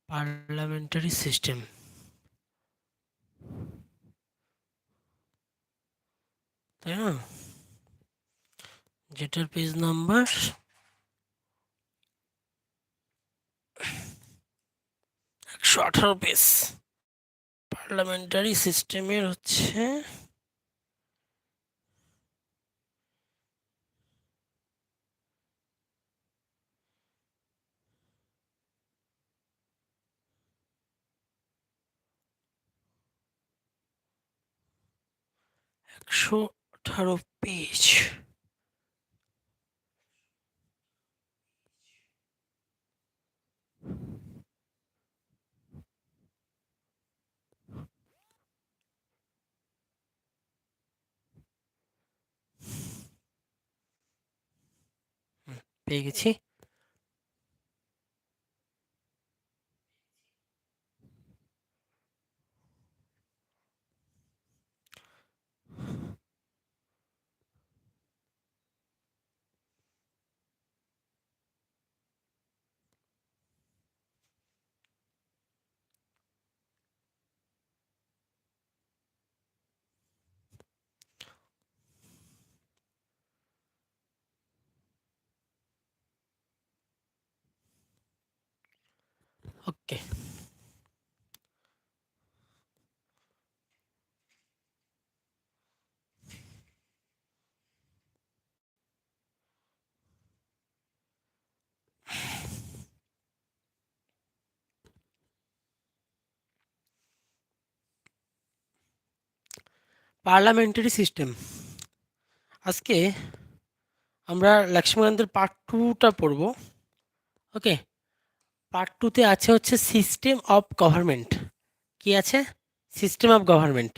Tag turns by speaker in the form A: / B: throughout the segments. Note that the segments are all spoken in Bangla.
A: পার্লামেন্টারি সিস্টেম, তাই না? যেটার পেজ নাম্বার 118 পেজ। পার্লামেন্টারি সিস্টেমের হচ্ছে একশো 18 পেজ। পেয়ে গেছি। ওকে, পার্লামেন্টারি সিস্টেম। আজকে আমরা লক্ষ্মীকান্তের পার্ট 2টা পড়ব। ওকে, পার্ট 2তে আছে হচ্ছে সিস্টেম অফ গভর্নমেন্ট। কি আছে? System of government.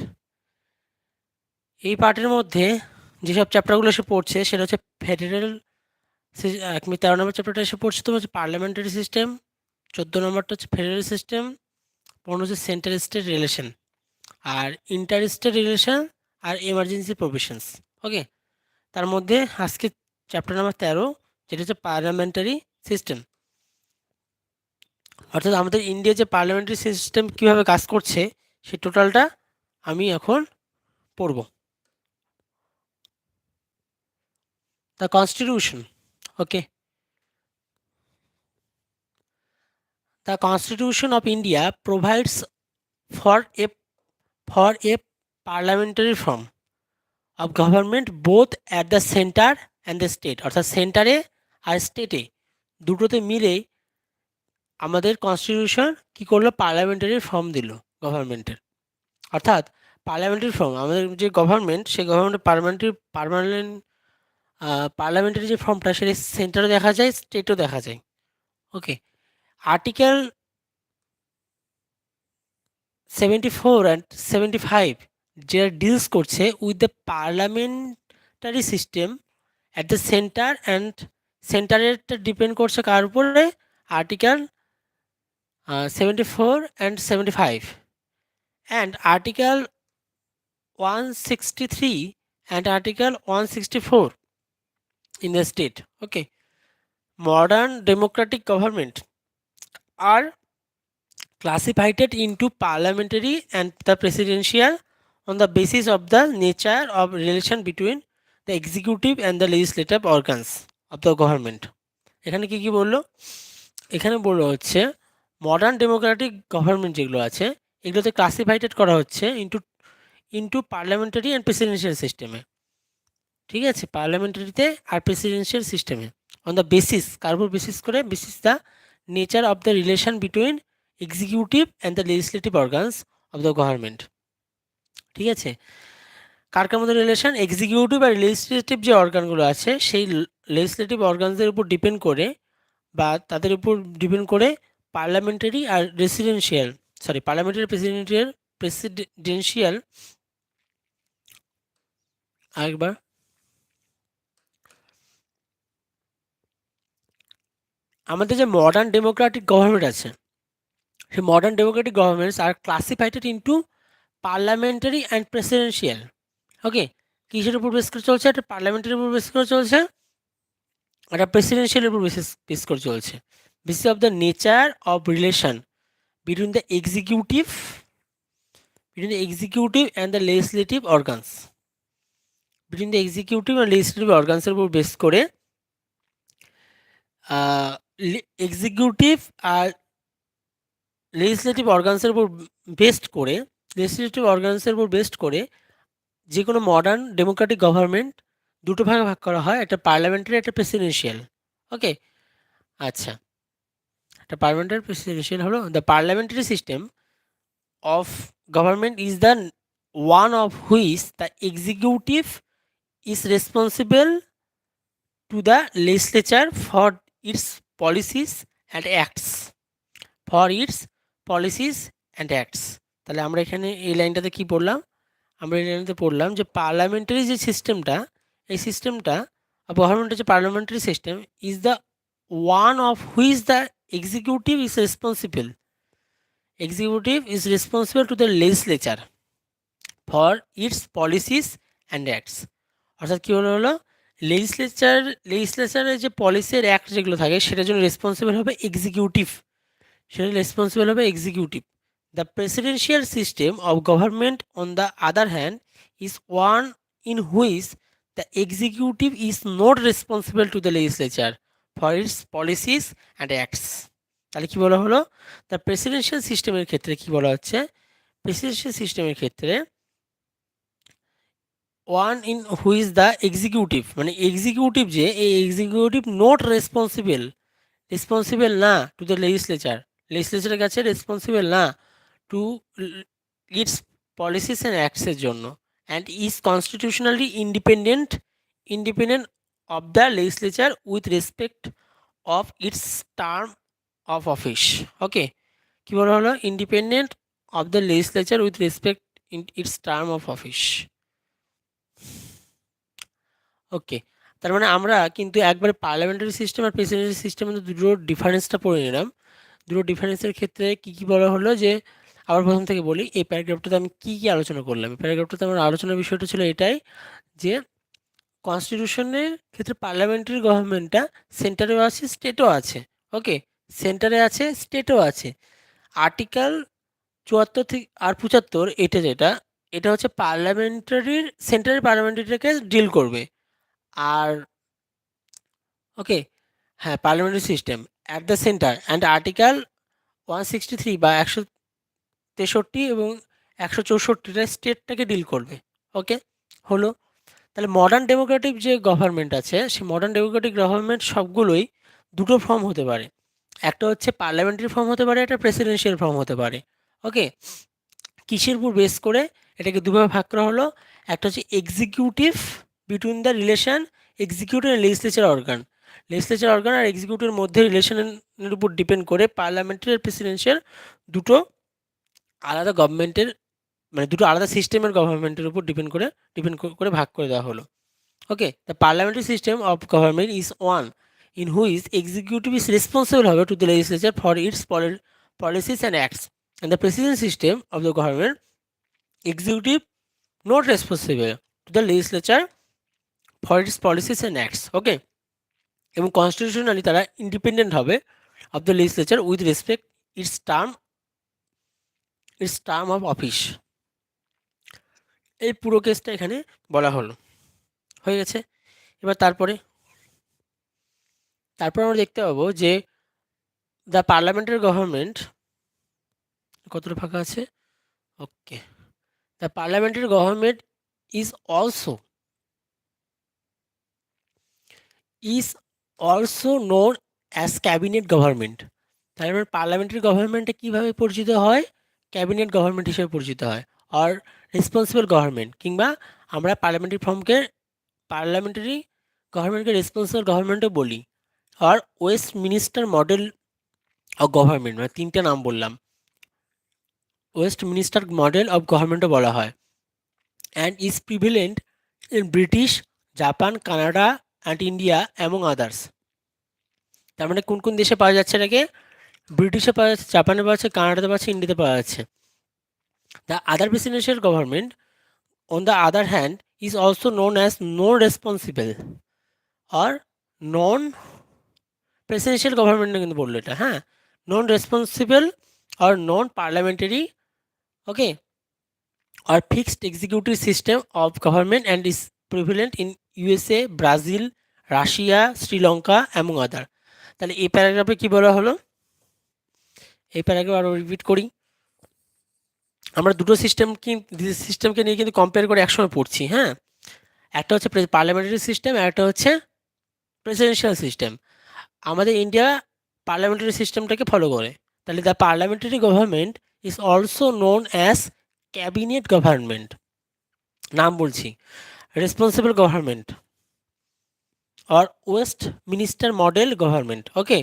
A: এই পার্টের মধ্যে যেসব চ্যাপ্টারগুলো এসে পড়ছে সেটা হচ্ছে ফেডারেল, আমি 13 নম্বর চ্যাপ্টারটা এসে পড়ছে তোমার হচ্ছে পার্লামেন্টারি সিস্টেম, 14 নম্বরটা হচ্ছে ফেডারেল সিস্টেম, 15 হচ্ছে সেন্টার স্টেট রিলেশন, আর ইন্টার স্টেট রিলেশন, আর এমার্জেন্সি প্রভিশনস। ওকে, তার মধ্যে আজকে চ্যাপ্টার নাম্বার 13, যেটা হচ্ছে পার্লামেন্টারি সিস্টেম। অর্থাৎ আমাদের ইন্ডিয়া যে পার্লামেন্টারি সিস্টেম কীভাবে কাজ করছে সেই টোটালটা আমি এখন পড়ব। The constitution. Okay, the constitution of India provides for a parliamentary form of government both at the centre and the state. অর্থাৎ সেন্টারে আর স্টেটে দুটোতে মিলে আমাদের কনস্টিটিউশন কি করলো? পার্লামেন্টারি ফর্ম দিল গভর্নমেন্টের। অর্থাৎ পার্লামেন্টারি ফর্ম, আমাদের যে গভর্নমেন্ট, সেই গভর্নমেন্টের পার্লামেন্টারি যে ফর্মটা সেটা সেন্টারও দেখা যায়, স্টেটও দেখা যায়। ওকে, আর্টিকেল 74 অ্যান্ড 75 যেটা ডিলস করছে with the parliamentary system at the centre and সেন্টারেরটা ডিপেন্ড করছে কার উপরে? Article 74 and 75 and article 163 and Article 164 in the state. Okay, modern democratic government are classified into parliamentary and the presidential on the basis of the nature of relation between the executive and the legislative organs of the government. এখানে কি কি বললো? এখানে বললো হচ্ছে মডার্ন ডেমোক্রেটিক গভর্নমেন্ট যেগুলো আছে এগুলোতে ক্লাসিফাইড করা হচ্ছে ইন্টু পার্লামেন্টারি অ্যান্ড প্রেসিডেন্সিয়াল সিস্টেমে। ঠিক আছে, পার্লামেন্টারিতে আর প্রেসিডেন্সিয়াল সিস্টেমে অন দ্য বেসিস, কার উপর বেসিস করে? Basis the nature of the relation between executive and the legislative organs of the government. ঠিক আছে, কার কার মধ্যে রিলেশন? এক্সিকিউটিভ আর লেজিসলেটিভ যে অর্গানগুলো আছে সেই লেজিসলেটিভ অর্গানসদের উপর ডিপেন্ড করে বা তাদের উপর ডিপেন্ড করে পার্লামেন্টারি আর প্রেসিডেন্সিয়াল আরেকবার আমাদের যে মডার্ন ডেমোক্রেটিক গভর্নমেন্ট আছে সেই modern democratic governments are classified into parliamentary and presidential. Okay, কিসের উপর বেস করে চলছে? একটা পার্লামেন্টারির উপর বেস করে চলছে, একটা প্রেসিডেন্সিয়ালের উপর বেস করে চলছে। Basis of the nature of relation between the executive and the legislative organs, between the executive and legislative organs এর উপর বেস করে এক্সিকিউটিভ আর লেজিসলেটিভ অর্গানসের উপর বেস্ট করে যে কোনো মডার্ন ডেমোক্রেটিক গভর্নমেন্ট দুটো ভাগে ভাগ করা হয়, একটা পার্লামেন্টারি, একটা প্রেসিডেন্সিয়াল। ওকে, আচ্ছা, একটা পার্লামেন্টারি প্রেসিডেন্সিয়াল হলো the parliamentary system of government is the one of which the executive is responsible to the legislature for it's policies and acts তাহলে আমরা এখানে এই লাইনটাতে কি পড়লাম? আমরা এই লাইনটাতে পড়লাম যে পার্লামেন্টারি যে সিস্টেমটা, এই সিস্টেমটা গভর্নমেন্টের যে parliamentary system is the one of which the executive is responsible to the legislature for it's policies and acts. অর্থাৎ কী হলো লেজিসলেচারের যে পলিসির অ্যাক্ট যেগুলো থাকে সেটার জন্য রেসপন্সিবল হবে executive. The presidential system of government, on the other hand, is one in which the executive is not responsible to the legislature for its policies and acts. তাহলে কি বলা হলো? দ্য প্রেসিডেন্সিয়াল সিস্টেমের ক্ষেত্রে কি বলা হচ্ছে? প্রেসিডেন্সিয়াল সিস্টেমের ক্ষেত্রে one in which the executive, মানে এক্সিকিউটিভ যে, এই এক্সিকিউটিভ নট রেসপন্সিবল না টু দ্য লেজিসলেচারের কাছে রেসপন্সিবল না টু ইটস পলিসিস অ্যান্ড অ্যাক্টসের জন্য, and is constitutionally independent of the legislature with respect of its term of office. Okay, কী বলা হলো? Independent of the legislature with respect its term of office. Okay, তার মানে আমরা কিন্তু একবারে পার্লামেন্টারি সিস্টেম আর প্রেসিডেন্সিয়াল সিস্টেমের দুটো ডিফারেন্সটা পড়ে নিলাম। দুটো ডিফারেন্সের ক্ষেত্রে কী কী বলা হলো, যে আবার প্রথম থেকে বলি, এই প্যারাগ্রাফটাতে আমি কী কী আলোচনা করলাম। এই প্যারাগ্রাফটাতে আমার আলোচনার বিষয়টা ছিল এটাই, যে কনস্টিটিউশনের ক্ষেত্রে পার্লামেন্টারি গভর্নমেন্টটা সেন্টারেও আছে, স্টেটও আছে। ওকে, সেন্টারে আছে, স্টেটও আছে। আর্টিকেল 74 থেকে আর 75, এটা হচ্ছে সেন্টারের পার্লামেন্টারিটাকে ডিল করবে। আর ওকে, হ্যাঁ, parliamentary system at the centre and article 163 বা 163 এবং 164 স্টেটটাকে ডিল করবে। ওকে, হলো। তাহলে মডার্ন ডেমোক্রেটিক যে গভর্নমেন্ট আছে, সেই মডার্ন ডেমোক্রেটিক গভর্নমেন্ট সবগুলোই দুটো ফর্ম হতে পারে, একটা হচ্ছে পার্লামেন্টারি ফর্ম হতে পারে, একটা প্রেসিডেন্সিয়াল ফর্ম হতে পারে। ওকে, কিসের উপর বেস করে এটাকে দুভাবে ভাগ করা হলো? একটা হচ্ছে executive, between the relation executive and legislature organ আর এক্সিকিউটিভের মধ্যে রিলেশনের উপর ডিপেন্ড করে পার্লামেন্টারি আর প্রেসিডেন্সিয়াল দুটো আলাদা গভর্নমেন্টের, মানে দুটো আলাদা সিস্টেমের গভর্নমেন্টের উপর ডিপেন্ড করে ভাগ করে দেওয়া হলো। Okay, the parliamentary system of government is one in which executive is responsible হবে to the legislature for its policies and acts, and the presidential system of the government executive not responsible to the legislature for its policies and acts. Okay, এবং কনস্টিটিউশনালি তারা ইন্ডিপেন্ডেন্ট হবে of the legislature with respect its term of office. এই পুরো কেসটা এখানে বলা হলো, হয়ে গেছে। এবার তারপরে আমরা দেখতে পাবো যে দ্য পার্লামেন্টারি গভর্নমেন্ট, কতটা ফাঁকা আছে? Okay, the parliamentary government is also known as cabinet government. তার মানে পার্লামেন্টারি গভর্নমেন্টে কীভাবে পরিচিত হয়? ক্যাবিনেট গভর্নমেন্ট হিসেবে পরিচিত হয়। আর রেসপন্সিবল গভর্নমেন্ট, কিংবা আমরা পার্লামেন্টারি গভর্নমেন্টকে রেসপন্সিবল গভর্নমেন্টও বলি। আর Westminster model of government, মানে তিনটে নাম বললাম, ওয়েস্ট মিনিস্টার মডেল অফ গভর্নমেন্টও বলা হয়। And is prevalent in British, Japan, Canada and India among others. তার মানে কোন কোন দেশে পাওয়া যাচ্ছে এটাকে? ব্রিটিশে পাওয়া যাচ্ছে, জাপানে পাওয়া যাচ্ছে, কানাডাতে পাওয়া যাচ্ছে, ইন্ডিয়াতে পাওয়া যাচ্ছে। The other presidential government on the other hand is also known as non-responsible or non-presidential government কিন্তু বললো এটা, হ্যাঁ, non-responsible or non-parliamentary, okay, or fixed executive system of government and is prevalent in USA, Brazil, Russia, Sri Lanka among other. তাহলে এই প্যারাগ্রাফে কি বলা হলো, এই প্যারাগ্রাফ আরো রিপিট করি। আমরা দুটো সিস্টেমকে নিয়ে কিন্তু কম্পেয়ার করে একসময় পড়ছি, হ্যাঁ। একটা হচ্ছে পার্লামেন্টারি সিস্টেম আর একটা হচ্ছে প্রেসিডেন্সিয়াল সিস্টেম। আমাদের ইন্ডিয়া পার্লামেন্টারি সিস্টেমটাকে ফলো করে। তাহলে the parliamentary government is also known as cabinet government, নাম বলছি, রেসপন্সিবল গভর্নমেন্ট আর Westminster model government, okay.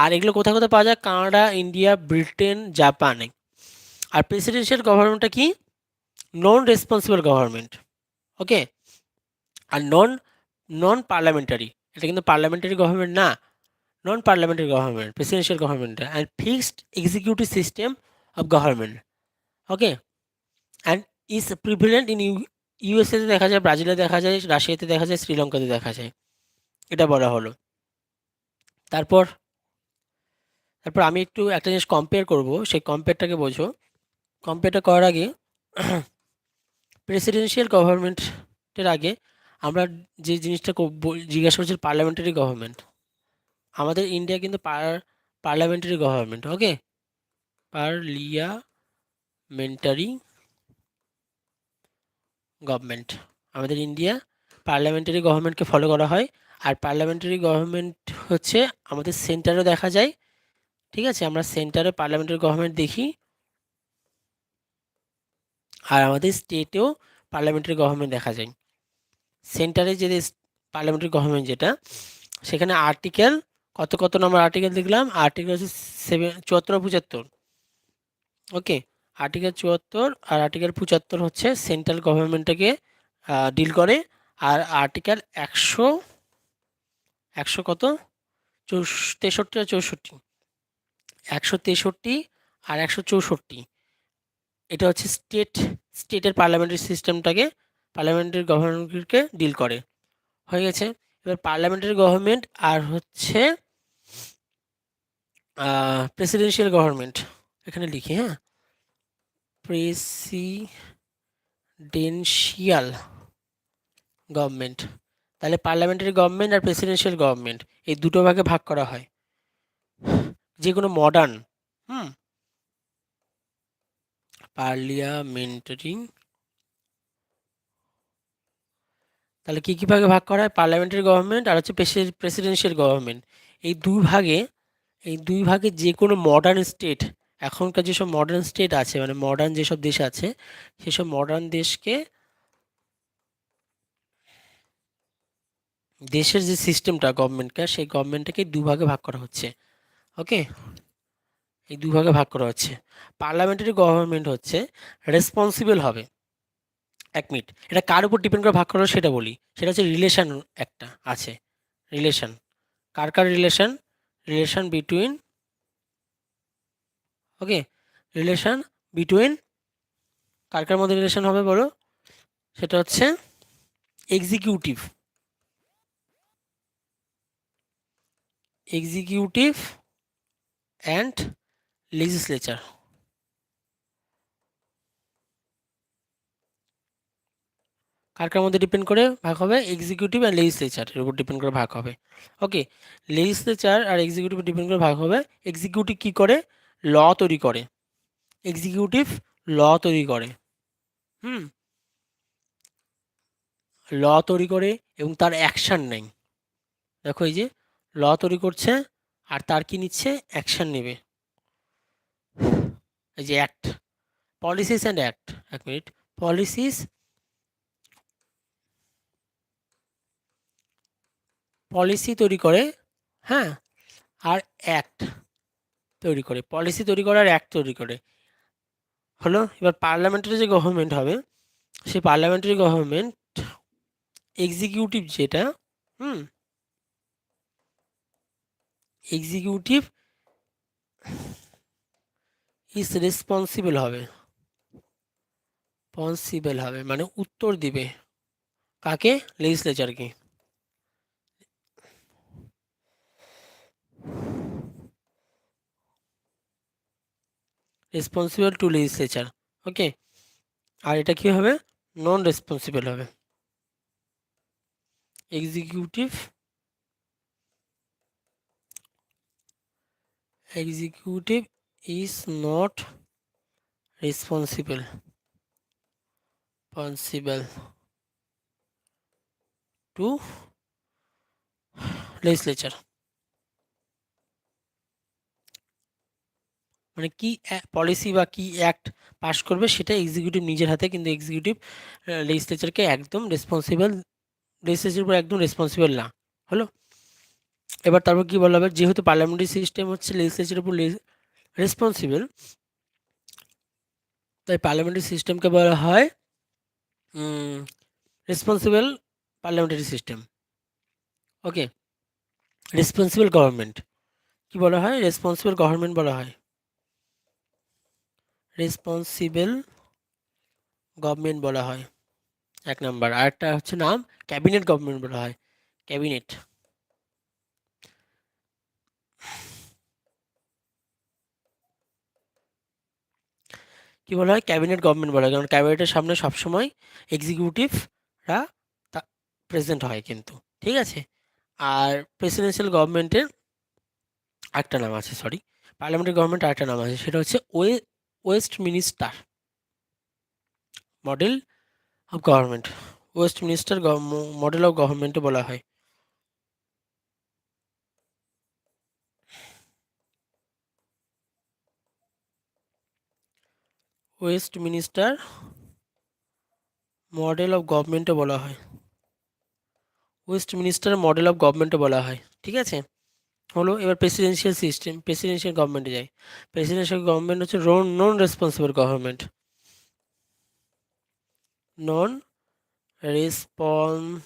A: আর এগুলো কোথায় কোথায় পাওয়া যায়, কানাডা, ইন্ডিয়া, ব্রিটেন, জাপানে। আর প্রেসিডেন্সিয়াল গভর্নমেন্টটা কি, নন রেসপন্সিবল গভর্নমেন্ট, ওকে। আর নন পার্লামেন্টারি, এটা কিন্তু পার্লামেন্টারি গভর্নমেন্ট না, non parliamentary government, presidential government and fixed executive system of government, okay. And is prevalent in ইউএসএতে দেখা যায়, ব্রাজিলে দেখা যায়, রাশিয়াতে দেখা যায়, শ্রীলঙ্কাতে দেখা যায়, এটা বলা হলো। তারপর তারপর আমি একটু একটা জিনিস কম্পেয়ার করব, সেই কম্পেয়ারটাকে বোঝো। কম্পেয়ারটা করার আগে প্রেসিডেন্সিয়াল গভর্নমেন্টের আগে আমরা যে জিনিসটা জিজ্ঞাসা করছি পার্লামেন্টারি গভর্নমেন্ট। আমাদের ইন্ডিয়া কিন্তু পার্লামেন্টারি গভর্নমেন্ট, ওকে, পার্লিয়ামেন্টারি গভর্নমেন্ট। আমাদের ইন্ডিয়া পার্লামেন্টারি গভর্নমেন্টকে ফলো করা হয়। আর পার্লামেন্টারি গভর্নমেন্ট হচ্ছে আমাদের সেন্টারে দেখা যায়, ঠিক আছে, আমরা সেন্টারে পার্লামেন্টারি গভর্নমেন্ট দেখি। আর আমাদের স্টেটেও পার্লামেন্টারি গভর্নমেন্ট দেখা যায়। সেন্টারে যে পার্লামেন্টারি গভর্নমেন্ট যেটা, সেখানে আর্টিকেল কত কত নম্বর আর্টিকেল দেখলাম, আর্টিকেল হচ্ছে 74 75, ওকে। আর্টিকেল 74 আর আর্টিকেল 75 হচ্ছে সেন্ট্রাল গভর্নমেন্টটাকে ডিল করে। আর আর্টিকেল 100 100 কত 63 আর 64, 163 আর 164, এটা হচ্ছে স্টেটের পার্লামেন্টারি সিস্টেমটাকে, পার্লামেন্টারি গভর্নমেন্টকে ডিল করে। হয়ে গেছে। এবার পার্লামেন্টারি গভর্নমেন্ট আর হচ্ছে প্রেসিডেন্সিয়াল গভর্নমেন্ট, এখানে লিখি, হ্যাঁ, প্রেসিডেন্সিয়াল গভর্নমেন্ট। তাহলে পার্লামেন্টারি গভর্নমেন্ট আর প্রেসিডেন্সিয়াল গভর্নমেন্ট এই দুটো ভাগে ভাগ করা হয়। যে কোনো মডার্ন, হুম, পার্লিয়ামেন্টারি, তাহলে কী কী ভাগে ভাগ করা হয়, পার্লামেন্টারি গভর্নমেন্ট আর হচ্ছে প্রেসিডেন্সিয়াল গভর্নমেন্ট। এই দুই ভাগে যে কোনো মডার্ন স্টেট, এখনকার যেসব মডার্ন স্টেট আছে, মানে মডার্ন যেসব দেশ আছে, সেসব মডার্ন দেশের যে সিস্টেমটা গভর্নমেন্টকে, সেই গভর্নমেন্টটাকে দুভাগে ভাগ করা হচ্ছে, ওকে। এই দুভাগে ভাগ করা হচ্ছে। পার্লামেন্টারি গভর্নমেন্ট হচ্ছে রেসপন্সিবল হবে, 1 মিনিট, এটা কার উপর ডিপেন্ড করে ভাগ করা সেটা বলি, সেটা হচ্ছে রিলেশন একটা আছে, রিলেশন, কার কার রিলেশন, রিলেশন বিটুইন, ওকে, রিলেশন বিটুইন, কার কার মধ্যে রিলেশন হবে বলো, সেটা হচ্ছে এক্সিকিউটিভ, এক্সিকিউটিভ অ্যান্ড লেজিসলেচার। কার কার মধ্যে ডিপেন্ড করে ভাগ হবে, এক্সিকিউটিভ অ্যান্ড লেজিসলেচারের উপর ডিপেন্ড করে ভাগ হবে, ওকে। লেজিসলেচার আর এক্সিকিউটিভ ডিপেন্ড করে ভাগ হবে। এক্সিকিউটিভ কী করে, ল তৈরি করে, এক্সিকিউটিভ ল তৈরি করে, হুম, ল তৈরি করে এবং তার অ্যাকশান নেয়। দেখো এই যে ল তৈরি করছে আর তার কি নিচ্ছে, অ্যাকশান নেবে, এই যে act, policies and act, 1 minute, policies, policy তৈরি করে, হ্যাঁ, আর অ্যাক্ট তৈরি করে, পলিসি তৈরি করে আর অ্যাক্ট তৈরি করে, হলো। এবার পার্লামেন্টারি যে গভর্নমেন্ট হবে, সেই পার্লামেন্টারি গভর্নমেন্ট এক্সিকিউটিভ যেটা, হুম, এক্সিকিউটিভ ইজ রেসপন্সিবল হবে, মানে উত্তর দিবে কাকে, লেজিসলেচারকে। Responsible to legislature. ওকে, আর এটা কি হবে? নন রেসপন্সিবল হবে। Executive is not responsible to legislature. মানে কি পলিসি বা কি অ্যাক্ট পাস করবে সেটা এক্সিকিউটিভ নিজের হাতে, কিন্তু এক্সিকিউটিভ লেজিসলেচারকে একদম রেসপন্সিবল, লেজিসলেচার উপর একদম রেসপন্সিবল না। হলো, এবার তারপর কি বলা হবে? যেহেতু পার্লামেন্টারি সিস্টেম হচ্ছে লেজিসলেচারের উপর রেসপন্সিবল, তাই পার্লামেন্টারি সিস্টেমকে বলা হয় রেসপন্সিবল পার্লামেন্টারি সিস্টেম। ওকে, রেসপন্সিবল গভর্নমেন্ট কি বলা হয়? রেসপন্সিবল গভর্নমেন্ট বলা হয়, রেসপন্সিবল গভর্নমেন্ট বলা হয় এক নাম্বার। আরেকটা হচ্ছে নাম ক্যাবিনেট গভর্নমেন্ট বলা হয়, ক্যাবিনেট। কি বলা হয়? ক্যাবিনেট গভর্নমেন্ট বলা হয়, কারণ ক্যাবিনেটের সামনে সবসময় এক্সিকিউটিভরা প্রেজেন্ট হয় কিন্তু, ঠিক আছে। আর প্রেসিডেন্সিয়াল গভর্নমেন্টের একটা নাম আছে, সরি, পার্লামেন্টারি গভর্নমেন্ট আরেকটা নাম আছে, সেটা হচ্ছে Westminster model of government. Westminster model of গভর্নমেন্টও বলা হয়। ওয়েস্ট মিনিস্টার মডেল অফ গভর্নমেন্টও বলা হয়, ওয়েস্ট মিনিস্টার মডেল অফ গভর্নমেন্টও বলা হয়, ঠিক আছে। হলো, এবার প্রেসিডেন্সিয়াল সিস্টেম, প্রেসিডেন্সিয়াল গভর্নমেন্টে যাই। প্রেসিডেন্সিয়াল গভর্নমেন্ট হচ্ছে নন রেসপন্সিবল গভর্নমেন্ট, নন রেসপন্সিবল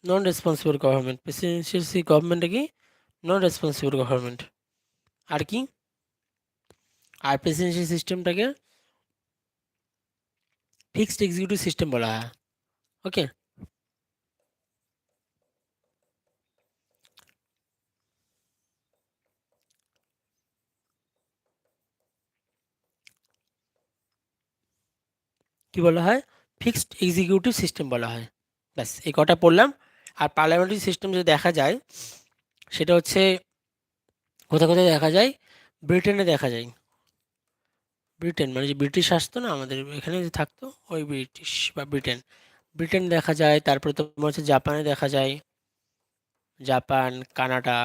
A: নন রেসপন্সিবল গভর্নমেন্ট। প্রেসিডেন্সিয়াল গভর্নমেন্টে কি? Non responsible government. আর কি? আর প্রেসিডেন্সিয়াল সিস্টেমটাকে ফিক্সড এক্সিকিউটিভ সিস্টেম বলা হয়। ওকে, কি বলা হয়? ফিক্সড এক্সিকিউটিভ সিস্টেম বলা হয়। ব্যাস, এই কটা পড়লাম। আর পার্লামেন্টারি সিস্টেম যদি দেখা যায়, সেটা হচ্ছে কোথায় কোথায় দেখা যায়? ব্রিটেনে দেখা যায়। ব্রিটেন মানে যে ব্রিটিশ আসতো না আমাদের এখানে যে থাকতো, ওই ব্রিটিশ বা ব্রিটেন, ব্রিটেন দেখা যায়। তারপরে তোমার হচ্ছে জাপানে দেখা যায়, জাপান, কানাডা,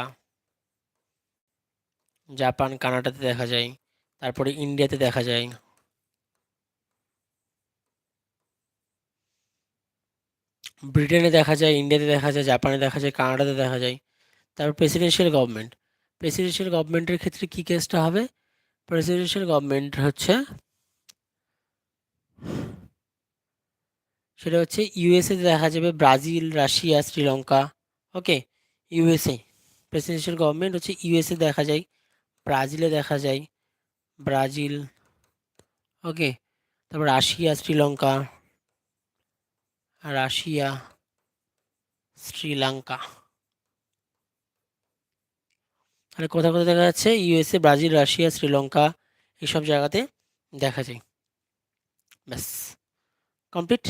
A: কানাডাতে দেখা যায়। তারপরে ইন্ডিয়াতে দেখা যায়। ব্রিটেনে দেখা যায়, ইন্ডিয়াতে দেখা যায়, জাপানে দেখা যায়, কানাডাতে দেখা যায়। তারপর প্রেসিডেন্সিয়াল গভর্নমেন্ট, প্রেসিডেন্সিয়াল গভর্নমেন্টের ক্ষেত্রে কি কেসটা হবে? প্রেসিডেন্সিয়াল গভর্নমেন্ট হচ্ছে, সেটা হচ্ছে ইউএসএতে দেখা যাবে, ব্রাজিল, রাশিয়া, শ্রীলঙ্কা। ওকে, ইউএসএ প্রেসিডেন্সিয়াল গভর্নমেন্ট হচ্ছে ইউএসএ দেখা যায়, ব্রাজিলে দেখা যায়, ব্রাজিল। ওকে, তারপর রাশিয়া, শ্রীলঙ্কা, রাশিয়া, শ্রীলঙ্কা। তাহলে কোথায় কোথায় দেখা যাচ্ছে? ইউএসএ, ব্রাজিল, রাশিয়া, শ্রীলঙ্কা, এইসব জায়গাতে দেখা যায়। ব্যাস, কমপ্লিট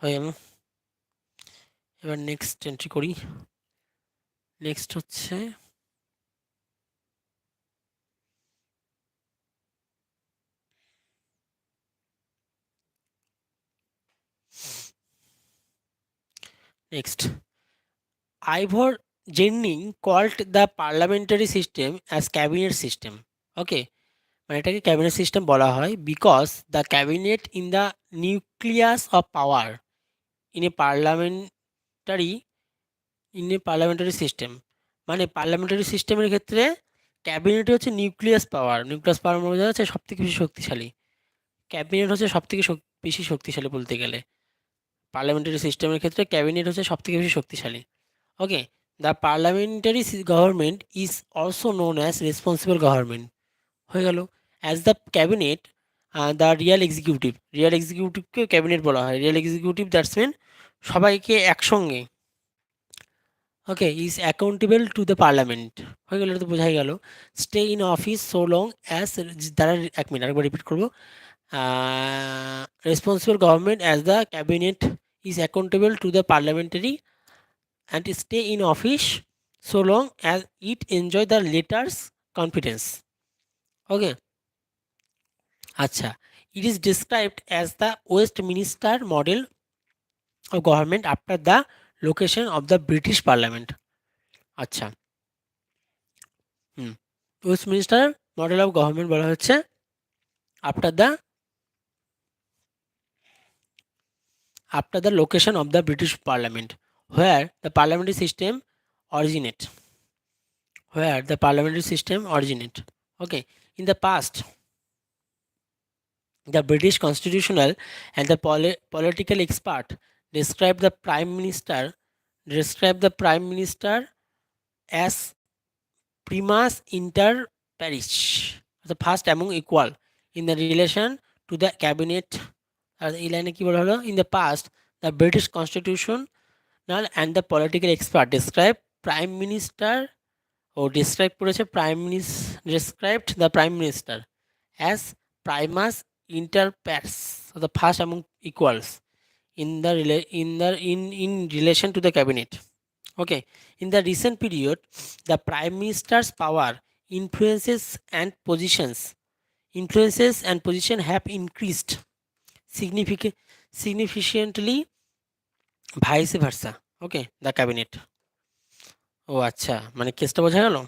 A: হয়ে গেল। এবার নেক্সট এন্ট্রি করি। নেক্সট হচ্ছে next Ivor Jennings called the parliamentary system as cabinet system. Okay, মানে এটাকে ক্যাবিনেট সিস্টেম বলা হয় because the cabinet in the nucleus of power in a parliamentary system. মানে পার্লামেন্টারি সিস্টেমের ক্ষেত্রে ক্যাবিনেট হচ্ছে নিউক্লিয়াস পাওয়ার, মানে বোঝা যাচ্ছে সব থেকে বেশি শক্তিশালী। ক্যাবিনেট হচ্ছে সব থেকে বেশি শক্তিশালী বলতে গেলে। পার্লামেন্টারি সিস্টেমের ক্ষেত্রে ক্যাবিনেট হচ্ছে সব থেকে বেশি শক্তিশালী। Okay, the parliamentary government is also known as responsible government. হয়ে গেল। As the cabinet the real এক্সিকিউটিভকে ক্যাবিনেট বলা হয়। রিয়াল এক্সিকিউটিভ দ্যাটস মিন সবাইকে একসঙ্গে okay, is accountable to the parliament. হয়ে গেল, এটা তো বোঝাই গেল। Stay in office so long as, দ্বারা, 1 মিনিট আরেকবার রিপিট করবো। Responsible government as the cabinet is accountable to the parliamentary and stay in office so long as it enjoy the latter's confidence. Okay, acha, it is described as the Westminster model of government after the location of the British Parliament. আচ্ছা, হুম, ওয়েস্টমিনিস্টার মডেল অফ গভর্নমেন্ট বলা হচ্ছে after the location of the British Parliament, where the parliamentary system originate. Where the parliamentary system originate. Okay, in the past, the British constitutional and the political expert describe the prime minister as primus inter pares, the first among equal in the relation to the cabinet. আর এই লাইনে কি বলা হলো, in the past the British constitutional and the political expert prime minister describe করেছে described the prime minister as primus inter pares, the first among equals in the in relation to the cabinet. Okay, in the recent period, the prime minister's power, influences and positions have increased significant significantly, vice versa. Okay, the cabinet. ও আচ্ছা, মানে কেসটা বোঝা গেল।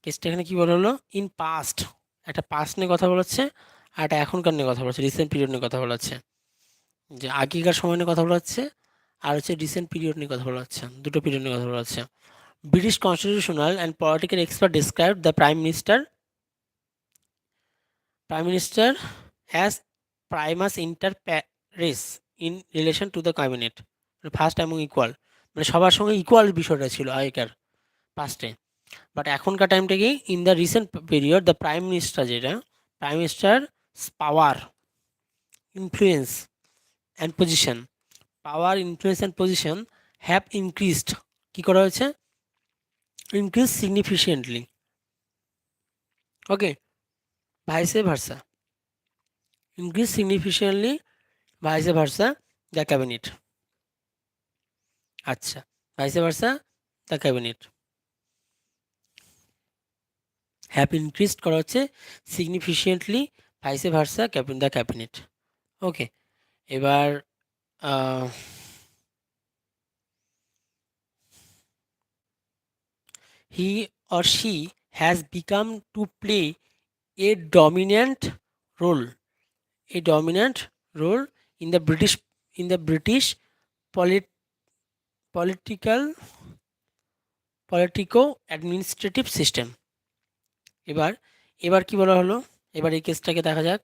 A: কেসটা এখানে কি বলা হলো, ইন পাস্ট, একটা পাস্ট নিয়ে কথা বলাচ্ছে, আর একটা এখনকার নিয়ে কথা বলাচ্ছে, রিসেন্ট পিরিয়ড নিয়ে কথা বলাচ্ছে, যে আগেকার সময় নিয়ে কথা বলাচ্ছে, আর হচ্ছে রিসেন্ট পিরিয়ড নিয়ে কথা বলাচ্ছে, দুটো পিরিয়ড নিয়ে কথা বলাচ্ছে। British constitutional and political expert described the prime minister as primus inter pares in relation to the cabinet, first এবং ইকুয়াল, মানে সবার সঙ্গে ইকুয়াল বিষয়টা ছিল আগেকার পাস্টে। বাট এখনকার টাইমটা কি, in the recent period the prime minister, যেটা prime minister power, influence and position, influence and position have increased, কী করা হয়েছে, increase significantly. Okay, vice versa, increase significantly, vice versa the cabinet. আচ্ছা, vice versa the cabinet have increased করা হচ্ছে significantly, vice versa the cabinet. ওকে, এবার he or she has become to play a dominant role, in the British polit- political politico administrative system. এবার এবার কি বলা হলো, এবার এই কেসটাকে দেখা যাক।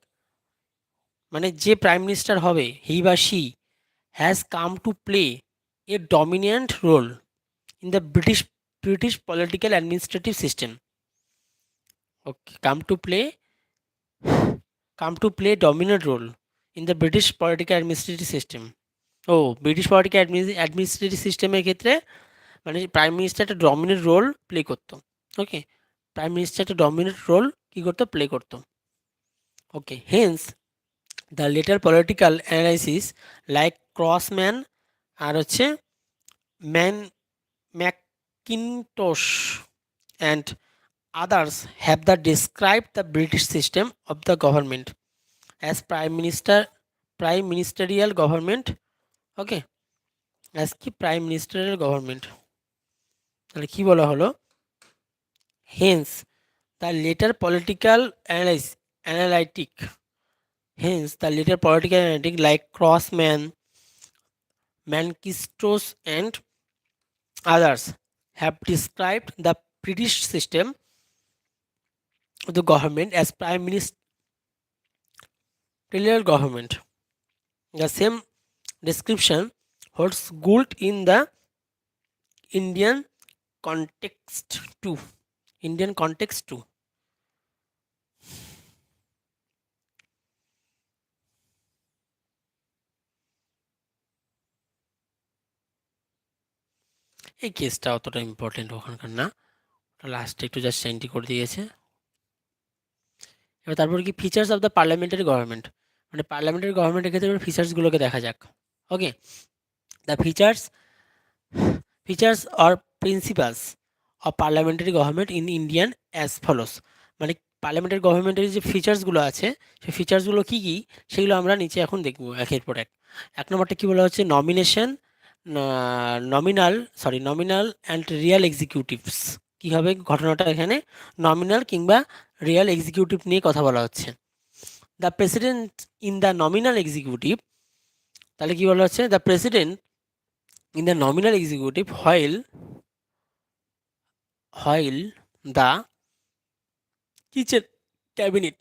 A: মানে যে প্রাইম মিনিস্টার হবে, হি বা she has come to play a dominant role in the British political administrative system. Okay, come to play dominant role in the British political administrative system. ও, ব্রিটিশ পলিটিক্যাল অ্যাডমিনিস্ট্রেটিভ সিস্টেমের ক্ষেত্রে মানে প্রাইম মিনিস্টার একটা ডমিনেন্ট রোল প্লে করতো। ওকে, প্রাইম মিনিস্টার একটা ডমিনেন্ট রোল কী করতো, প্লে করতো। Okay, hence the later political analysis like Crossman আর হচ্ছে man Mackintosh and others have the describe the British system of the government as prime ministerial government. Okay, as কি প্রাইম মিনিস্টারিয়াল গভর্নমেন্ট। তাহলে কী বলা হলো, Haynes the later political analytic Hence, the later political analytic like Crossman, Mankistos, and others have described the British system of the government as prime ministerial government. The same description holds good in the Indian context too. Indian context too. এই কেসটা অতটা ইম্পর্টেন্ট ওখানকার না, লাস্টে একটু জাস্ট এন্ট্রি করে দিয়েছে। এবার তারপর কি features of the parliamentary government, মানে পার্লামেন্টারি গভর্নমেন্টের ক্ষেত্রে ফিচার্সগুলোকে দেখা যাক। Okay, the features or principles of parliamentary government in Indian as follows, মানে পার্লামেন্টারি গভর্নমেন্টের যে ফিচার্সগুলো আছে সেই ফিচার্সগুলো কী কী সেগুলো আমরা নিচে এখন দেখব একের পর এক। এক নম্বরটা কী বলা হচ্ছে, nomination, nominal and real executives. কী হবে ঘটনাটা এখানে, নমিনাল কিংবা রিয়াল এক্সিকিউটিভ নিয়ে কথা বলা হচ্ছে। The president in the nominal executive, তাহলে কী বলা হচ্ছে, the president in the nominal executive while the kitchen cabinet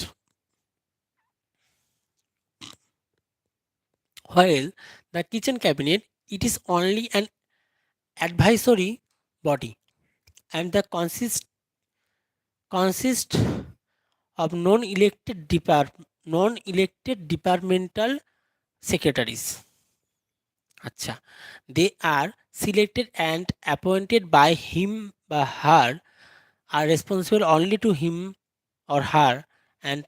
A: while the kitchen cabinet, it is only an advisory body and the consist of non-elected departmental secretaries. আচ্ছা, they are selected and appointed by him বা her, are responsible only to him or her and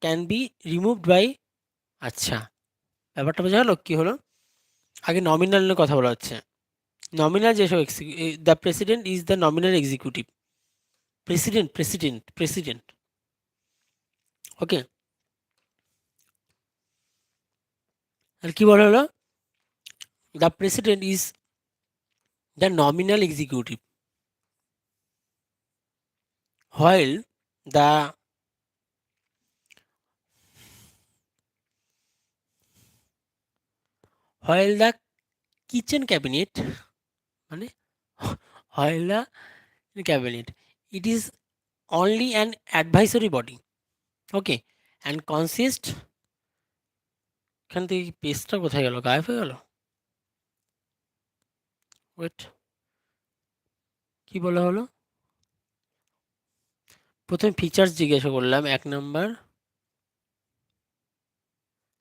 A: can be removed by, আচ্ছা ব্যাপারটা বোঝা গেল কি হলো। আগে নমিনাল নিয়ে কথা বলা হচ্ছে, নমিনাল যেসব the president is the nominal executive, president okay. আর কি বলা হলো, the president is the nominal executive while the kitchen cabinet, মানে while the cabinet, it is only an advisory body, okay, and consist, এখান থেকে পেজটা কোথায় গেল, গায়েব হয়ে গেল, ওয়েট, কি বলা হলো, প্রথমে ফিচার্স জিজ্ঞাসা করলাম এক নাম্বার,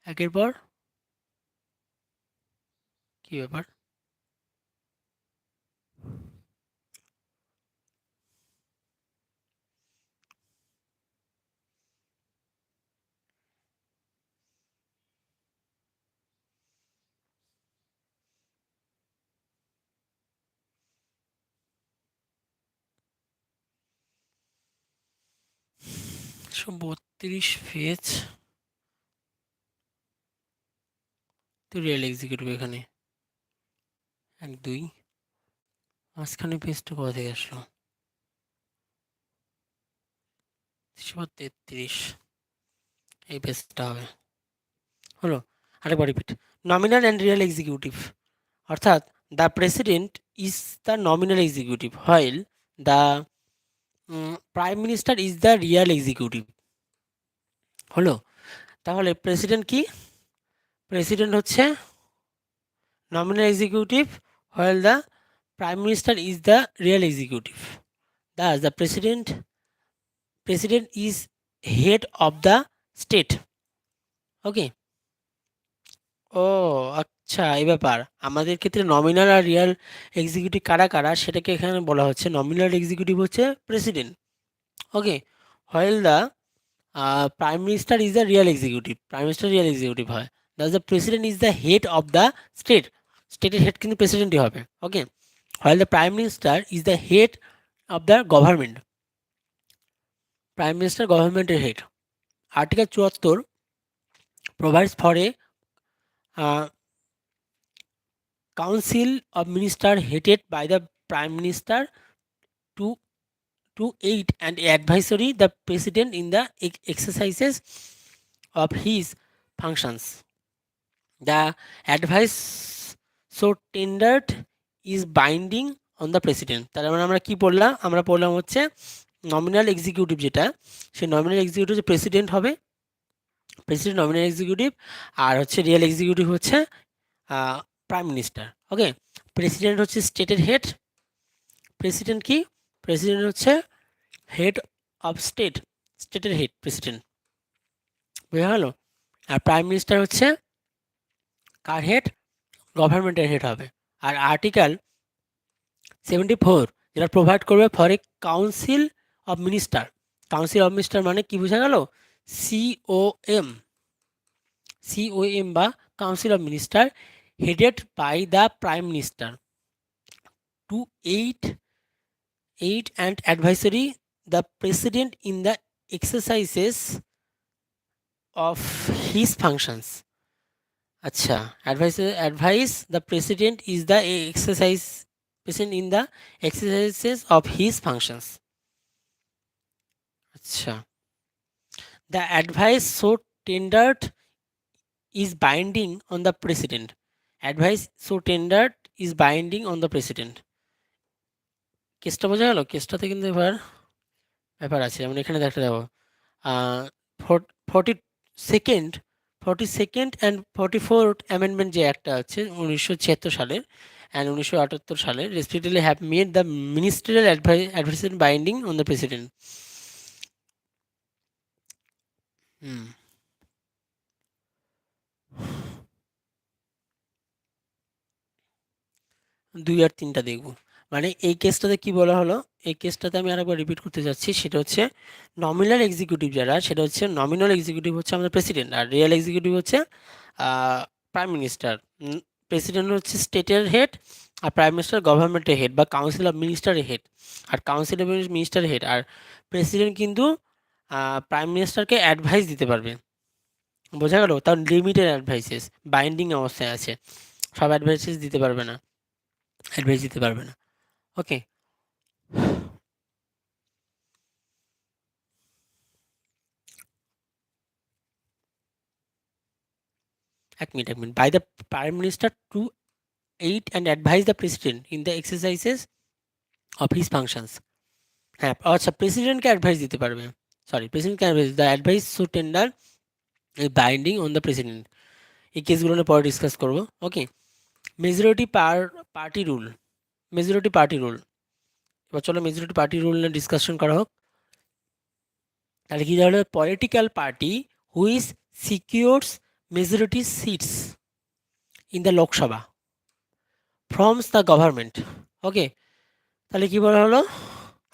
A: একের পর কি ব্যাপার, সব 32 পেজ, তো রিয়েল এক্সিকিউটিভ এখানে 1 2, মাঝখানে পেজটা কোথা থেকে আসলো, 33, এই পেজটা হবে, হলো। আরেকবার repeat, nominal and real executive, অর্থাৎ the president is the nominal executive while the prime minister is the real executive, হলো। তাহলে প্রেসিডেন্ট কি, প্রেসিডেন্ট হচ্ছে nominal executive while the prime minister is the real executive, thus the president is head of the state, okay. ও আচ্ছা, এই ব্যাপার, আমাদের ক্ষেত্রে নমিনাল আর রিয়েল এক্সিকিউটিভ কারা কারা সেটাকে এখানে বলা হচ্ছে, নমিনাল এক্সিকিউটিভ হচ্ছে president, okay, while the prime minister is the real executive, prime minister real executive হয়, that's the president is the head of the state, স্টেটের হেড কিন্তু প্রেসিডেন্টই হবে, okay. While the prime minister is the head of the government, prime minister গভর্নমেন্টের head. Article 74 provides for a council of ministers headed by the prime minister to aid and advisory the president in the exercises of his functions. The advice so tendered is binding on the president. তার মানে আমরা কি পড়লাম, আমরা পড়লাম হচ্ছে নমিনাল এক্সিকিউটিভ, যেটা সেই নমিনাল এক্সিকিউটিভ যে প্রেসিডেন্ট হবে, প্রেসিডেন্ট নমিনাল এক্সিকিউটিভ, আর হচ্ছে রিয়েল এক্সিকিউটিভ হচ্ছে প্রাইম মিনিস্টার, ওকে। প্রেসিডেন্ট হচ্ছে স্টেটের হেড, প্রেসিডেন্ট কি, প্রেসিডেন্ট হচ্ছে হেড অফ স্টেট, স্টেটের হেড প্রেসিডেন্ট, বোঝা গেল। আর প্রাইম মিনিস্টার হচ্ছে কার হেড, গভর্নমেন্টের হেড হবে। আর আর্টিকেল 74 যেটা প্রোভাইড করবে for a council of minister. Council of minister মানে কি বোঝা গেল? সিওএম, সিওএম বা council of minister headed by the prime minister to aid and advisory the president in the exercises of his functions. আচ্ছা, advise the president is the exercise president in the exercises of his functions. আচ্ছা, the advice so tendered is binding on the president. Advice so tendered is binding on the president. কেসটা বোঝা গেল? কেসটাতে কিন্তু এবার ব্যাপার আছে, যেমন এখানে দেখতে দেবো 42nd 42nd and 44th amendment যে একটা আছে 1976 সালের অ্যান্ড 1978 সালের respectively have made the ministerial advice binding on the president. দুই আর তিনটা দেখব। মানে এই কেসটাতে কি বলা হলো, এই কেসটাতে আমি আরেকবার রিপিট করতে যাচ্ছি, সেটা হচ্ছে নমিনাল এক্সিকিউটিভ যারা, সেটা হচ্ছে নমিনাল এক্সিকিউটিভ হচ্ছে আমাদের প্রেসিডেন্ট, আর রিয়েল এক্সিকিউটিভ হচ্ছে প্রাইম মিনিস্টার। প্রেসিডেন্ট হচ্ছে স্টেটের হেড, আর প্রাইম মিনিস্টার গভর্নমেন্টের হেড বা কাউন্সিল অফ মিনিস্টারের হেড, আর কাউন্সিল অফ মিনিস্টারের হেড। আর প্রেসিডেন্ট কিন্তু প্রাইম মিনিস্টারকে অ্যাডভাইস দিতে পারবে, বোঝা গেল? তার লিমিটেড অ্যাডভাইসেস, বাইন্ডিং অবস্থায় আছে, সব অ্যাডভাইসেস দিতে পারবে না, অ্যাডভাইস দিতে পারবে না। ওকে, এক minute by the prime minister to aid and advise the president in the exercises of his functions. হ্যাঁ, আচ্ছা, প্রেসিডেন্টকে অ্যাডভাইস দিতে পারবে, সরি, প্রেসিডেন্টকে advice, the advice so tender binding on the president. এই কেসগুলো নিয়ে পরে ডিসকাস করবো। Okay, majority party rule, majority party rule. এবার চলো মেজরিটি পার্টি রুল নিয়ে ডিসকাশন করা হোক। তাহলে কি ধরনের political party which secures majority seats in the Lok Sabha forms the government. Okay, তাহলে কি বলা হলো,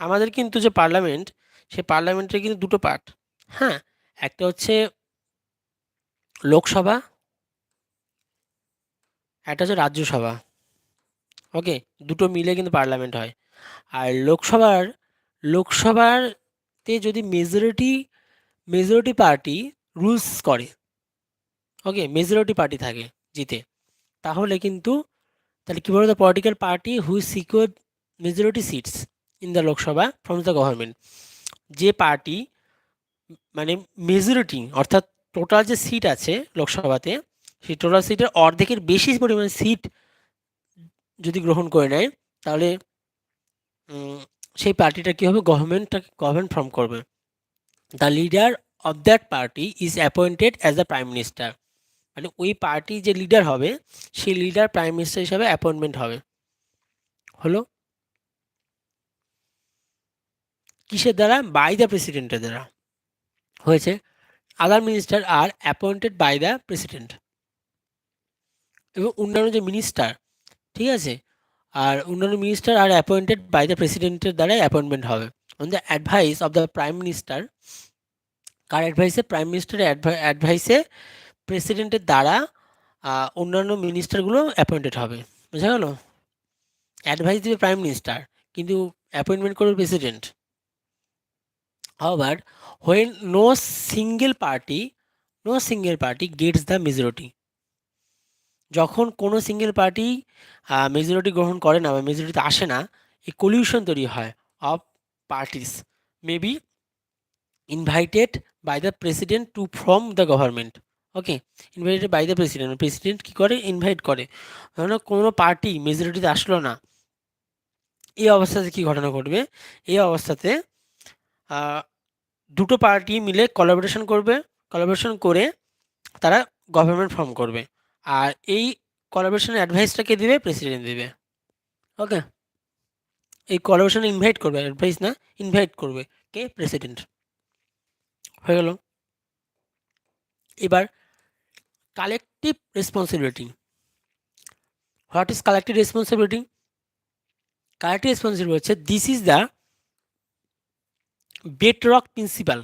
A: আমাদের কিন্তু যে পার্লামেন্ট, সেই পার্লামেন্টের কিন্তু দুটো পার্ট। হ্যাঁ, একটা হচ্ছে লোকসভা, একটা হচ্ছে রাজ্যসভা। ওকে, দুটো মিলে কিন্তু পার্লামেন্ট হয়। আর লোকসভাতে যদি মেজরিটি পার্টি রুলস করে, ওকে, মেজরিটি পার্টি থাকে জিতে, তাহলে কিন্তু, তাহলে কী বলতো, political party which secure majority seats in the Lok Sabha from the government, যে পার্টি মানে মেজরিটি অর্থাৎ টোটাল যে সিট আছে লোকসভাতে, সেই টোটাল সিটের অর্ধেকের বেশি পরিমাণে সিট যদি গ্রহণ করে নেয়, তাহলে সেই পার্টিটা কী হবে, গভর্নমেন্ট ফর্ম করবে। The leader of that party is appointed as the prime minister. মানে ওই পার্টি যে লিডার হবে, সেই লিডার প্রাইম মিনিস্টার হিসাবে অ্যাপয়েন্টমেন্ট হবে। হলো কিসের দ্বারা? বাই দ্য প্রেসিডেন্টের দ্বারা হয়েছে। Other minister are appointed by the president. এবং অন্যান্য যে মিনিস্টার, ঠিক আছে, আর অন্যান্য minister are appointed by the প্রেসিডেন্টের দ্বারাই অ্যাপয়েন্টমেন্ট হবে on the advice of the prime minister. Car অ্যাডভাইসে? Prime মিনিস্টারের অ্যাডভাইসে প্রেসিডেন্টের দ্বারা অন্যান্য মিনিস্টারগুলো অ্যাপয়েন্টেড হবে। বোঝা গেল? অ্যাডভাইস দেবে প্রাইম মিনিস্টার, কিন্তু অ্যাপয়েন্টমেন্ট করবে president. However, when no single party gets the majority, যখন কোনো সিঙ্গেল পার্টি মেজরিটি গ্রহণ করে না বা মেজরিটিতে আসে না, এই কলিউশন তৈরি হয় of parties may be invited by the president to form the government. Okay, invited by the president কী করে? ইনভাইট করে। ধরো কোনো পার্টি মেজরিটিতে আসলো না, এই অবস্থাতে কী ঘটনা ঘটবে? এই অবস্থাতে দুটো পার্টি মিলে কোলাবোরেশন করে তারা গভর্নমেন্ট ফর্ম করবে, আর এই কোলাবোরেশনের অ্যাডভাইসটা কে দিবে? প্রেসিডেন্ট দিবে। ওকে, এই কোলাবোরেশন ইনভাইট করবে, অ্যাডভাইস না, ইনভাইট করবে কে? প্রেসিডেন্ট। হয়ে গেল। এবার collective responsibility. What is collective responsibility? Collective responsibility হচ্ছে this is the bedrock principle.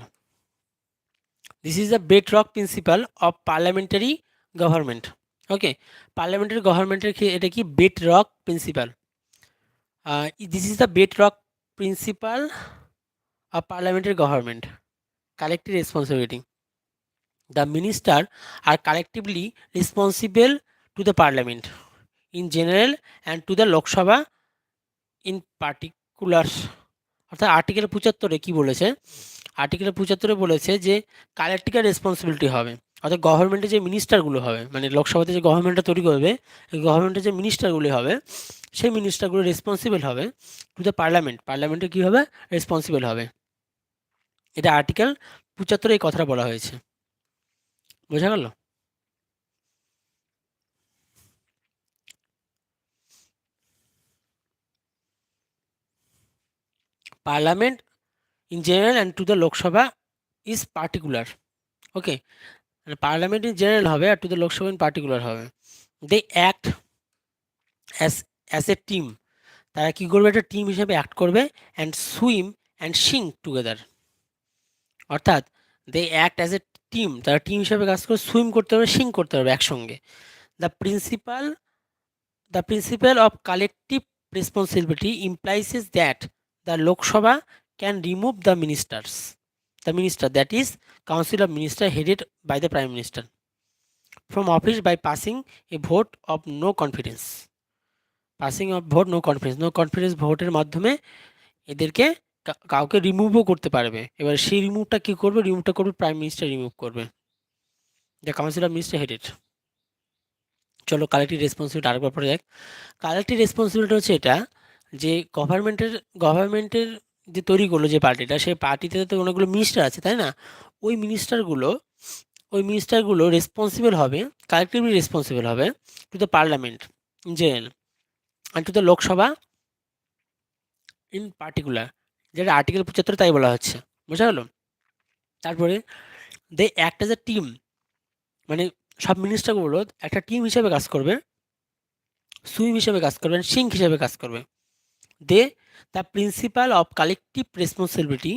A: This is the bedrock principle of parliamentary government. Okay, parliamentary government এটা কি bedrock principle. This is the bedrock principle of parliamentary government. Collective responsibility. The minister are collectively responsible to the parliament in general and to the Lok Sabha in particular. অর্থাৎ আর্টিকেল 75-এ কি বলেছে, আর্টিকেল 75-এ বলেছে যে কালেক্টিভ রেসপন্সিবিলিটি হবে, অর্থাৎ গভর্নমেন্টের যে মিনিস্টারগুলো হবে, মানে লোকসভাতে যে গভর্নমেন্টটা তৈরি করবে, এই গভর্নমেন্টের যে মিনিস্টারগুলি হবে সেই মিনিস্টারগুলো রেসপন্সিবল হবে টু দ্য পার্লামেন্ট, পার্লামেন্টে কী হবে, রেসপন্সিবল হবে। এটা আর্টিকেল 75-এ এই কথাটা বলা হয়েছে, বোঝা গেল? Parliament in general and to the Lok Sabha is particular. Okay, parliament in general হবে আর to the Lok Sabha in particular হবে। They act as a team, তারা কী করবে, একটা টিম হিসেবে অ্যাক্ট করবে, and swim and sing together. অর্থাৎ they act as a team, তারা টিম হিসেবে কাজ করে, সুইম করতে পারবে, সিং করতে পারবে একসঙ্গে। The principle of collective responsibility implies that the Lok Sabha can remove the minister, that is council of minister headed by the prime minister, from office by passing a vote of no confidence. no confidence ভোটের মাধ্যমে এদেরকে কাউকে রিমুভও করতে পারবে। এবার সেই রিমুভটা কি করবে, রিমুভটা করবে প্রাইম মিনিস্টার রিমুভ করবে, the council of minister headed. চলো কালেক্টিভ রেসপন্সিবিলিটি আরেকবার পরে যাক। কালেক্টিভ রেসপন্সিবিলিটি হচ্ছে এটা যে গভর্নমেন্টের যে তৈরি করলো যে পার্টিটা, সেই পার্টিতে তো অনেকগুলো মিনিস্টার আছে, তাই না? ওই মিনিস্টারগুলো রেসপন্সিবল হবে, কালেক্টিভলি রেসপন্সিবল হবে to the parliament in general and to the Lok Sabha in particular, যেটা আর্টিকেল 75 তাই বলা হচ্ছে, বোঝা গেল? তারপরে they act as a team, মানে সব মিনিস্টারগুলো একটা টিম হিসেবে কাজ করবে, সুইম হিসেবে কাজ করবে, সিং হিসেবে কাজ করবে। The principle of collective responsibility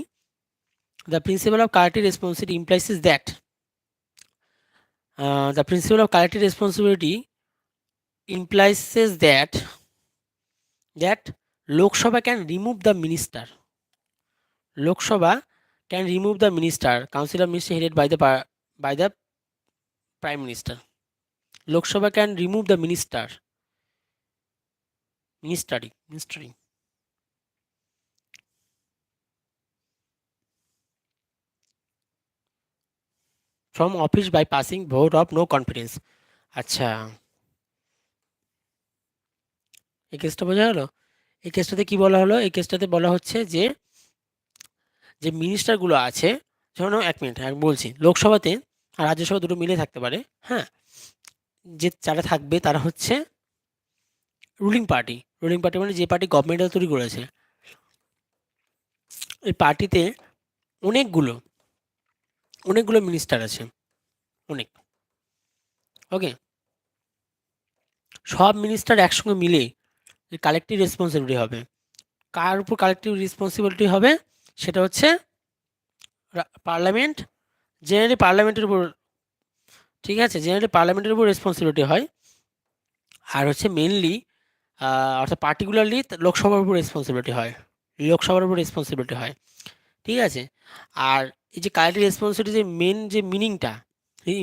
A: implies that the principle of collective responsibility implies that Lok Sabha can remove the minister. Lok Sabha can remove the minister, council of ministers headed by the prime minister. Lok Sabha can remove the ministry from office by passing vote of no confidence. আচ্ছা, এই কেসটা বোঝা গেল? এই কেসটাতে কি বলা হলো, এই কেসটাতে বলা হচ্ছে যে যে মিনিস্টারগুলো আছে, ধরুন এক মিনিট আমি বলছি, লোকসভাতে আর রাজ্যসভা দুটো মিলে থাকতে পারে, হ্যাঁ, যে যারা থাকবে তারা হচ্ছে রুলিং পার্টি মানে যে পার্টি গভর্নমেন্টটা তৈরি করেছে, এই পার্টিতে অনেকগুলো মিনিস্টার আছে, অনেক। ওকে, সব মিনিস্টার একসঙ্গে মিলে কালেক্টিভ রেসপন্সিবিলিটি হবে। কার উপর কালেক্টিভ রেসপন্সিবিলিটি হবে? সেটা হচ্ছে পার্লামেন্ট, জেনারেলি পার্লামেন্টের উপর, ঠিক আছে, জেনারেলি পার্লামেন্টের উপর রেসপন্সিবিলিটি হয়, আর হচ্ছে মেনলি অর্থাৎ পার্টিকুলারলি লোকসভার উপর রেসপন্সিবিলিটি হয়, ঠিক আছে। আর এই যে কালেক্টিভ রেসপন্সিবিলিটি যে মেন যে মিনিংটা,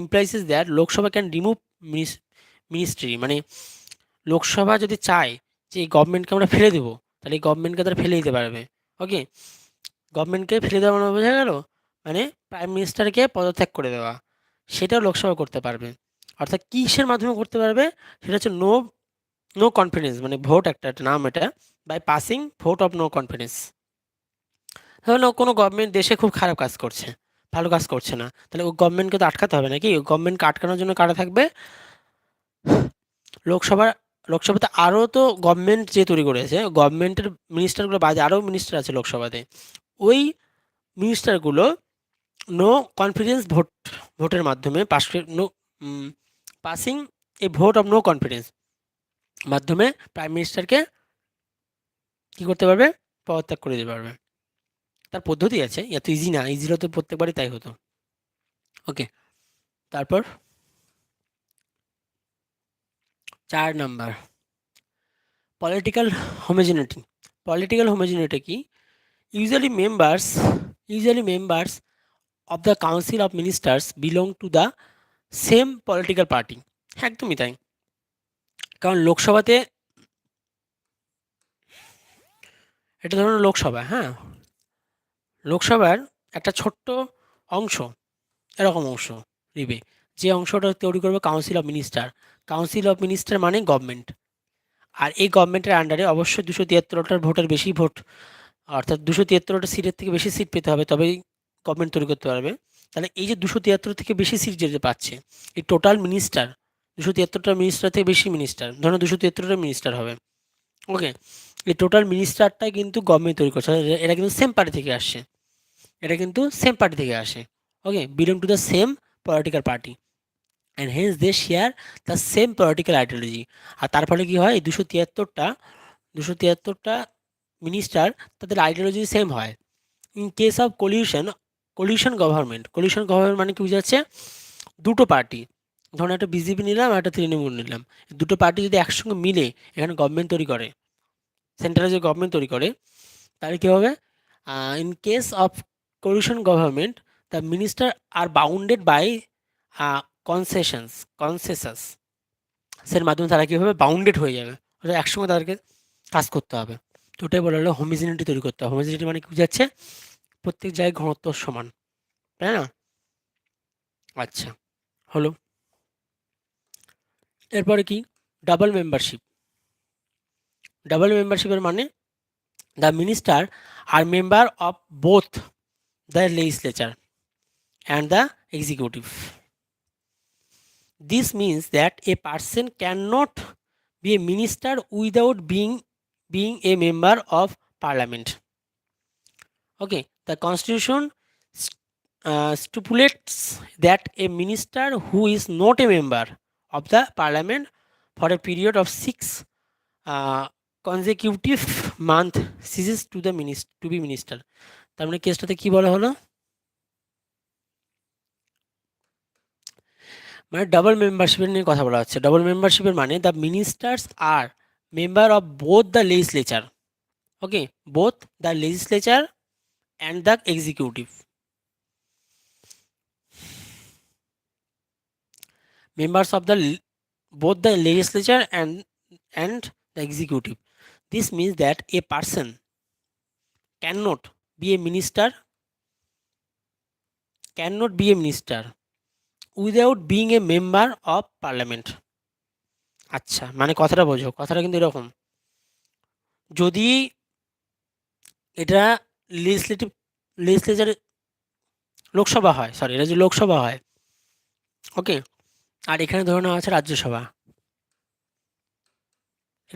A: implies that Lok Sabha can remove ministry, মানে লোকসভা যদি চায় যে এই গভর্নমেন্টকে আমরা ফেলে দেবো, তাহলে এই গভর্নমেন্টকে তারা ফেলে দিতে পারবে। ওকে, গভর্নমেন্টকে ফেলে দেওয়া মানে বোঝা গেল, মানে প্রাইম মিনিস্টারকে পদত্যাগ করে দেওয়া, সেটাও লোকসভা করতে পারবে। অর্থাৎ কিসের মাধ্যমে করতে পারবে? সেটা হচ্ছে নো কনফিডেন্স, মানে ভোট একটা নাম এটা, by passing vote of no confidence. ধরুন কোনো গভর্নমেন্ট দেশে খুব খারাপ কাজ করছে, ভালো কাজ করছে না, তাহলে ওই গভর্নমেন্টকে তো আটকাতে হবে নাকি? ওই গভর্নমেন্টকে আটকানোর জন্য কারা থাকবে? লোকসভাতে আরও তো গভর্নমেন্ট যে তৈরি করেছে, গভর্নমেন্টের মিনিস্টারগুলো বাদে আরও মিনিস্টার আছে লোকসভাতে, ওই মিনিস্টারগুলো নো কনফিডেন্স ভোটের মাধ্যমে passing a vote of no confidence মাধ্যমে প্রাইম মিনিস্টারকে কি করতে পারবে, পদত্যাগ করে দিতে পারবে। তার পদ্ধতি আছে, এত ইজি না, ইজি হতো প্রত্যেকবারই তাই হতো। ওকে, তারপর 4 number, political homogeneity. Political homogeneity কি? Usually members usually members of the council of ministers belong to the same political party। একদমই তাই, কারণ লোকসভাতে, এটা ধরুন লোকসভা, হ্যাঁ, লোকসভার একটা ছোট্ট অংশ, এরকম অংশ নিবে, যে অংশটা তৈরি করবে council of minister. Council of minister মানে গভর্নমেন্ট। আর এই গভর্নমেন্টের আন্ডারে অবশ্যই 273টার ভোটের বেশি ভোট, অর্থাৎ 273টা সিটের থেকে বেশি সিট পেতে হবে, তবেই গভর্নমেন্ট তৈরি করতে পারবে। তাহলে এই যে 273 থেকে বেশি সিট যেতে পাচ্ছে, এই টোটাল মিনিস্টার, 273টা মিনিস্টার থেকে বেশি মিনিস্টার, ধরুন 273টা মিনিস্টার হবে। ওকে, এই টোটাল মিনিস্টারটাই কিন্তু গভর্নমেন্ট তৈরি করছে, এরা কিন্তু সেম পার্টি থেকে আসছে, এটা কিন্তু সেম পার্টি থেকে আসে। Okay, belong to the same political party and hence they share the same political ideology. আর তার ফলে কী হয়, এই 273টা মিনিস্টার, তাদের আইডিওলজি সেম হয়। In case of coalition government মানে কি বোঝাচ্ছে, দুটো পার্টি, ধরুন একটা বিজেপি নিলাম আর একটা তৃণমূল নিলাম, দুটো পার্টি যদি একসঙ্গে মিলে এখানে গভর্নমেন্ট তৈরি করে, সেন্ট্রালে যে গভর্নমেন্ট তৈরি করে, তাহলে কী হবে, in case of coalition government the minister are bounded by consensus এর মাধ্যমে তারা কীভাবে বাউন্ডেড হয়ে যাবে, অর্থাৎ একসঙ্গে তাদেরকে কাজ করতে হবে। তো ওটাই বলা হলো হোমোজেনিটি তৈরি করতে হবে। হোমোজেনিটি মানে কি বোঝাচ্ছে, প্রত্যেক জায়গায় ঘনত্ব সমান, তাই না? আচ্ছা, হলো। এরপরে কি, ডাবল মেম্বারশিপ। ডাবল মেম্বারশিপের মানে the minister are member of both the legislature and the executive. This means that a person cannot be a minister without being a member of parliament. Okay, the constitution stipulates that a minister who is not a member of the parliament for a period of 6 consecutive months ceases to be minister। তার মানে কেসটাতে কি বলা হলো, মানে ডাবল মেম্বারশিপের নিয়ে কথা বলা হচ্ছে। ডাবল মেম্বারশিপের মানে the ministers are member of both the legislature. Okay, both the legislature and the executive. Members of the both the legislature and the executive. This means that a person cannot be a minister without being a member of parliament। আচ্ছা, মানে কথাটা বোঝো, কথাটা কিন্তু এরকম, যদি এটা লেজিসলেচার লোকসভা হয়, সরি, এটা যদি লোকসভা হয়, ওকে, আর এখানে ধরে নেওয়া আছে রাজ্যসভা,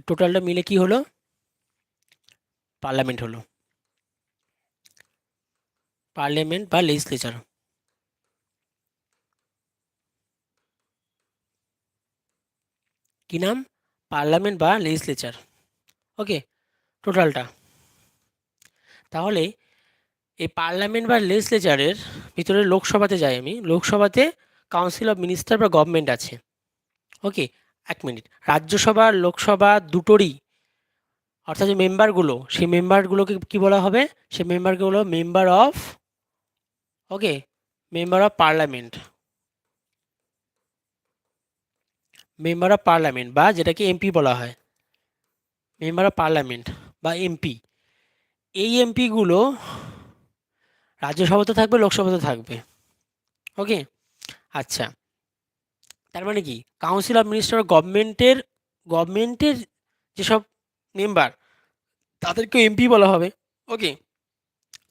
A: টোটালটা মিলে কি হলো, পার্লামেন্ট হলো, পার্লামেন্ট বা লেজিসলেচার। কি নাম, পার্লামেন্ট বা লেজিসলেচার। ওকে, টোটালটা। তাহলে এই পার্লামেন্ট বা লেজিসলেচারের ভিতরে লোকসভাতে যাই আমি, লোকসভাতে কাউন্সিল অফ মিনিস্টার বা গভর্নমেন্ট আছে। ওকে, 1 মিনিট, রাজ্যসভা লোকসভা দুটোরই, অর্থাৎ যে মেম্বারগুলো, সেই মেম্বারগুলোকে কি বলা হবে, সেই মেম্বারগুলো member of, okay, member of parliament, member of parliament বা যেটাকে এমপি বলা হয়, মেম্বার অফ পার্লামেন্ট বা এমপি। এই এমপিগুলো রাজ্যসভাতে থাকবে, লোকসভাতে থাকবে। ওকে, আচ্ছা, তার মানে কি, কাউন্সিল অফ মিনিস্টার গভর্নমেন্টের যেসব মেম্বার, তাদেরকে এমপি বলা হবে। ওকে,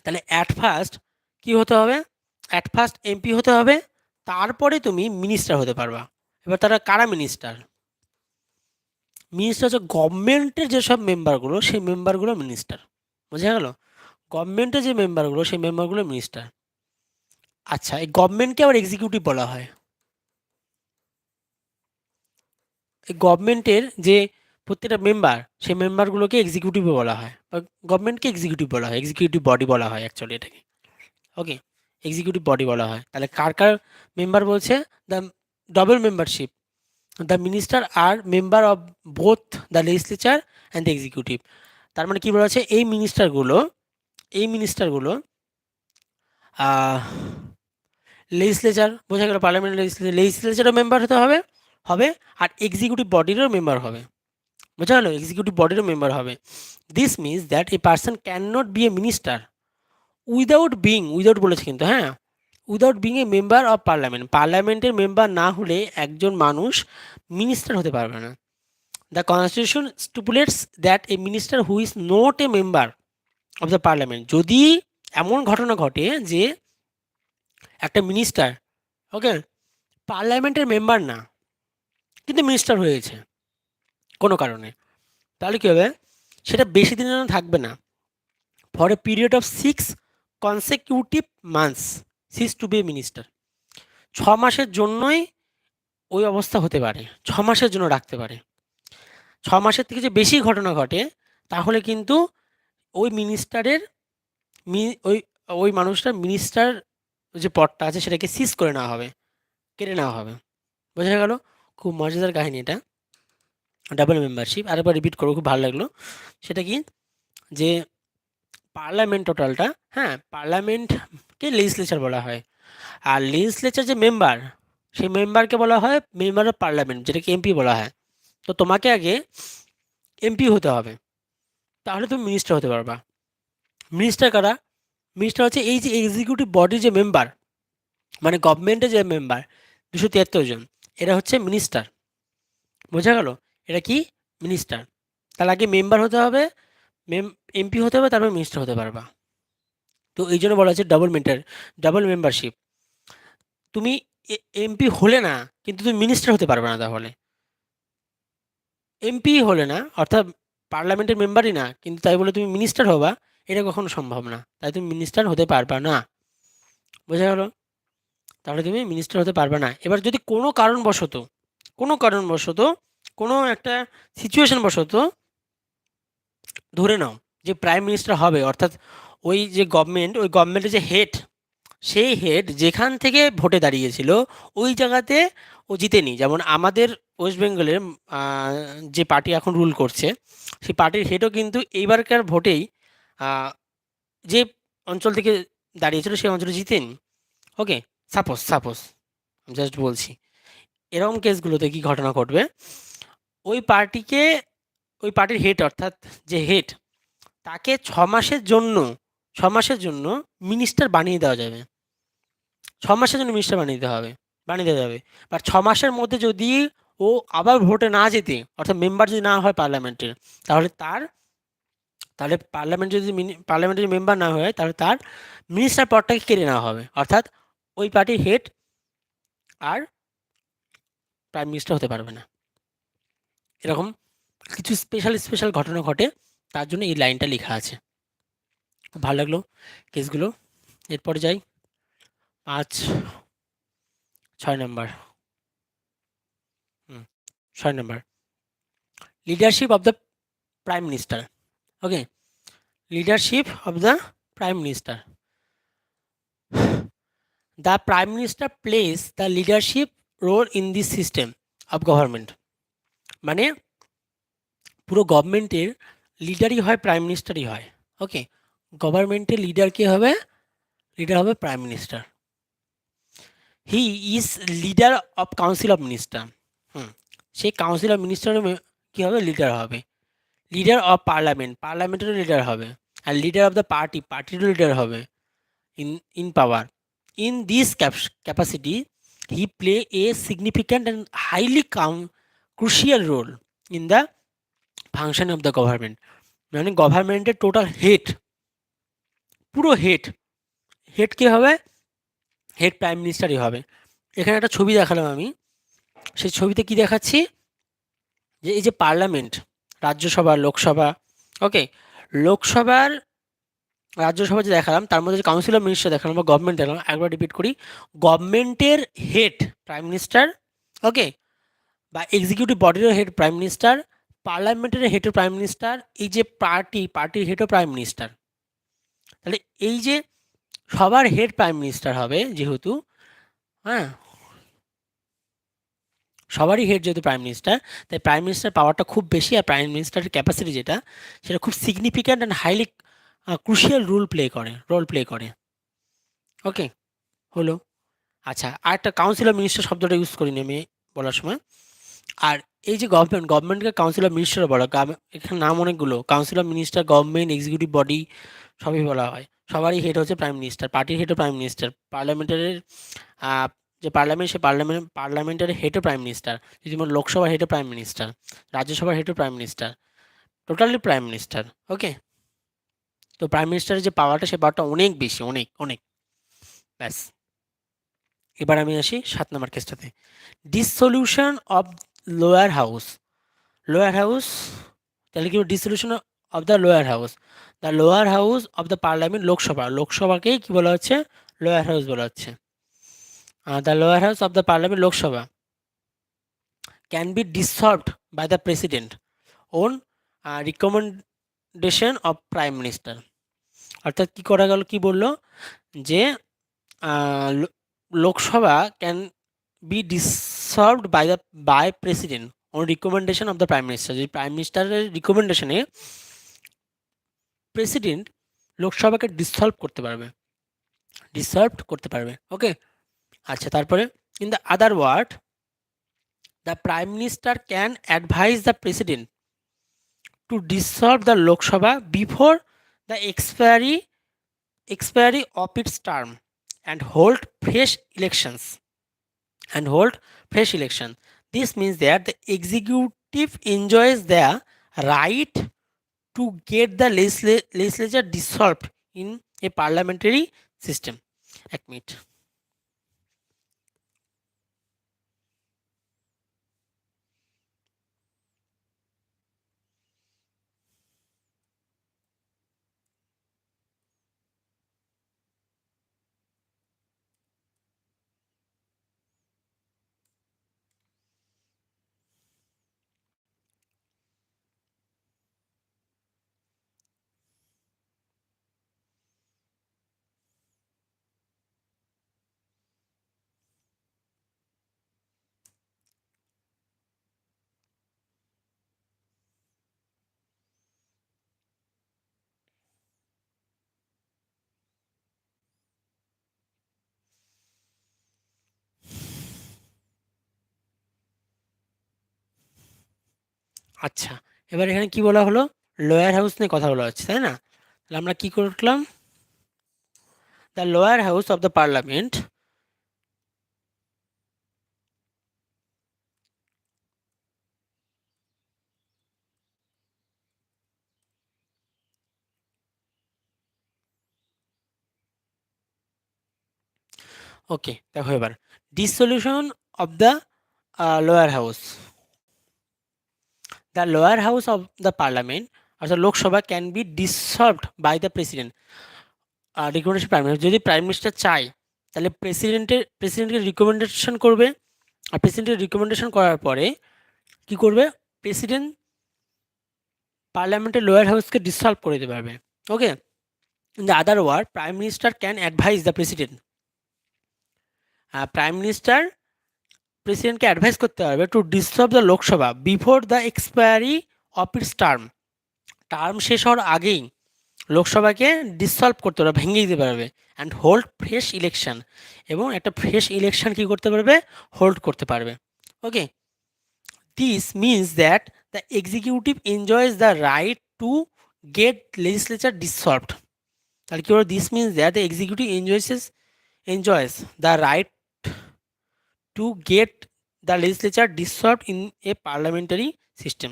A: তাহলে অ্যাট ফার্স্ট কি হতে হবে, অ্যাট ফার্স্ট এমপি হতে হবে, তারপরে তুমি মিনিস্টার হতে পারবা। এবার তারা কারা মিনিস্টার, মিনিস্টার হচ্ছে গভর্নমেন্টের যেসব মেম্বারগুলো, সেই মেম্বারগুলো মিনিস্টার। বোঝা গেল, গভর্নমেন্টের যে মেম্বারগুলো, সেই মেম্বারগুলো মিনিস্টার। আচ্ছা, এই গভর্নমেন্টকে আবার এক্সিকিউটিভ বলা হয়। এই গভর্নমেন্টের যে প্রত্যেকটা মেম্বার, সেই মেম্বারগুলোকে এক্সিকিউটিভ বলা হয়, বা গভর্নমেন্টকে এক্সিকিউটিভ বলা হয়, এক্সিকিউটিভ বডি বলা হয় অ্যাকচুয়ালি এটাকে। ওকে, এক্সিকিউটিভ বডি বলা হয়। তাহলে কার কার মেম্বার বলছে? The double membership, the minister are member of both the legislature and the executive. তার মানে কী বলা আছে? এই মিনিস্টারগুলো লেজিসলেচার, বোঝা গেল, পার্লামেন্ট লেজিসলেচারও মেম্বার হতে হবে হবে আর এক্সিকিউটিভ বডিরও মেম্বার হবে, বোঝা গেল, এক্সিকিউটিভ বডিরও মেম্বার হবে। This means that a person can not be a minister without বলেছে কিন্তু, হ্যাঁ, without being a member of parliament, পার্লামেন্টের মেম্বার না হলে একজন মানুষ মিনিস্টার হতে পারবে না। The constitution stipulates that a minister who is not a member of the parliament, যদি এমন ঘটনা ঘটে যে একটা মিনিস্টার, ওকে, পার্লামেন্টের মেম্বার না কিন্তু মিনিস্টার হয়েছে কোনো কারণে, তাহলে কী হবে? সেটা বেশি দিনের জন্য থাকবে না। For a period of 6 consecutive months cease to be minister, 6 মাসের জন্যই ওই অবস্থা হতে পারে, 6 মাসের জন্য রাখতে পারে। 6 মাসের থেকে যে বেশি ঘটনা ঘটে তাহলে কিন্তু ওই মিনিস্টারের ওই ওই মানুষটার মিনিস্টার যে পদটা আছে সেটাকে সিজ করে নেওয়া হবে, কেড়ে নেওয়া হবে, বোঝা গেল? খুব মজাদার কাহিনী এটা, ডাবল মেম্বারশিপ। আরেকবার রিপিট করবো, খুব ভালো লাগলো। সেটা কি? যে পার্লামেন্ট টোটালটা, হ্যাঁ, পার্লামেন্টকে লেজিসলেচার বলা হয়, আর লেজিসলেচার যে মেম্বার, সেই মেম্বারকে বলা হয় মেম্বার অফ পার্লামেন্ট, যেটাকে এমপি বলা হয়। তো তোমাকে আগে এমপি হতে হবে, তাহলে তুমি মিনিস্টার হতে পারবা। মিনিস্টার কারা? মিনিস্টার হচ্ছে এই যে এক্সিকিউটিভ বডির যে মেম্বার, মানে গভর্নমেন্টের যে মেম্বার 273 জন, এরা হচ্ছে মিনিস্টার, বোঝা গেল? এটা কি? মিনিস্টার। তার আগে মেম্বার হতে হবে, এমপি হতে হবে, তারপর মিনিস্টার হতে পারবা। তো এই জন্য বলা হচ্ছে ডাবল মেম্বারশিপ। তুমি এমপি হলে না, কিন্তু তুমি মিনিস্টার হতে পারবে না। তাহলে এমপি হলে না, অর্থাৎ পার্লামেন্টের মেম্বারই না, কিন্তু তাই বলে তুমি মিনিস্টার হবা, এটা কখনো সম্ভব না। তাই তুমি মিনিস্টার হতে পারবা না, বোঝা গেল? তাহলে তুমি মিনিস্টার হতে পারবে না। এবার যদি কোনো কারণবশত কোনো একটা সিচুয়েশন বশত ধরে নাও যে প্রাইম মিনিস্টার হবে, অর্থাৎ ওই গভর্নমেন্টের যে হেড, সেই হেড যেখান থেকে ভোটে দাঁড়িয়েছিল ওই জায়গাতে ও জিতেনি। যেমন আমাদের ওয়েস্ট বেঙ্গলের যে পার্টি এখন রুল করছে, সেই পার্টির হেডও কিন্তু এইবারকার ভোটেই যে অঞ্চল থেকে দাঁড়িয়েছিল সেই অঞ্চলে জিতেনি। ওকে, সাপোজ জাস্ট বলছি, এরকম কেসগুলোতে কি ঘটনা ঘটবে? ওই পার্টির হেড, অর্থাৎ যে হেড, তাকে 6 মাসের জন্য মিনিস্টার বানিয়ে দেওয়া যাবে। 6 মাসের জন্য মিনিস্টার বানিয়ে দেওয়া যাবে। বা 6 মাসের মধ্যে যদি ও আবার ভোটে না যেতে, অর্থাৎ মেম্বার যদি না হয় পার্লামেন্টের, তাহলে পার্লামেন্টের মেম্বার না হয়, তাহলে তার মিনিস্টার পদটাকে কেড়ে নেওয়া হবে, অর্থাৎ ওই পার্টির হেড আর প্রাইম মিনিস্টার হতে পারবে না। এরকম কিছু স্পেশাল ঘটনা ঘটে, তার জন্য এই লাইনটা লেখা আছে। খুব ভালো লাগলো কেসগুলো। এরপরে যাই 6 নম্বর। 6 নম্বর, leadership of the prime minister. Okay, leadership of the prime minister. The prime minister place the leadership role in this system of government. মানে পুরো গভর্নমেন্টের লিডারই হয় প্রাইম মিনিস্টারই হয়। ওকে, গভর্নমেন্টের লিডার কে হবে? লিডার হবে prime minister. He is leader of council of minister. সেই কাউন্সিল অফ মিনিস্টারের কী হবে? লিডার হবে। লিডার অফ পার্লামেন্টেরও লিডার হবে। আর লিডার অফ দ্য পার্টিরও লিডার হবে in power. In this capacity he play a significant and highly crucial role in the function of the government. মানে গভর্নমেন্টের টোটাল হেড, পুরো হেড কে হবে? হেড প্রাইম মিনিস্টারই হবে। এখানে একটা ছবি দেখালাম আমি, সেই ছবিতে কি দেখাচ্ছি? যে এই যে পার্লামেন্ট, রাজ্যসভা, লোকসভা, ওকে, লোকসভার, রাজ্যসভা যে দেখালাম, তার মধ্যে যে কাউন্সিল অফ মিনিস্টার দেখালাম বা গভর্নমেন্ট দেখালাম, একবার রিপিট করি, গভর্নমেন্টের হেড প্রাইম মিনিস্টার, ওকে, বা এক্সিকিউটিভ বডিরও head prime minister, parliamentary head of prime minister, এই যে পার্টির হেড অফ প্রাইম মিনিস্টার, তাহলে এই যে সবার হেড প্রাইম মিনিস্টার হবে যেহেতু, হ্যাঁ, সবারই হেড যেহেতু প্রাইম মিনিস্টার, তাই প্রাইম মিনিস্টার পাওয়ারটা খুব বেশি, আর প্রাইম মিনিস্টারের ক্যাপাসিটি যেটা, সেটা খুব significant and highly crucial role play করে। ওকে, হলো। আচ্ছা, আর একটা কাউন্সিল অফ মিনিস্টার শব্দটা ইউজ করিনি আমি বলার সময়। আর এই যে গভর্নমেন্টকে কাউন্সিল অফ মিনিস্টার বলা, এখানে নাম অনেকগুলো, council of minister, government, executive body, সবই বলা হয়। সবারই হেড হচ্ছে প্রাইম মিনিস্টার, পার্টির হেড প্রাইম মিনিস্টার, পার্লামেন্টারির যে পার্লামেন্ট, সে পার্লামেন্টারি হেড প্রাইম মিনিস্টার, যদি লোকসভার হেড প্রাইম মিনিস্টার, রাজ্যসভার head prime minister, totally prime minister. Okay, তো প্রাইম মিনিস্টারের যে পাওয়ারটা, সে পাওয়ারটা অনেক বেশি, অনেক অনেক। ব্যাস, এবার আমি আসি 7 নম্বর কেসটাতে। Dissolution of lower house. Lower house, তাহলে কি dissolution of the lower house of the parliament, লোকসভাকেই কি বলা হচ্ছে? লোয়ার হাউস বলা হচ্ছে। The lower house of the parliament, Lok Sabha, can be dissolved by the president on recommendation of prime minister. অর্থাৎ কি করা গেল, কি বললো যে Lok Sabha can be dissolved by president on recommendation of the prime minister. যদি প্রাইম মিনিস্টারের রিকমেন্ডেশনে প্রেসিডেন্ট লোকসভাকে ডিসলভ করতে পারবে। ওকে, আচ্ছা, তারপরে in the other word, the prime minister can advise the president to dissolve the Lok Sabha before the expiry of its term and hold fresh elections. This means that the executive enjoys the right to get the legislature dissolved in a parliamentary system. 1 minute. আচ্ছা, এবার এখানে কি বলা হলো? লোয়ার হাউস নিয়ে কথা বলা হচ্ছে, তাই না? তাহলে আমরা কি করলাম? The lower house of the parliament, okay, দেখো এবার dissolution of the lower house, the lower house of the parliament, অর্থাৎ Lok Sabha, can be dissolved by the president, recommendation prime minister. যদি প্রাইম মিনিস্টার চায়, তাহলে প্রেসিডেন্টকে রিকমেন্ডেশন করবে, আর প্রেসিডেন্টের রিকমেন্ডেশন করার পরে কি করবে? প্রেসিডেন্ট পার্লামেন্টের লোয়ার হাউসকে ডিসলভ করে দিতে পারবে। Okay, in the other word, prime minister can advise the president, prime minister প্রেসিডেন্টকে অ্যাডভাইস করতে পারবে to dissolve the Lok Sabha before the expiry of its term শেষ হওয়ার আগেই লোকসভাকে ডিসলভ করতে পারবে, ভেঙে দিতে পারবে, অ্যান্ড হোল্ড ফ্রেশ ইলেকশন, এবং একটা ফ্রেশ ইলেকশন কি করতে পারবে? হোল্ড করতে পারবে। Okay, this means that the executive enjoys the right to get legislature dissolved. তাহলে কি বলো? This means that the executive enjoys the right to get the legislature dissolved in a parliamentary system.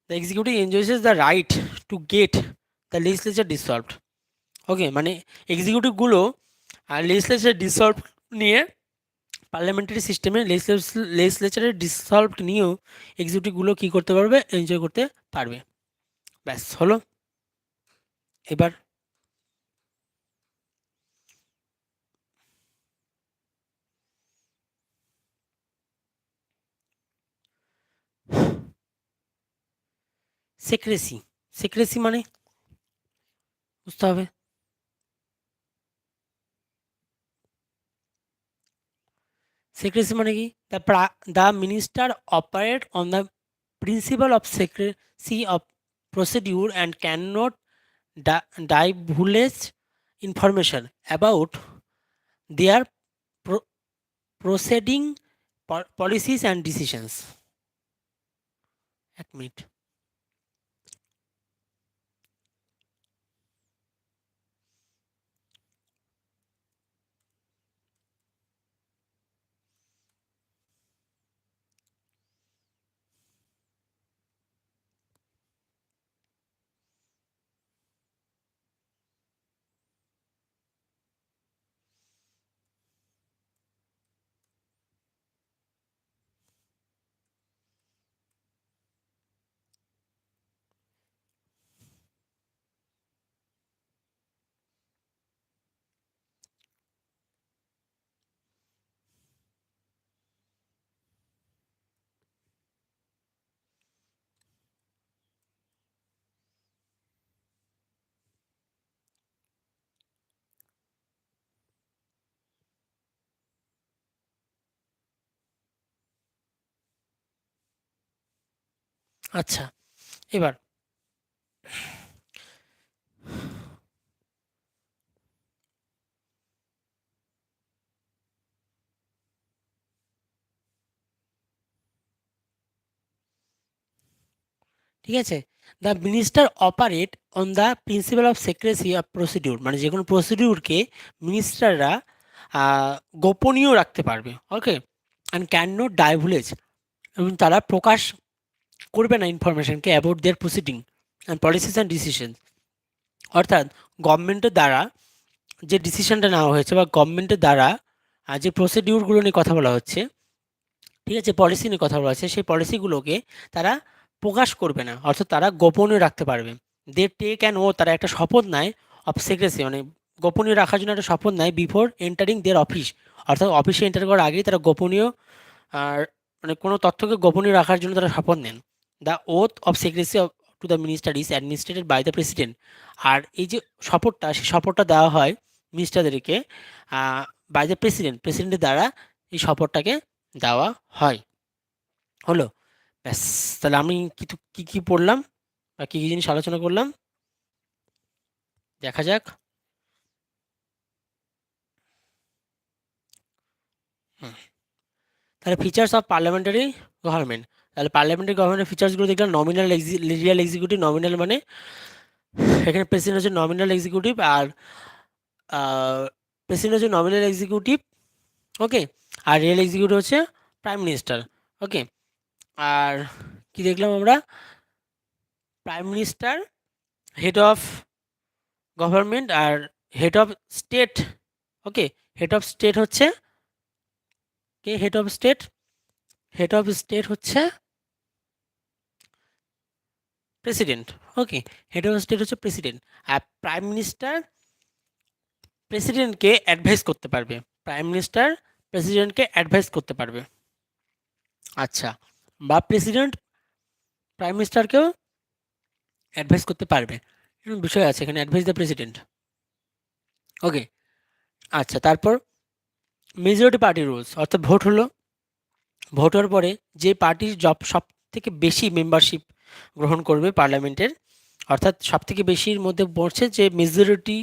A: The executive enjoys the right to get the legislature dissolved. Okay, মানে এক্সিকিউটিভগুলো লেজিসলেচার ডিসলভ নিয়ে, পার্লামেন্টারি সিস্টেমে লেজিসলেচারের ডিসলভ নিয়েও এক্সিকিউটিভগুলো কী করতে পারবে? এনজয় করতে পারবে। ব্যাস, হলো। এবার সেক্রেসি, সেক্রেসি মানে বুঝতে হবে। সেক্রেসি মানে কি? The minister operate on the principle of secrecy of procedure and can not divulge information about their proceeding, policies and decisions. এক মিনিট। আচ্ছা, এবার ঠিক আছে, the minister operate on the principle of secrecy of procedure, মানে যে কোনো প্রসিডিউরকে মিনিস্টাররা গোপনীয় রাখতে পারবে। Okay, and can not divulge, এবং তারা প্রকাশ করবে না ইনফরমেশনকে about their proceeding and policies and decision. অর্থাৎ গভর্নমেন্টের দ্বারা যে ডিসিশনটা নেওয়া হয়েছে বা গভর্নমেন্টের দ্বারা যে প্রসিডিউরগুলো নিয়ে কথা বলা হচ্ছে, ঠিক আছে, পলিসি নিয়ে কথা বলা হচ্ছে, সেই পলিসিগুলোকে তারা প্রকাশ করবে না, অর্থাৎ তারা গোপনীয় রাখতে পারবে। দে টেক অ্যান ও, তারা একটা শপথ নেয় অফ সিক্রেসি, মানে গোপনীয় রাখার জন্য একটা শপথ নেয় বিফোর এন্টারিং দেয়ার অফিস, অর্থাৎ অফিসে এন্টার করার আগেই তারা গোপনীয় আর মানে কোনো তথ্যকে গোপনীয় রাখার জন্য তারা শপথ নেন। The oath of secrecy to the minister is administered by the president. আর এই যে শপথটা, সেই শপথটা দেওয়া হয় মিনিস্টারদেরকে বাই দ্য প্রেসিডেন্ট, প্রেসিডেন্টের দ্বারা এই শপথটাকে দেওয়া হয়। হলো, ব্যাস। তাহলে আমি কিছু কী কী পড়লাম বা কী কী জিনিস আলোচনা করলাম দেখা যাক। হুম, তাহলে ফিচার্স অফ পার্লামেন্টারি গভর্নমেন্ট। তাহলে পার্লামেন্টারি গভর্নমেন্টের ফিচার্সগুলো দেখলাম। Nominal real executive. নমিনাল মানে এখানে প্রেসিডেন্ট হচ্ছে নমিনাল এক্সিকিউটিভ, আর প্রেসিডেন্ট হচ্ছে নমিনাল এক্সিকিউটিভ। ওকে, আর রিয়েল এক্সিকিউটিভ হচ্ছে প্রাইম মিনিস্টার। ওকে, আর কি দেখলাম আমরা? Prime minister head of government, আর head of state. Okay, head of state হচ্ছে কে? Head of state, head of state হচ্ছে president. Okay, head of state হচ্ছে প্রেসিডেন্ট। আর প্রাইম মিনিস্টার প্রেসিডেন্টকে অ্যাডভাইস করতে পারবে। প্রাইম মিনিস্টার প্রেসিডেন্টকে অ্যাডভাইস করতে পারবে। আচ্ছা, বা প্রেসিডেন্ট প্রাইম মিনিস্টারকেও অ্যাডভাইস করতে পারবে। এরকম বিষয় আছে এখানে, অ্যাডভাইস দ্য প্রেসিডেন্ট। ওকে, আচ্ছা, তারপর মেজরিটি পার্টি রুলস, অর্থাৎ ভোট হলো, ভোট হওয়ার পরে যে পার্টির সব থেকে বেশি মেম্বারশিপ গ্রহণ করবে পার্লামেন্টের, অর্থাৎ সব থেকে বেশির মধ্যে পড়ছে যে মেজরিটি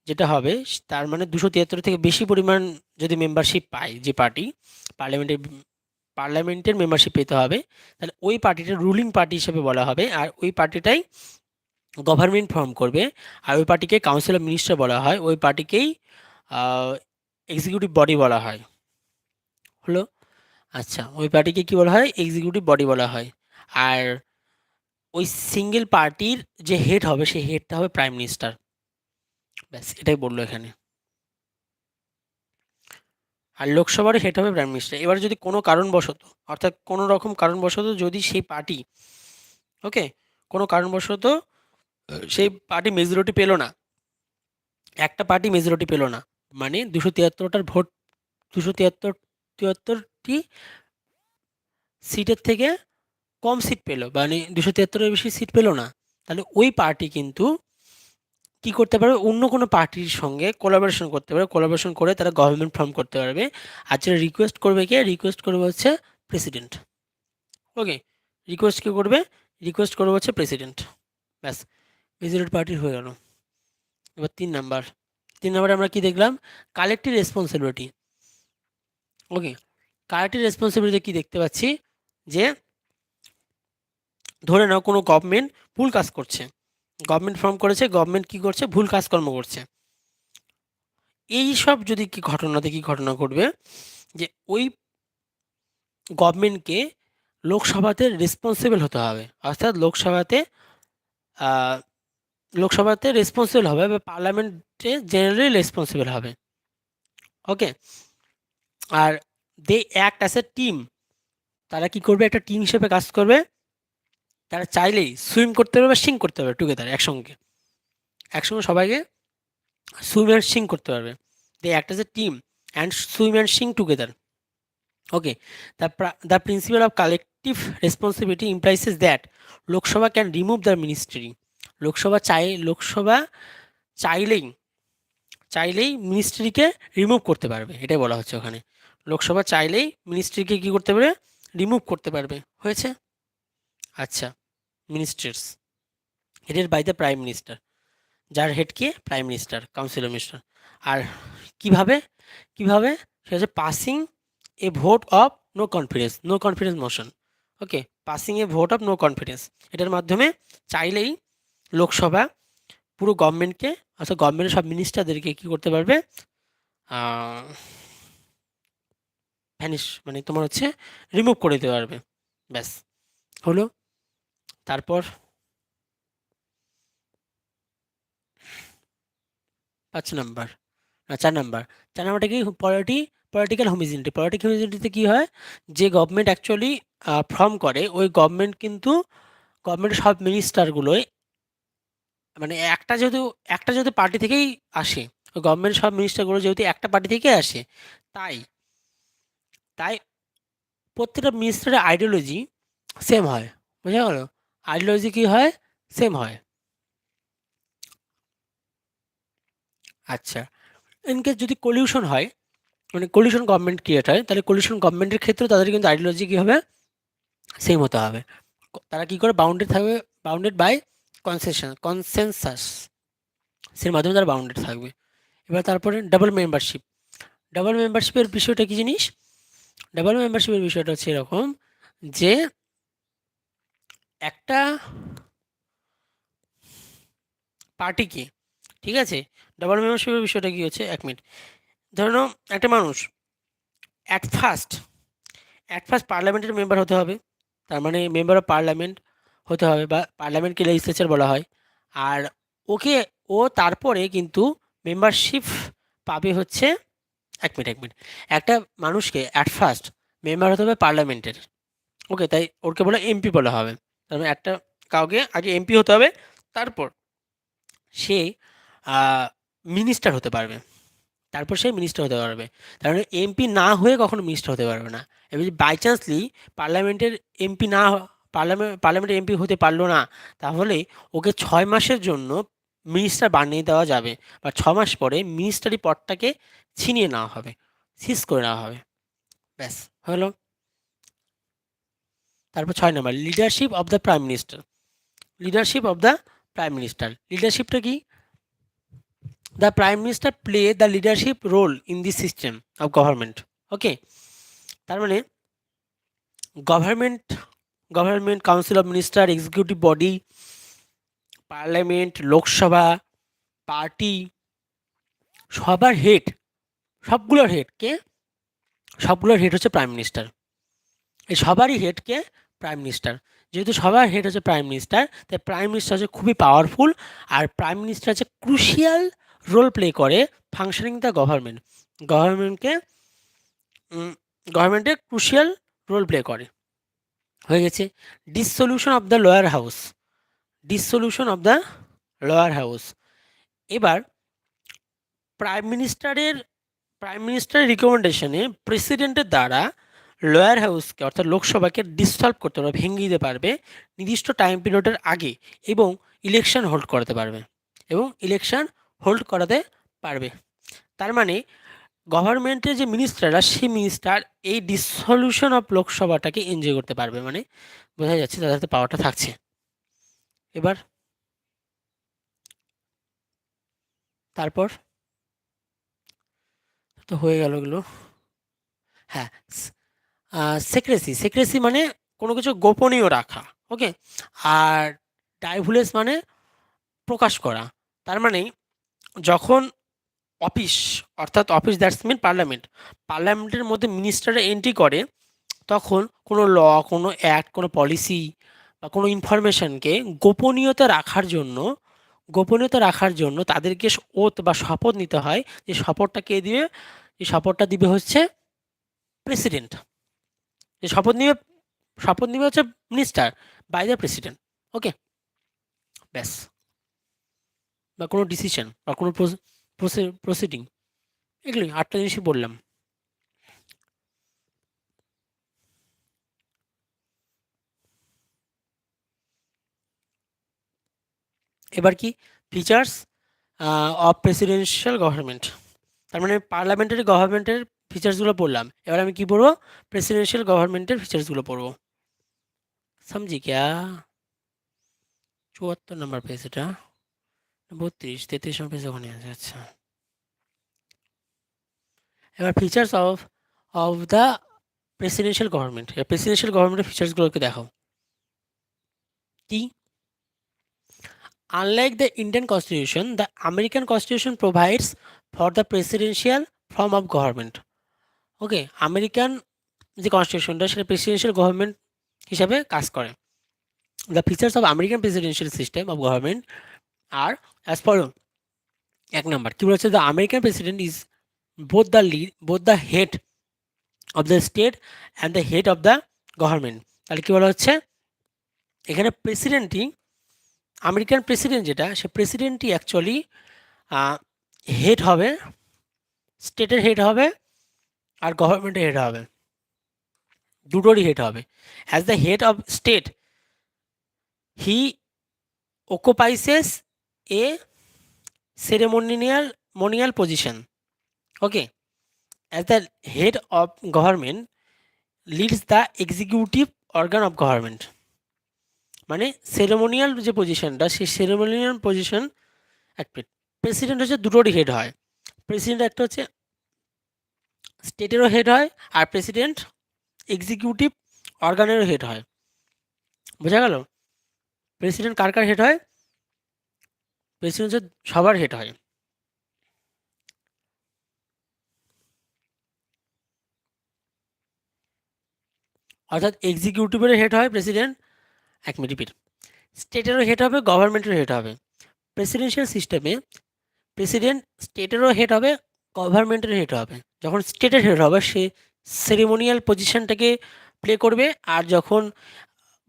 A: যেটা হবে, তার মানে 273 থেকে বেশি পরিমাণ যদি মেম্বারশিপ পায় যে পার্টি, পার্লামেন্টের পার্লামেন্টের মেম্বারশিপ পেতে হবে, তাহলে ওই পার্টিটা রুলিং পার্টি হিসেবে বলা হবে, আর ওই পার্টিটাই গভর্নমেন্ট ফর্ম করবে। আর ওই পার্টিকে কাউন্সিল অফ মিনিস্টার বলা হয়, ওই পার্টিকেই এক্সিকিউটিভ বডি বলা হয়। হলো, আচ্ছা, ওই পার্টিকে কি বলা হয়? এক্সিকিউটিভ বডি বলা হয়। আর ওই সিঙ্গেল পার্টির যে হেড হবে, সেই হেডটা হবে প্রাইম মিনিস্টার। ব্যাস, এটাই বললো এখানে। আর লোকসভার হেড হবে প্রাইম মিনিস্টার। এবার যদি কোনো কারণবশত, অর্থাৎ কোনো রকম কারণবশত যদি সেই পার্টি, ওকে, কোনো কারণবশত সেই পার্টি মেজরিটি পেল না, একটা পার্টি মেজরিটি পেল না, মানে 273টার ভোট, 273টি সিটের থেকে কম সিট পেলো, মানে 273-এর বেশি সিট পেলো না, তাহলে ওই পার্টি কিন্তু কি করতে পারবে, অন্য কোনো পার্টির সঙ্গে কোলাবোরেশন করতে পারবে, কোলাবোরেশন করে তারা গভর্নমেন্ট ফর্ম করতে পারবে। আর যেটা রিকোয়েস্ট করবে, কে রিকোয়েস্ট করবে হচ্ছে প্রেসিডেন্ট। ওকে, রিকোয়েস্ট কে করবে, রিকোয়েস্ট করবে হচ্ছে প্রেসিডেন্ট। ব্যাস, মেজরিটি পার্টির হয়ে গেল। এবার 3 নাম্বার, 3 নাম্বারে আমরা কি দেখলাম, কালেক্টিভ রেসপন্সিবিলিটি। ওকে, কালেক্টিভ রেসপন্সিবিলিটি কি দেখতে পাচ্ছি, যে ধরে নাও কোনো গভর্নমেন্ট ভুল কাজ করছে, গভর্নমেন্ট ফর্ম করেছে, গভর্নমেন্ট কি করছে, ভুল কাজকর্ম করছে। এই সব যদি কি ঘটনাতে কি ঘটনা ঘটবে, যে ওই গভর্নমেন্টকে লোকসভাতে রেসপন্সিবল হতে হবে, অর্থাৎ আহ, লোকসভাতে রেসপন্সিবল হবে বা পার্লামেন্টে জেনারেলি রেসপন্সিবল হবে। ওকে, আর they act as a team, তারা কি করবে, একটা টিম হিসেবে কাজ করবে। তারা চাইলেই সুইম করতে পারবে, সিং করতে পারবে টুগেদার, একসঙ্গে একসঙ্গে সবাইকে সুইম অ্যান্ড সিং করতে পারবে। They act as a team and swim and sing together. Okay, the principle of collective responsibility implies that Lok Sabha can remove the ministry. Lok Sabha চাইলেই চাইলেই মিনিস্ট্রিকে রিমুভ করতে পারবে, এটাই বলা হচ্ছে ওখানে। লোকসভা চাইলেই মিনিস্ট্রিকে কি করতে পারবে, রিমুভ করতে পারবে। হয়েছে? আচ্ছা, ministers headed by the prime minister, যার হেড কে prime minister, council of minister. আর কিভাবে, কিভাবে সেটা হচ্ছে passing a vote of no confidence motion. Okay, passing a vote of no confidence, এটার মাধ্যমে চাইলেই লোকসভা পুরো গভর্নমেন্টকে, অর্থাৎ গভর্নমেন্টের সব মিনিস্টারদেরকে কি করতে পারবে, ভ্যানিশ মানে তোমার হচ্ছে রিমুভ করে দিতে পারবে। ব্যাস, হলো। তারপর 5 নাম্বার, 4 নাম্বার, 4 নাম্বারটা কি, পলিটিক্যাল হোমোজেনিটি। পলিটিক্যাল হোমোজেনিটিতে কি হয়, যে গভর্নমেন্ট অ্যাকচুয়ালি ফর্ম করে, ওই গভর্নমেন্ট কিন্তু গভর্নমেন্টের সব মিনিস্টারগুলোই, মানে একটা যেহেতু পার্টি থেকেই আসে, ওই গভর্নমেন্টের সব মিনিস্টারগুলো যেহেতু একটা পার্টি থেকে আসে, তাই তাই প্রত্যেকটা মিনিস্টারের আইডিওলজি সেম হয়। বোঝা গেল? আইডিওলজি কি হয়, সেম হয়। আচ্ছা, ইনকেস যদি কলিউশন হয়, মানে কলিউশন গভর্নমেন্ট ক্রিয়েট হয়, তাহলে কলিউশন গভর্নমেন্টের ক্ষেত্রে তাদের কিন্তু আইডিওলজি কী হবে, সেম হতে হবে। তারা কি করে বাউন্ডেড থাকবে, বাউন্ডেড বাই কনসেনসাস, এর মাধ্যমে তারা বাউন্ডেড থাকবে। এবার তারপরে ডাবল মেম্বারশিপের বিষয়টা কি জিনিস, ডাবল মেম্বারশিপের বিষয়টা হচ্ছে এরকম, যে একটা পার্টিকে, ঠিক আছে, ডাবল মেম্বারশিপের বিষয়টা কি হচ্ছে, 1 মিনিট। ধরে নাও একটা মানুষ অ্যাট ফার্স্ট পার্লামেন্টের মেম্বার হতে হবে, তার মানে মেম্বার অফ পার্লামেন্ট হতে হবে, বা পার্লামেন্টকে লেজিসলেচার বলা হয়। আর ওকে, তারপরে কিন্তু মেম্বারশিপ পাবে হচ্ছে, 1 মিনিট, একটা মানুষকে অ্যাট ফার্স্ট মেম্বার হতে হবে পার্লামেন্টের। ওকে, তাই ওকে বলে এমপি বলা হবে। তার মানে কাউকে আগে এমপি হতে হবে, তারপর সে মিনিস্টার হতে পারবে, তারপর সে মিনিস্টার হতে পারবে। তার মানে এমপি না হয়ে কখনো মিনিস্টার হতে পারবে না। এবার যদি বাই চান্সলি পার্লামেন্টের এমপি না পার্লামেন্টের এমপি হতে পারলো না, তাহলে ওকে 6 মাসের জন্য মিনিস্টার বানিয়ে দেওয়া যাবে, বা 6 মাস পরে মিনিস্টারি পদটাকে ছিনিয়ে নেওয়া হবে, সিজ করে নেওয়া হবে। ব্যাস, হলো। তারপর 6 number, leadership of the prime minister. লিডারশিপটা কি, the prime minister play the leadership role in the system of government. Okay, তার মানে government government council of minister, executive body, parliament, Lok Sabha, party, সবার হেড, সবগুলোর হেড কে, সবগুলোর হেড হচ্ছে প্রাইম মিনিস্টার। এই সবারই হেড কে, প্রাইম মিনিস্টার। যেহেতু সবার হেড হচ্ছে প্রাইম মিনিস্টার, তাই প্রাইম মিনিস্টার হচ্ছে খুবই পাওয়ারফুল। আর প্রাইম মিনিস্টার হচ্ছে ক্রুশিয়াল রোল প্লে করে ফাংশনিং দ্য গভর্নমেন্ট, গভর্নমেন্টকে গভর্নমেন্টে ক্রুশিয়াল রোল প্লে করে। হয়ে গেছে। Dissolution of the lower house, dissolution of the lower house. এবার প্রাইম মিনিস্টারের রিকমেন্ডেশনে প্রেসিডেন্টের দ্বারা লোয়ার হাউসকে অর্থাৎ লোকসভাকে ডিসলভ করতে পারবে, ভেঙে দিতে পারবে নির্দিষ্ট টাইম পিরিয়ডের আগে, এবং ইলেকশন হোল্ড করাতে পারবে। তার মানে গভর্নমেন্টের যে মিনিস্টাররা, সেই মিনিস্টার এই ডিসলিউশন অফ লোকসভাটাকে এনজয় করতে পারবে, মানে বোঝা যাচ্ছে তাদের হাতে পাওয়ারটা থাকছে। এবার তারপর তো হয়ে গেল এগুলো। হ্যাঁ, সেক্রেসি মানে কোনো কিছু গোপনীয় রাখা, ওকে। আর ডাইভুলেস মানে প্রকাশ করা। তার মানে যখন অফিস, অর্থাৎ অফিস দ্যাটস মিন পার্লামেন্টের মধ্যে মিনিস্টাররা এন্ট্রি করে, তখন কোনো ল, কোনো অ্যাক্ট, কোনো পলিসি বা কোনো ইনফরমেশনকে গোপনীয়তা রাখার জন্য তাদেরকে ওথ বা শপথ নিতে হয়। যে শপথটা কে দিবে? এই শপথটা দিবে হচ্ছে প্রেসিডেন্ট। যে শপথ নিবে হচ্ছে মিনিস্টার বাই দ্য প্রেসিডেন্ট, ওকে। ব্যাস। বা কোনো ডিসিশন বা কোনো প্রসিডিং, এগুলোই 8টা জিনিসই বললাম। এবার কি ফিচার্স অফ প্রেসিডেন্সিয়াল গভর্নমেন্ট, তার মানে পার্লামেন্টারি গভর্নমেন্টের ফিচার্সগুলো পড়লাম। এবার আমি কি পড়বো? প্রেসিডেন্সিয়াল গভর্নমেন্টের ফিচার্সগুলো পড়বো। समझी क्या? 74 নম্বর পেজ এটা, 32 33 নম্বর পেজ ওখানে আছে। আচ্ছা, এবার features of the presidential government. Presidential গভর্নমেন্টের ফিচার্সগুলোকে দেখো কি। Unlike the Indian Constitution, the American Constitution provides for the presidential form of government. Okay, American যে কনস্টিটিউশনটা সেটা প্রেসিডেন্সিয়াল গভর্নমেন্ট হিসাবে কাজ করে। The features of American presidential system of government are as follow. 1 number কি বলেছে? The American president is both the head of the state and the head of the government. তাহলে কি বলা হচ্ছে? এখানে প্রেসিডেন্টই, আমেরিকান প্রেসিডেন্ট যেটা, সে প্রেসিডেন্টই অ্যাকচুয়ালি হেড হবে, স্টেটের হেড হবে আর গভর্নমেন্টের হেড হবে, দুটোরই হেড হবে। As the head of state he occupies a ceremonial position. Okay, as the head of government leads the executive organ of government. মানে সেরেমোনিয়াল যে পজিশনটা, সেই সেরেমোনিয়াল পজিশন প্রেসিডেন্ট হচ্ছে দুটোরই হেড হয়। প্রেসিডেন্ট একটা হচ্ছে স্টেটেরও হেড হয়, আর প্রেসিডেন্ট এক্সিকিউটিভ অর্গানেরও হেড হয়। বোঝা গেল? প্রেসিডেন্ট কার কার হেড হয়? প্রেসিডেন্ট হচ্ছে সবার হেড হয়। অর্থাৎ এক্সিকিউটিভের হেড হয় প্রেসিডেন্ট, 1 মিনিট রিপিট, স্টেটেরও হেড হবে, গভর্নমেন্টেরও হেড হবে। প্রেসিডেন্সিয়াল সিস্টেমে প্রেসিডেন্ট স্টেটেরও হেড হবে, গভর্নমেন্টের হেড হবে। যখন স্টেটের হেড হবে, সে সেরিমোনিয়াল পজিশনটাকে প্লে করবে, আর যখন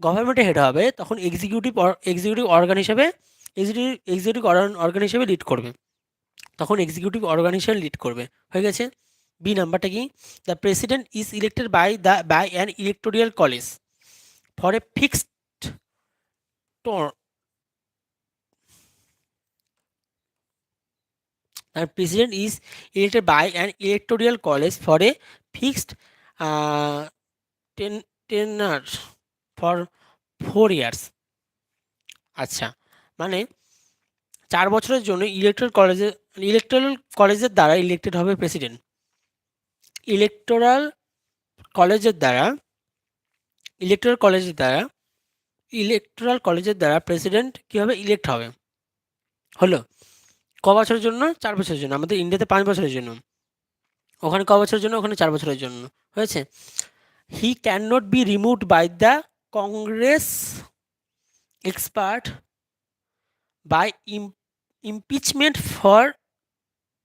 A: গভর্নমেন্টের হেড হবে তখন এক্সিকিউটিভ অর্গান হিসেবে লিড করবে। তখন এক্সিকিউটিভ অর্গান হিসেবে লিড করবে। হয়ে গেছে। বি নাম্বারটা কি? The president is elected by an electoral college for a fixed term. The president is elected by an electoral college for a fixed tenure for 4 years. আচ্ছা, মানে 4 বছরের জন্য ইলেকটোরাল কলেজের দ্বারা ইলেক্টেড হবে প্রেসিডেন্ট। ইলেকটোরাল কলেজের দ্বারা ইলেকটোরাল কলেজের দ্বারা প্রেসিডেন্ট কী হবে? ইলেক্ট হবে। হলো ক বছরের জন্য? 4 বছরের জন্য। আমাদের ইন্ডিয়াতে 5 বছরের জন্য, ওখানে ক বছরের জন্য? ওখানে 4 বছরের জন্য। হয়েছে। He can not be removed by the congress expert by impeachment for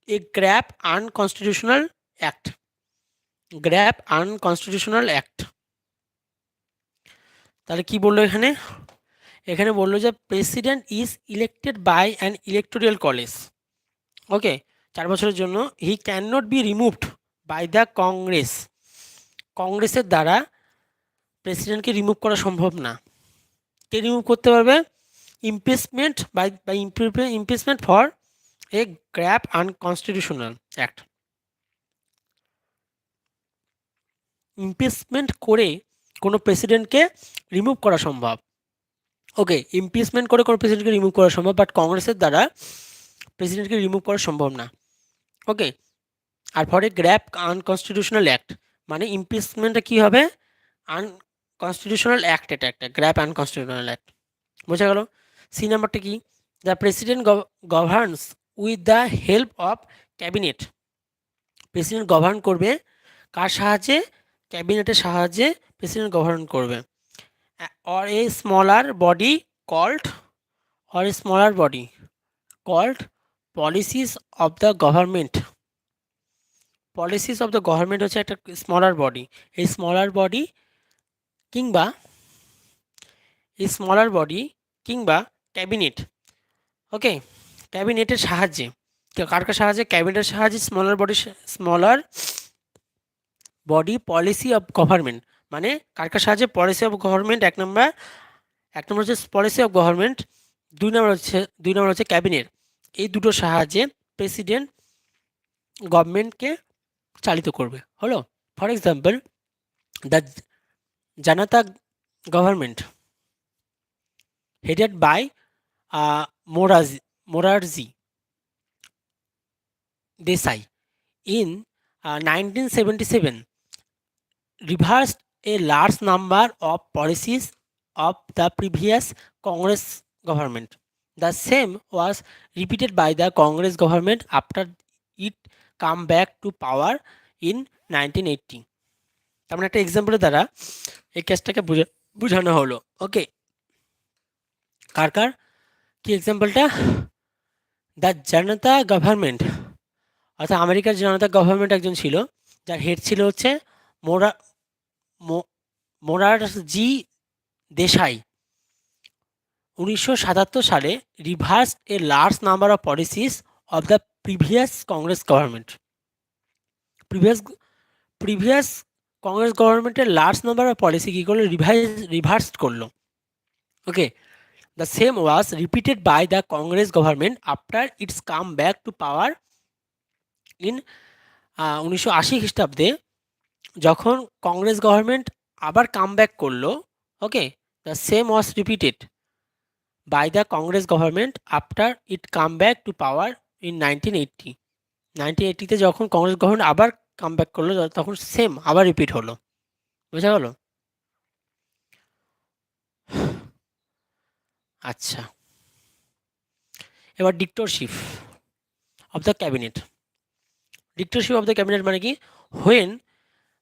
A: a grave unconstitutional act. তাহলে কি বললো এখানে? এখানে বললো যে president is elected by an electoral college, okay, 4 বছরের জন্য। He can not be removed by the congress কংগ্রেসের দ্বারা প্রেসিডেন্টকে রিমুভ করা সম্ভব না। কে রিমুভ করতে পারবে? Impeachment by impeachment for a grave unconstitutional act. Impeachment করে কোনো প্রেসিডেন্টকে রিমুভ করা সম্ভব। ওকে, ইমপিচমেন্ট করে কোনো প্রেসিডেন্টকে রিমুভ করা সম্ভব, বাট কংগ্রেসের দ্বারা প্রেসিডেন্টকে রিমুভ করা সম্ভব না। ওকে, আর for a grave unconstitutional act, মানে ইমপিচমেন্টটা কী হবে? আনকনস্টিটিউশনাল অ্যাক্ট, এটা একটা গ্র্যাভ আনকনস্টিটিউশনাল অ্যাক্ট। বোঝা গেল? সি নাম্বারটা কি? The president governs with the help of cabinet. President govern করবে কার সাহায্যে? ক্যাবিনেটের সাহায্যে প্রেসিডেন্ট গভর্ন করবে। or a smaller body called policies of the government. Policies of the government হচ্ছে একটা স্মলার বডি। এই স্মলার বডি কিংবা ক্যাবিনেট। ওকে, ক্যাবিনেটের সাহায্যে, কার সাহায্যে? ক্যাবিনেটের সাহায্যে smaller body policy of government, মানে কার সাহায্যে? পলিসি অফ গভর্নমেন্ট এক নম্বর হচ্ছে পলিসি অফ গভর্নমেন্ট, দুই নম্বর হচ্ছে ক্যাবিনেট। এই দুটোর সাহায্যে প্রেসিডেন্ট গভর্নমেন্টকে চালিত করবে। হলো, for example, the Janata government headed by Morarji Desai in 1977 reversed a large number of policies of the previous Congress government. The same was repeated by the Congress government after it come back to power in 1980. তার মানে একটা এক্সাম্পলের দ্বারা এই কেসটাকে বোঝানো হলো। ওকে, কার কি এক্সাম্পলটা? দ্য জনতা গভর্নমেন্ট, অর্থাৎ আমেরিকার জনতা গভর্নমেন্ট একজন ছিল, যার হেড ছিল হচ্ছে মোরারজি দেশাই। 1977 সালে reverse a large number of policies of the previous Congress government. Previous Congress গভর্নমেন্টের লার্জ নাম্বার অফ পলিসি কী করলো? রিভার্স করলো। Okay, the same was repeated by the Congress government after its come back to power in 1980 খ্রিস্টাব্দে, যখন কংগ্রেস গভর্নমেন্ট আবার কাম ব্যাক করলো। Okay, the same was repeated by the Congress government after it come back to power in 1980। 1980-তে যখন কংগ্রেস গভর্নমেন্ট আবার কাম ব্যাক করলো, তখন সেম আবার রিপিট হলো। বোঝা গেল? আচ্ছা, এবার dictatorship of the cabinet. Dictatorship of the cabinet মানে কি? হোয়েন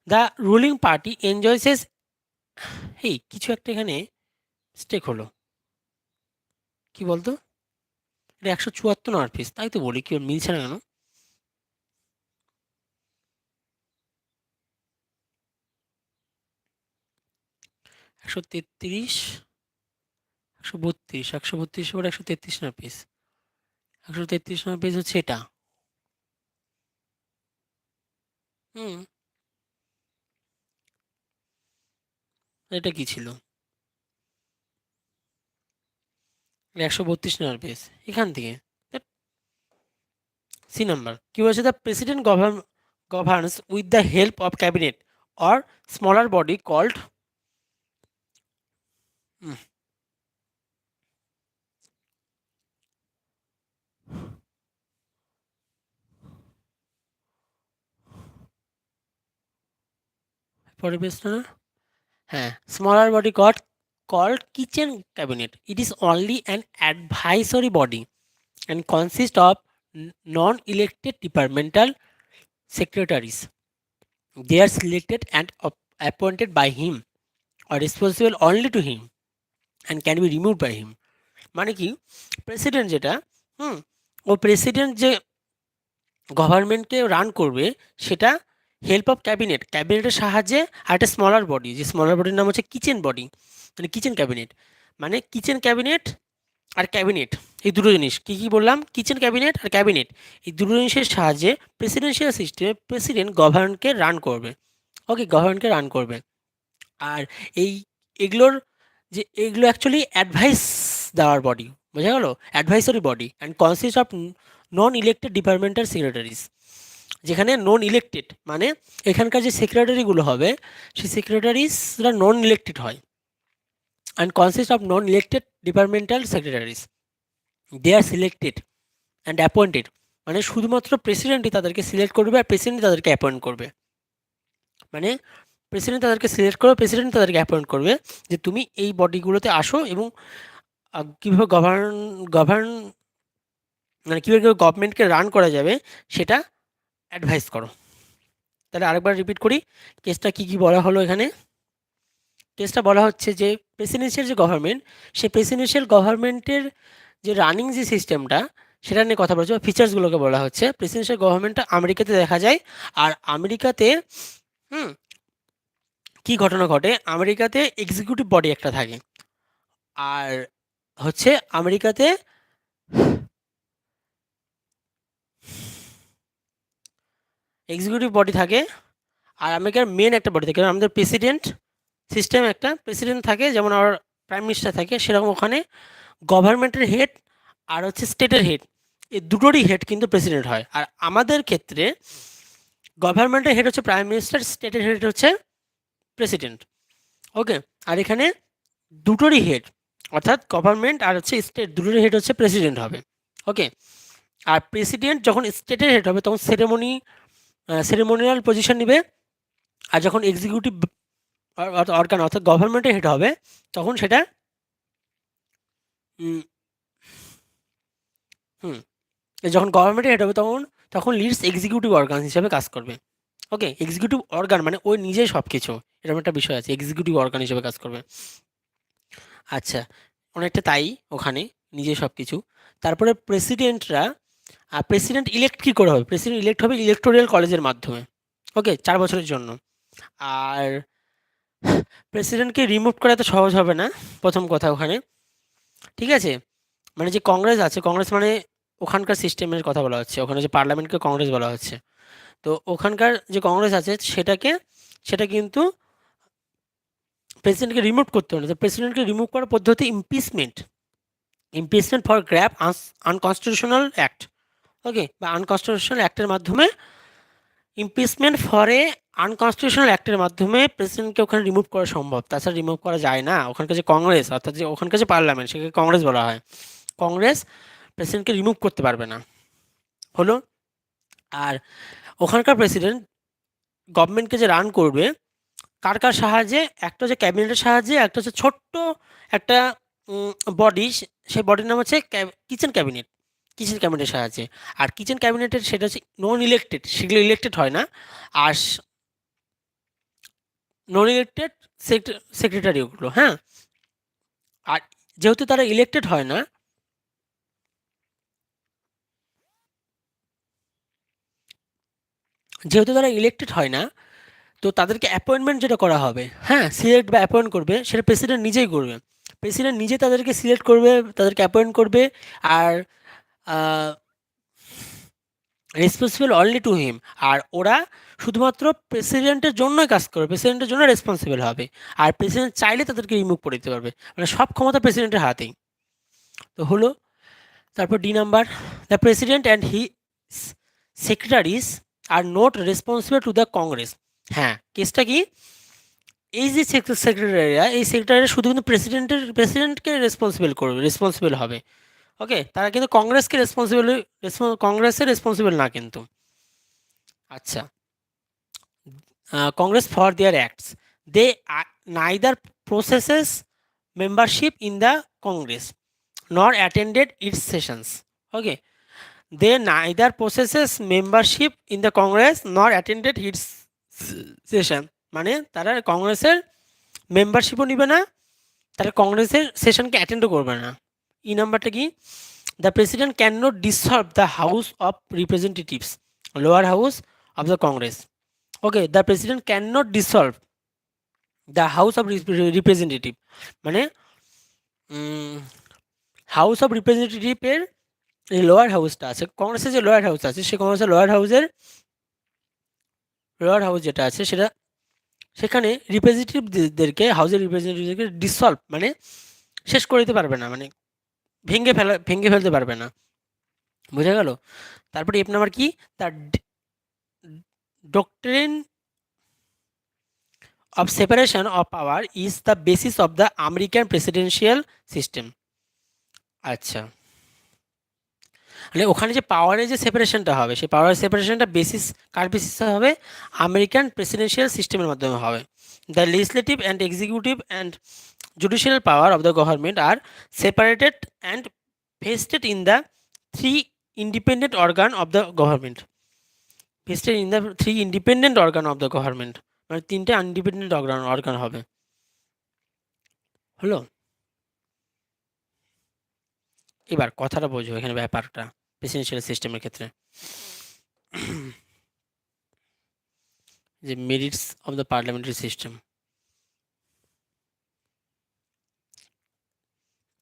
A: দ্য রুলিং পার্টি এনজয়েসেস, এই কিছু একটা এখানে মিস্টেক হলো, কি বলতো? এটা 174 নাম্বার পিস, তাই তো বলি, কি মিলছে না কেন? একশো 132 পরে 133 নাম্বার পিস। 133 নাম্বার পেজ হচ্ছে এটা। এটা কি ছিল? 132 নাম্বার পেজ, এখান থেকে সি নাম্বার কি বলছে? The president governs with the help of cabinet or smaller body called, পরের পেজটা না? হ্যাঁ, smaller body called kitchen cabinet. It is only an advisory body and consists of non-elected departmental secretaries. They are selected and appointed by him or responsible only to him and can be removed by him. মানে কি? প্রেসিডেন্ট যেটা, ও প্রেসিডেন্ট যে গভর্নমেন্টকে রান করবে সেটা হেল্প অফ ক্যাবিনেটের সাহায্যে, আর একটা স্মলার বডি, যে স্মলার বডির নাম হচ্ছে কিচেন বডি, মানে কিচেন ক্যাবিনেট। মানে কিচেন ক্যাবিনেট আর ক্যাবিনেট, এই দুটো জিনিস কী কী বললাম? কিচেন ক্যাবিনেট আর ক্যাবিনেট, এই দুটো জিনিসের সাহায্যে প্রেসিডেন্সিয়াল সিস্টেমে প্রেসিডেন্ট গভর্নকে রান করবে। ওকে, গভর্নমেন্টকে রান করবে। আর এই এগুলোর এগুলো অ্যাকচুয়ালি অ্যাডভাইস দেওয়ার বডি, বোঝা গেল, advisory body and consist of non elected departmental secretaries. যেখানে নন ইলেক্টেড মানে এখানকার যে সেক্রেটারিগুলো হবে সেই সেক্রেটারিজরা নন ইলেক্টেড হয়, and consist of non elected departmental secretaries. They are selected and appointed, মানে শুধুমাত্র প্রেসিডেন্টই তাদেরকে সিলেক্ট করবে আর প্রেসিডেন্ট তাদেরকে অ্যাপয়েন্ট করবে। মানে প্রেসিডেন্ট তাদেরকে সিলেক্ট করবে, প্রেসিডেন্ট তাদেরকে অ্যাপয়েন্ট করবে যে তুমি এই বডিগুলোতে আসো এবং কীভাবে গভর্ন মানে কীভাবে গভর্নমেন্টকে রান করা যাবে সেটা অ্যাডভাইস করো। তাহলে আরেকবার রিপিট করি, কেসটা কী কী বলা হলো এখানে। কেসটা বলা হচ্ছে যে প্রেসিডেন্সিয়াল যে গভর্নমেন্ট, সেই প্রেসিডেন্সিয়াল গভর্নমেন্টের যে রানিং যে সিস্টেমটা সেটা নিয়ে কথা বলছে, ফিচার্সগুলোকে বলা হচ্ছে। প্রেসিডেন্সিয়াল গভর্নমেন্টটা আমেরিকাতে দেখা যায়। আর আমেরিকাতে হুম কী ঘটনা ঘটে, আমেরিকাতে এক্সিকিউটিভ বডি একটা থাকে, আর হচ্ছে আমেরিকাতে এক্সিকিউটিভ বডি থাকে, আর আমেরিকার মেন একটা বডি থাকে, আমাদের প্রেসিডেন্ট সিস্টেম, একটা প্রেসিডেন্ট থাকে যেমন আমার প্রাইম মিনিস্টার থাকে, সেরকম ওখানে গভর্নমেন্টের হেড আর হচ্ছে স্টেটের হেড, এই দুটোরই হেড কিন্তু প্রেসিডেন্ট হয়। আর আমাদের ক্ষেত্রে গভর্নমেন্টের হেড হচ্ছে প্রাইম মিনিস্টার, স্টেটের হেড হচ্ছে প্রেসিডেন্ট। ওকে, আর এখানে দুটোরই হেড অর্থাৎ গভর্নমেন্ট আর হচ্ছে স্টেট দুটোরই হেড হচ্ছে প্রেসিডেন্ট হবে। ওকে, আর প্রেসিডেন্ট যখন স্টেটের হেড হবে তখন সেরেমোনিয়াল পজিশন নেবে, আর যখন এক্সিকিউটিভ অর্গান অর্থাৎ গভর্নমেন্টের হেড হবে তখন সেটা উম, হুম যখন গভর্নমেন্টের হেড হবে তখন তখন লিডস এক্সিকিউটিভ অর্গান হিসেবে কাজ করবে। ওকে, এক্সিকিউটিভ অর্গান মানে ওই নিজেই সব কিছু, এরকম একটা বিষয় আছে, এক্সিকিউটিভ অর্গান হিসেবে কাজ করবে। আচ্ছা, অনেকটা তাই ওখানে নিজে সব কিছু। তারপরে প্রেসিডেন্ট ইলেক্ট কী করে হবে, প্রেসিডেন্ট ইলেক্ট হবে ইলেকটোরিয়াল কলেজের মাধ্যমে। ওকে, 4 বছরের জন্য। আর প্রেসিডেন্টকে রিমুভ করা তো সহজ হবে না, প্রথম কথা ওখানে, ঠিক আছে। মানে যে কংগ্রেস আছে, কংগ্রেস মানে ওখানকার সিস্টেমের কথা বলা হচ্ছে, ওখানে যে পার্লামেন্টকে কংগ্রেস বলা হচ্ছে, তো ওখানকার যে কংগ্রেস আছে সেটা কিন্তু প্রেসিডেন্টকে রিমুভ করতে হবে না। তো প্রেসিডেন্টকে রিমুভ করার পদ্ধতি impeachment for grave unconstitutional act. Okay, বা আনকনস্টিটিউশনাল অ্যাক্টের মাধ্যমে, ইমপিচমেন্ট ফর আনকনস্টিটিউশনাল অ্যাক্টের মাধ্যমে প্রেসিডেন্টকে ওখানে রিমুভ করা সম্ভব, তাছাড়া রিমুভ করা যায় না। ওখানকার যে কংগ্রেস অর্থাৎ যে ওখানকার যে পার্লামেন্ট সেটাকে কংগ্রেস বলা হয়, কংগ্রেস প্রেসিডেন্টকে রিমুভ করতে পারবে না, হলো। আর ওখানকার প্রেসিডেন্ট গভর্নমেন্টকে যে রান করবে কার কার সাহায্যে, একটা হচ্ছে ক্যাবিনেটের সাহায্যে, একটা হচ্ছে ছোট্ট একটা বডি, সেই বডির নাম হচ্ছে কিচেন ক্যাবিনেটের সাহায্যে। আর কিচেন ক্যাবিনেটের সেটা হচ্ছে নন ইলেক্টেড, সেগুলো ইলেক্টেড হয় না। আর নন ইলেক্টেড সেক্রেটারি ওগুলো, হ্যাঁ। আর যেহেতু তারা ইলেক্টেড হয় না, তো তাদেরকে অ্যাপয়েন্টমেন্ট যেটা করা হবে, হ্যাঁ, সিলেক্ট বা অ্যাপয়েন্ট করবে সেটা প্রেসিডেন্ট নিজেই করবে। প্রেসিডেন্ট নিজে তাদেরকে সিলেক্ট করবে, তাদেরকে অ্যাপয়েন্ট করবে, আর রেসপন্সিবল অনলি টু হিম। আর ওরা শুধুমাত্র প্রেসিডেন্টের জন্যই কাজ করবে, প্রেসিডেন্টের জন্য রেসপন্সিবল হবে। আর প্রেসিডেন্ট চাইলে তাদেরকে রিমুভ করে দিতে পারবে, মানে সব ক্ষমতা প্রেসিডেন্টের হাতেই। তো হলো, তারপর D number, the president and he secretaries R not responsible to the Congress. হ্যাঁ, কেসটা কি, এই যে সেক্রেটারিরা, এই সেক্রেটারিরা শুধু কিন্তু প্রেসিডেন্টকে রেসপন্সিবল হবে। ওকে, তারা কিন্তু কংগ্রেসের রেসপন্সিবল না কিন্তু। আচ্ছা, Congress for their acts. They neither possesses membership in the Congress nor attended its sessions. Okay, they neither possesses membership in the Congress nor attended its session. মানে তারা কংগ্রেসের মেম্বারশিপও নিবে না, তারা কংগ্রেসের সেশনকে অ্যাটেন্ডও করবে না। ই নাম্বারটা কি, the president can not dissolve the house of representatives, lower house of the Congress. Okay, the president can not dissolve the house of representative, মানে হাউস অফ রিপ্রেজেন্টেটিভের এই লোয়ার হাউসটা আছে, কংগ্রেসের যে লোয়ার হাউস আছে, সেই কংগ্রেসের লোয়ার হাউস যেটা আছে সেটা সেখানে রিপ্রেজেন্টেটিভদেরকে, হাউসের রিপ্রেজেন্টেটিভদেরকে ডিসলভ মানে শেষ করে দিতে পারবে না, মানে ভেঙে ফেলতে পারবে না। বোঝা গেল? তারপরে এফ নাম্বার কি, তার doctrine of separation of power is the basis of the American presidential system. আচ্ছা, মানে ওখানে যে পাওয়ারের যে সেপারেশনটা হবে, সেই পাওয়ারের সেপারেশনটা বেসিস কার বেসিসে হবে? আমেরিকান প্রেসিডেন্সিয়াল সিস্টেমের মাধ্যমে হবে। The legislative and executive and judicial power of the government are separated and vested in the three independent organ of the government. Vested in the three independent organ of the government, মানে তিনটে ইন্ডিপেন্ডেন্ট অর্গান হবে। হলো? এবার কথাটা বোঝো এখানে ব্যাপারটা প্রেসিডেন্সিয়াল সিস্টেমের ক্ষেত্রে, যে merits of the parliamentary system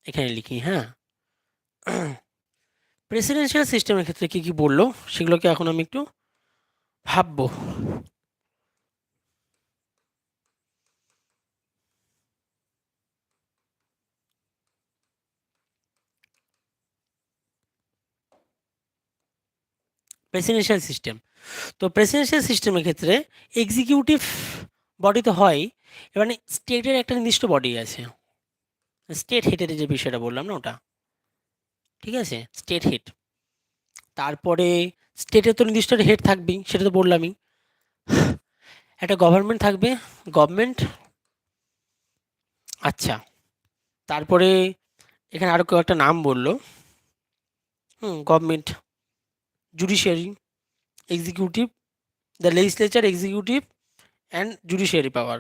A: এখানে লিখি। হ্যাঁ, প্রেসিডেন্সিয়াল সিস্টেমের ক্ষেত্রে কি কি বললো সেগুলোকে এখন আমি একটু ভাববো। প্রেসিডেন্সিয়াল সিস্টেম, তো প্রেসিডেন্সিয়াল সিস্টেমের ক্ষেত্রে এক্সিকিউটিভ বডি তো হয়, এবার স্টেটের একটা নির্দিষ্ট বডি আছে, স্টেট হেডের যে বিষয়টা বললাম না ওটা, ঠিক আছে, স্টেট হেড। তারপরে স্টেটের তো নির্দিষ্ট হেড থাকবেই, সেটা তো বললামই। একটা গভর্নমেন্ট থাকবে, গভর্নমেন্ট। আচ্ছা, তারপরে এখানে আরও কয়েকটা নাম বললো, government, judiciary, executive, the legislature, executive and judiciary power.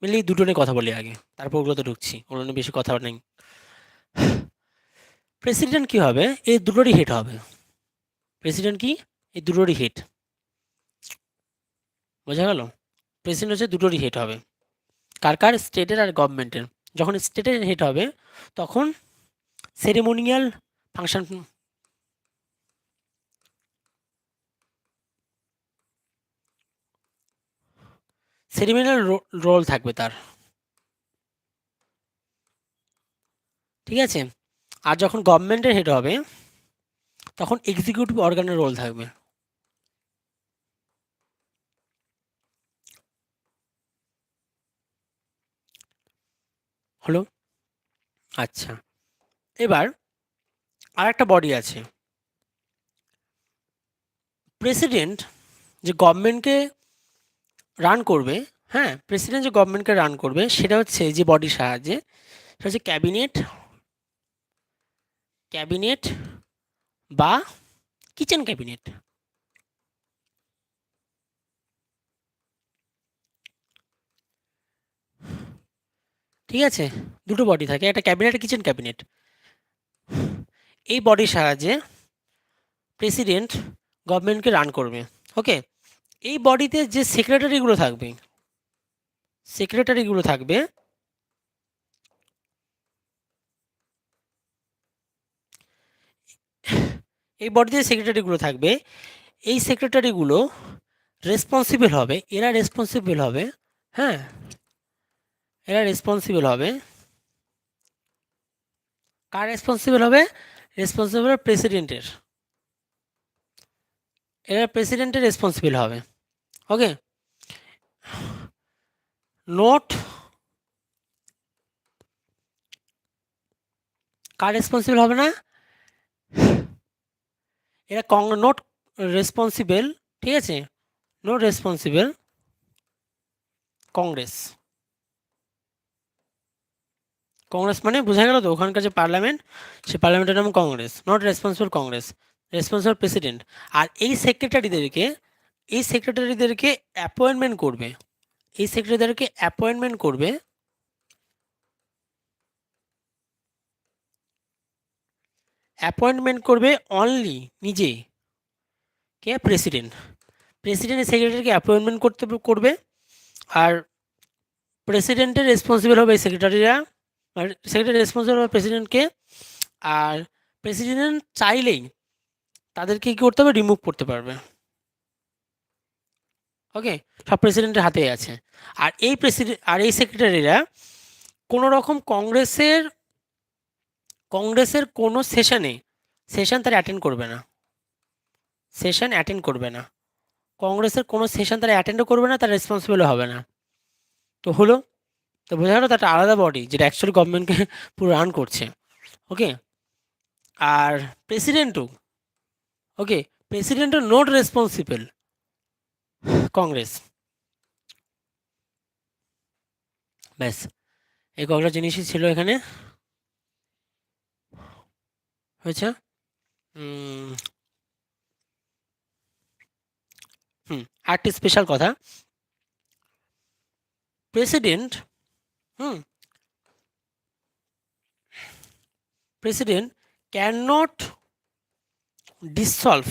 A: মিলিয়ে দুটো নিয়ে কথা বলি আগে, তারপর ওগুলো তো ঢুকছি, ওগুলো নিয়ে বেশি কথা নেই। প্রেসিডেন্ট কি হবে? এই দুটোরই হেড হবে। প্রেসিডেন্ট কি? এই দুটোরই হেড। বোঝা গেল? প্রেসিডেন্ট হচ্ছে দুটোরই হেড হবে। কার কার? স্টেটের আর গভর্নমেন্টের। যখন স্টেটের হেড হবে তখন সেরেমোনিয়াল ফাংশন, সেরেমোনিয়াল রোল থাকবে তার, ঠিক আছে। আর যখন গভর্নমেন্টের হেড হবে তখন এক্সিকিউটিভ অর্গানের রোল থাকবে। হলো? আচ্ছা, এবার আর একটা বডি আছে, প্রেসিডেন্ট যে গভর্নমেন্টকে রান করবে। হ্যাঁ, প্রেসিডেন্ট যে গভর্নমেন্টকে রান করবে সেটা হচ্ছে যে বডির সাহায্যে, সেটা হচ্ছে ক্যাবিনেট, ক্যাবিনেট বা কিচেন ক্যাবিনেট। ঠিক আছে, দুটো বডি থাকে, একটা ক্যাবিনেট, কিচেন ক্যাবিনেট। এই বডির সাহায্যে প্রেসিডেন্ট গভর্নমেন্টকে রান করবে। ওকে, এই বডিতে যে সেক্রেটারিগুলো থাকবে, সেক্রেটারিগুলো থাকবে এই বডিতে সেক্রেটারিগুলো থাকবে, এই সেক্রেটারিগুলো রেসপন্সিবল হবে, এরা রেসপন্সিবল হবে। হ্যাঁ, এরা রেসপন্সিবল হবে, কার রেসপন্সিবল হবে? রেসপন্সিবল প্রেসিডেন্টের, এরা প্রেসিডেন্টের রেসপন্সিবল হবে। ওকে, নোট কার রেসপন্সিবল হবে না? এরা নোট রেসপন্সিবল, ঠিক আছে, নোট রেসপন্সিবল কংগ্রেস। কংগ্রেস মানে বোঝা গেল তো, ওখানকার যে পার্লামেন্ট, সে পার্লামেন্টের নাম congress. Not responsible congress, responsible president. আর এই সেক্রেটারিদেরকে অ্যাপয়েন্টমেন্ট করবে, এই সেক্রেটারিদেরকে অ্যাপয়েন্টমেন্ট করবে, অ্যাপয়েন্টমেন্ট করবে অনলি নিজে, কে? প্রেসিডেন্ট। প্রেসিডেন্ট সেক্রেটারিকে অ্যাপয়েন্টমেন্ট করবে, আর প্রেসিডেন্টের রেসপন্সিবল হবে এই সেক্রেটারিরা, সেক্রেটারি রেসপন্সিবল হবে প্রেসিডেন্টকে। আর প্রেসিডেন্ট চাইলেই তাদেরকে কি করতে হবে, রিমুভ করতে পারবে। ওকে, সব প্রেসিডেন্টের হাতেই আছে। আর এই প্রেসিডেন্ট আর এই সেক্রেটারিরা কোনো রকম কংগ্রেসের কোনো সেশন তারা অ্যাটেন্ড করবে না, কংগ্রেসের কোনো সেশন তারা অ্যাটেন্ডও করবে না, তারা রেসপন্সিবল হবে না। তো হলো, তো বোঝা গেল একটা আলাদা বডি যেটা অ্যাকচুয়ালি গভর্নমেন্টকে পুরো রান করছে। ওকে, আর প্রেসিডেন্টও, ওকে, প্রেসিডেন্টও নট রেসপন্সিবল কংগ্রেস। ব্যাস, এই কয়েকটা জিনিসই ছিল এখানে। হয়েছে। হুম, আরেকটি স্পেশাল কথা, president, hmm, president can not dissolve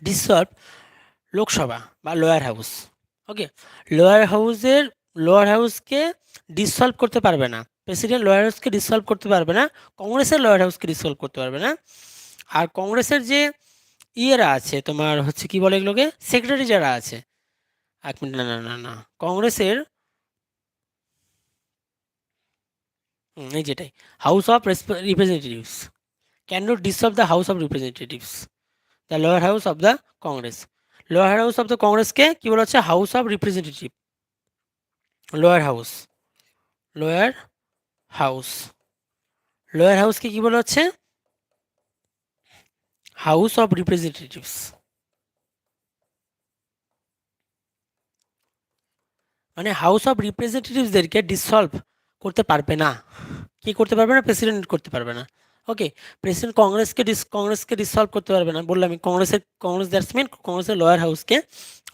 A: dissolve Lok Sabha বা লোয়ার হাউস। ওকে, লোয়ার হাউসকে ডিসলভ করতে পারবে না, প্রেসিডেন্ট লোয়ার হাউসকে ডিসলভ করতে পারবে না, কংগ্রেসের লোয়ার হাউসকে ডিসলভ করতে পারবে না। আর কংগ্রেসের যে ইয়েরা আছে, তোমার হচ্ছে কি বলে এগুলোকে, সেক্রেটারি যারা আছে, এক মিনিট, না না না না, কংগ্রেসের এই যেটাই, house of representatives can not dissolve the house of representatives, the lower house of the congress. Lower house of the কংগ্রেসকে কি বলা হচ্ছে, house of representative, lower house, lower house, lower হাউসকে কি বলা হচ্ছে, হাউস অফ রিপ্রেজেন্টেটিভস। মানে হাউস অফ রিপ্রেজেন্টেটিভসদেরকে ডিসলভ করতে পারবে না, কি করতে পারবে না, প্রেসিডেন্ট করতে পারবে না। ওকে, প্রেসিডেন্ট কংগ্রেসকে ডিসলভ করতে পারবে না, বললাম আমি, কংগ্রেস দ্যাটস মিন কংগ্রেসের লোয়ার হাউসকে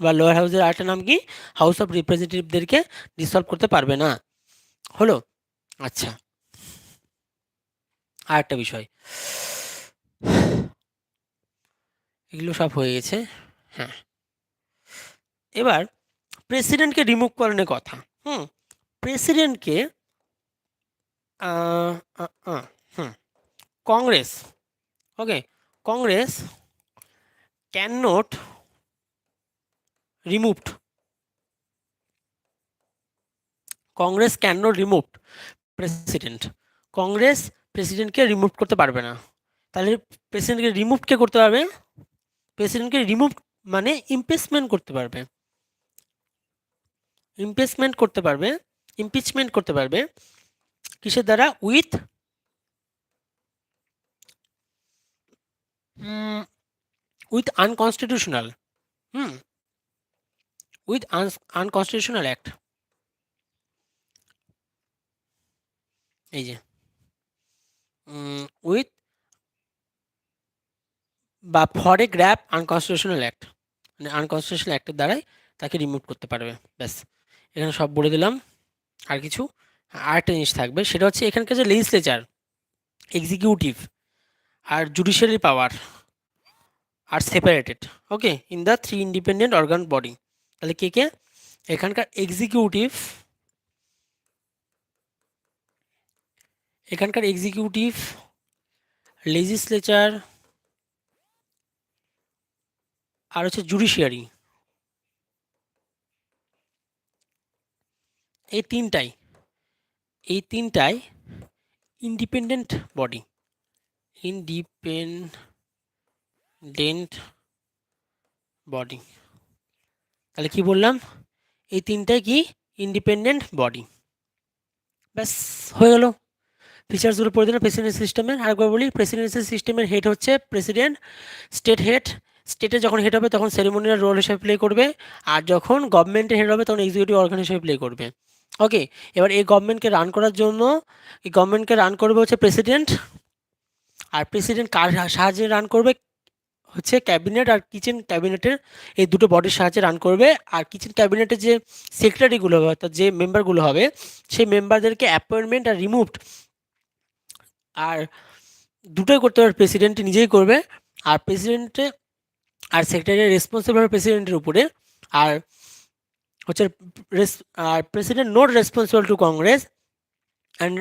A: বা লোয়ার হাউসের আরেকটা নাম কি, হাউস অফ রিপ্রেজেন্টেটিভদেরকে ডিসলভ করতে পারবে না। হলো, আচ্ছা, আর একটা বিষয়, এগুলো সব হয়ে গেছে। হ্যাঁ, এবার প্রেসিডেন্টকে রিমুভ করানোর কথা। প্রেসিডেন্টকে hmm congress, okay, congress can not removed, congress can not remove president, congress প্রেসিডেন্টকে রিমুভ করতে পারবে না। তাহলে প্রেসিডেন্টকে রিমুভ কে করতে পারবে, প্রেসিডেন্টকে রিমুভ মানে ইমপিচমেন্ট করতে পারবে, ইমপিচমেন্ট করতে পারবে কিসের দ্বারা, with unconstitutional, hmm with unconstitutional act, এই যে উইথ বা for a grab unconstitutional act, মানে আনকনস্টিটিউশনাল অ্যাক্টের দ্বারাই তাকে রিমুভ করতে পারবে। ব্যাস, এখানে সব বলে দিলাম। আর কিছু, আরেকটা জিনিস থাকবে, সেটা হচ্ছে এখানকার যে লেজিসলেচার, এক্সিকিউটিভ আর judiciary power are separated, okay, in the 3 independent organ body. তাহলে কে কে, এখানকার এক্সিকিউটিভ, লেজিসলেচার আর হচ্ছে জুডিশিয়ারি, এই তিনটাই ইন্ডিপেন্ডেন্ট বডি, তাহলে কি বললাম, এই তিনটাই কি, ইন্ডিপেন্ডেন্ট বডি। ব্যাস, হয়ে গেল। ফিচার্সগুলো পড়ে দিলাম প্রেসিডেন্সি সিস্টেমের। আরেকবার বলি, প্রেসিডেন্সি সিস্টেমের হেড হচ্ছে প্রেসিডেন্ট, স্টেট হেড, স্টেটে যখন হেড হবে তখন সেরেমোনিয়াল রোল হিসেবে প্লে করবে, আর যখন গভর্নমেন্টের হেড হবে তখন এক্সিকিউটিভ অর্গান হিসেবে প্লে করবে। ওকে, এবার এই গভর্নমেন্টকে রান করার জন্য, এই গভর্নমেন্টকে রান করবে হচ্ছে প্রেসিডেন্ট, আর প্রেসিডেন্ট কার সাহায্যে রান করবে, হচ্ছে ক্যাবিনেট আর কিচেন ক্যাবিনেটের এই দুটো বডির সাহায্যে রান করবে। আর কিচেন ক্যাবিনেটের যে সেক্রেটারিগুলো হবে, অর্থাৎ যে মেম্বারগুলো হবে, সেই মেম্বারদেরকে অ্যাপয়েন্টমেন্ট আর রিমুভড আর দুটোই করতে পারবে, প্রেসিডেন্ট নিজেই করবে। আর প্রেসিডেন্টে আর সেক্রেটারি রেসপন্সিবল হবে প্রেসিডেন্টের উপরে। আর হচ্ছে আর president not responsible to congress and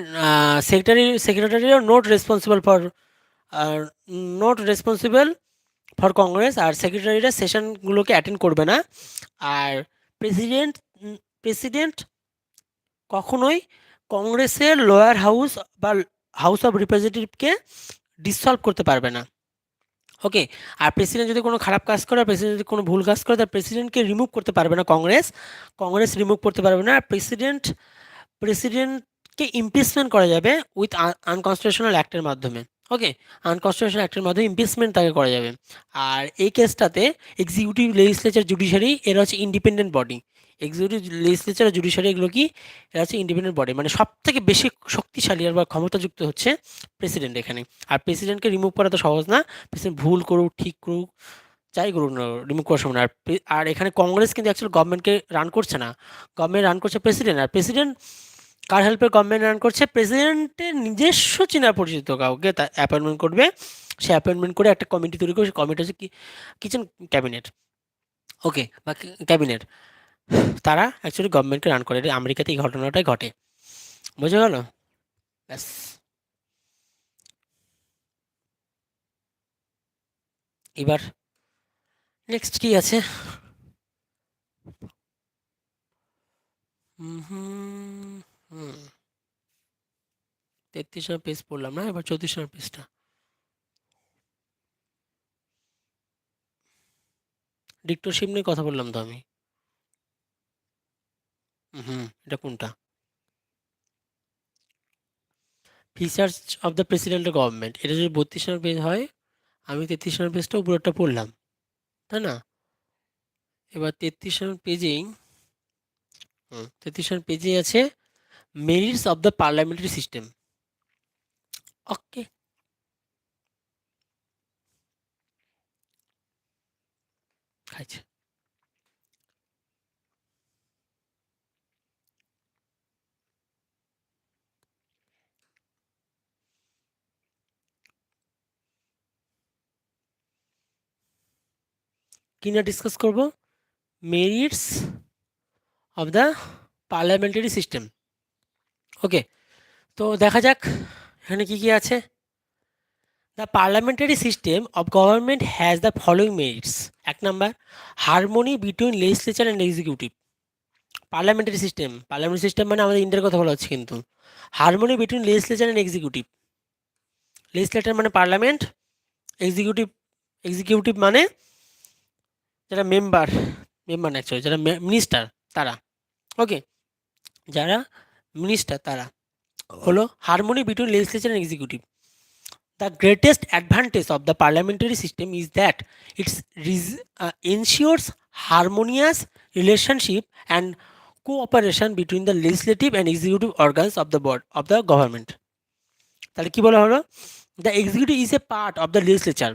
A: সেক্রেটারিও নোট রেসপন্সিবল ফর আর নট রেসপন্সিবল ফর কংগ্রেস, আর সেক্রেটারিরা সেশনগুলোকে অ্যাটেন্ড করবে না। আর প্রেসিডেন্ট প্রেসিডেন্ট কখনোই কংগ্রেসের লোয়ার হাউস বা হাউস অফ রিপ্রেজেন্টেটিভকে ডিসলভ করতে পারবে না। ওকে, আর প্রেসিডেন্ট যদি কোনো খারাপ কাজ করে, প্রেসিডেন্ট যদি কোনো ভুল কাজ করে, তার প্রেসিডেন্টকে রিমুভ করতে পারবে না কংগ্রেস, কংগ্রেস রিমুভ করতে পারবে না। আর প্রেসিডেন্টকে ইমপিচমেন্ট করা যাবে উইথ আনকনস্টিটিউশনাল অ্যাক্টের মাধ্যমে। ওকে, আনকনস্টিটিউশনাল অ্যাক্টের মাধ্যমে ইমপিচমেন্ট তাকে করা যাবে। আর এই কেসটাতে এক্সিকিউটিভ, লেজিসলেচার, জুডিশিয়ারি এরা হচ্ছে ইন্ডিপেন্ডেন্ট বডি। এক্সিকিউটিভ, লেজিসলেচার আর জুডিশিয়ারি এগুলো কি, এরা হচ্ছে ইন্ডিপেন্ডেন্ট বডি, মানে সব থেকে বেশি শক্তিশালী আর বা ক্ষমতাযুক্ত হচ্ছে প্রেসিডেন্ট এখানে। আর প্রেসিডেন্টকে রিমুভ করা তো সহজ না, প্রেসিডেন্ট ভুল করুক ঠিক করুক যাই করুক না, রিমুভ করার সময় না। আর এখানে কংগ্রেস কিন্তু অ্যাকচুয়ালি গভর্নমেন্টকে রান করছে না, গভর্নমেন্ট রান করছে প্রেসিডেন্ট। আর প্রেসিডেন্ট কার হেল্পে গভর্নমেন্ট রান করছে? প্রেসিডেন্টের নিজস্ব চেনা পরিচিত কাউকে তা অ্যাপয়েন্টমেন্ট করবে, সে অ্যাপয়েন্টমেন্ট করে একটা কমিটি তৈরি করবে, কমিটি হচ্ছে কি, কিচেন ক্যাবিনেট। ওকে, বা ক্যাবিনেট, তারা অ্যাকচুয়ালি গভর্নমেন্টকে রান করে। এটা আমেরিকাতে এই ঘটনাটাই ঘটে। বুঝে গেল? ব্যাস। এবার নেক্সট কি আছে? হুম, 33 নম্বর পেজ পড়লাম না, এবার 34 নম্বর পেজটা। ডিক্টেটরশিপ নিয়ে কথা বললাম তো আমি। এটা কোনটা? ফিচার্স অফ দ্য প্রেসিডেন্টের গভর্নমেন্ট, এটা যদি 32 নম্বর পেজ হয়, আমি 33 নম্বর পেজটা উপরেরটা পড়লাম, তাই না? এবার 33 নম্বর পেজেই 33 নম্বর পেজে আছে merits of the parliamentary system. Okay, খাইছে। কি না ডিসকাস করব? Merits of the parliamentary system. Okay, তো দেখা যাক এখানে কি কি আছে। The parliamentary system of government has the following merits. 1 number, harmony between legislature and executive. Parliamentary system মানে আমাদের ইন্ডিয়ার কথা বলা হচ্ছে কিন্তু। Harmony between legislature and executive. Legislator মানে পার্লামেন্ট, এক্সিকিউটিভ, এক্সিকিউটিভ মানে যারা মেম্বার, মেম্বার না অ্যাকচুয়ালি যারা মিনিস্টার তারা। ওকে, যারা মিনিস্টার তারা হলো harmony between legislature and executive. The greatest advantage of the parliamentary system is that it's ensures harmonious relationship and cooperation between the legislative and executive organs of the board of the government. তাহলে কি বলা হলো? The executive is a part of the legislature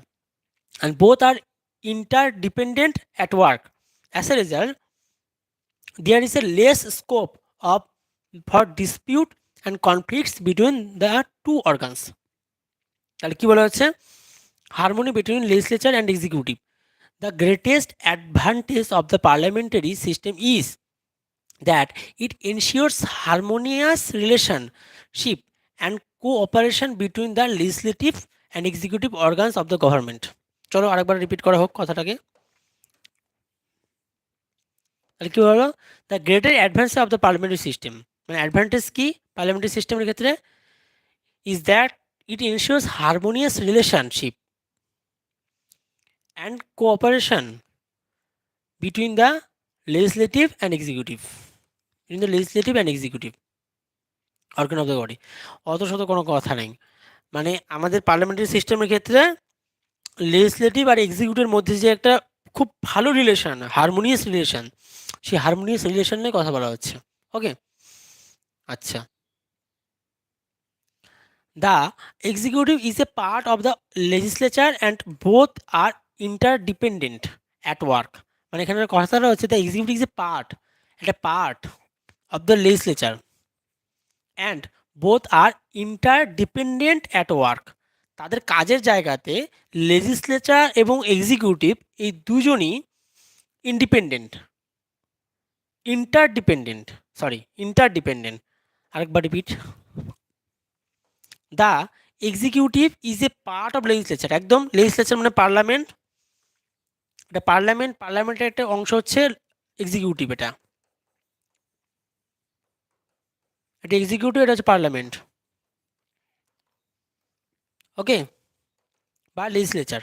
A: and both are interdependent at work. As a result, there is a less scope of for dispute and conflicts between the two organs. তাহলে কি বলা হচ্ছে? Harmony between legislature and executive. The greatest advantage of the parliamentary system is that it ensures harmonious relationship and cooperation between the legislative and executive organs of the government. চলো আরেকবার রিপিট করা হোক কথাটাকে। তাহলে কি হলো? The greater advance of the parliamentary system, মানে অ্যাডভান্টেজ কি পার্লামেন্টারি সিস্টেমের ক্ষেত্রে? Is that it ensures harmonious relationship and cooperation between the legislative and executive, between the legislative and executive organ of the body. অত শত কোনো কথা নেই, মানে আমাদের পার্লামেন্টারি সিস্টেমের ক্ষেত্রে লেজিসলেটিভ আর এক্সিকিউটিভের মধ্যে যে একটা খুব ভালো রিলেশন, হারমোনিয়াস রিলেশন, সেই হারমোনিয়াস রিলেশন নিয়ে কথা বলা হচ্ছে। ওকে, আচ্ছা। The executive is a part of the legislature and both are interdependent at work. মানে এখানে কথাটা হচ্ছে the executive is a part, একটা part of the legislature and both are interdependent at work. তাদের কাজের জায়গাতে লেজিসলেচার এবং এক্সিকিউটিভ এই দুজনই ইন্ডিপেন্ডেন্ট, ইন্টারডিপেন্ডেন্ট, আরেকবার repeat. The executive is a part of legislature, একদম লেজিসলেচার মানে পার্লামেন্ট, এটা পার্লামেন্টের একটা অংশ হচ্ছে এক্সিকিউটিভ, এটা এক্সিকিউটিভ, এটা হচ্ছে পার্লামেন্ট, ওকে, বা লেজিসলেচার।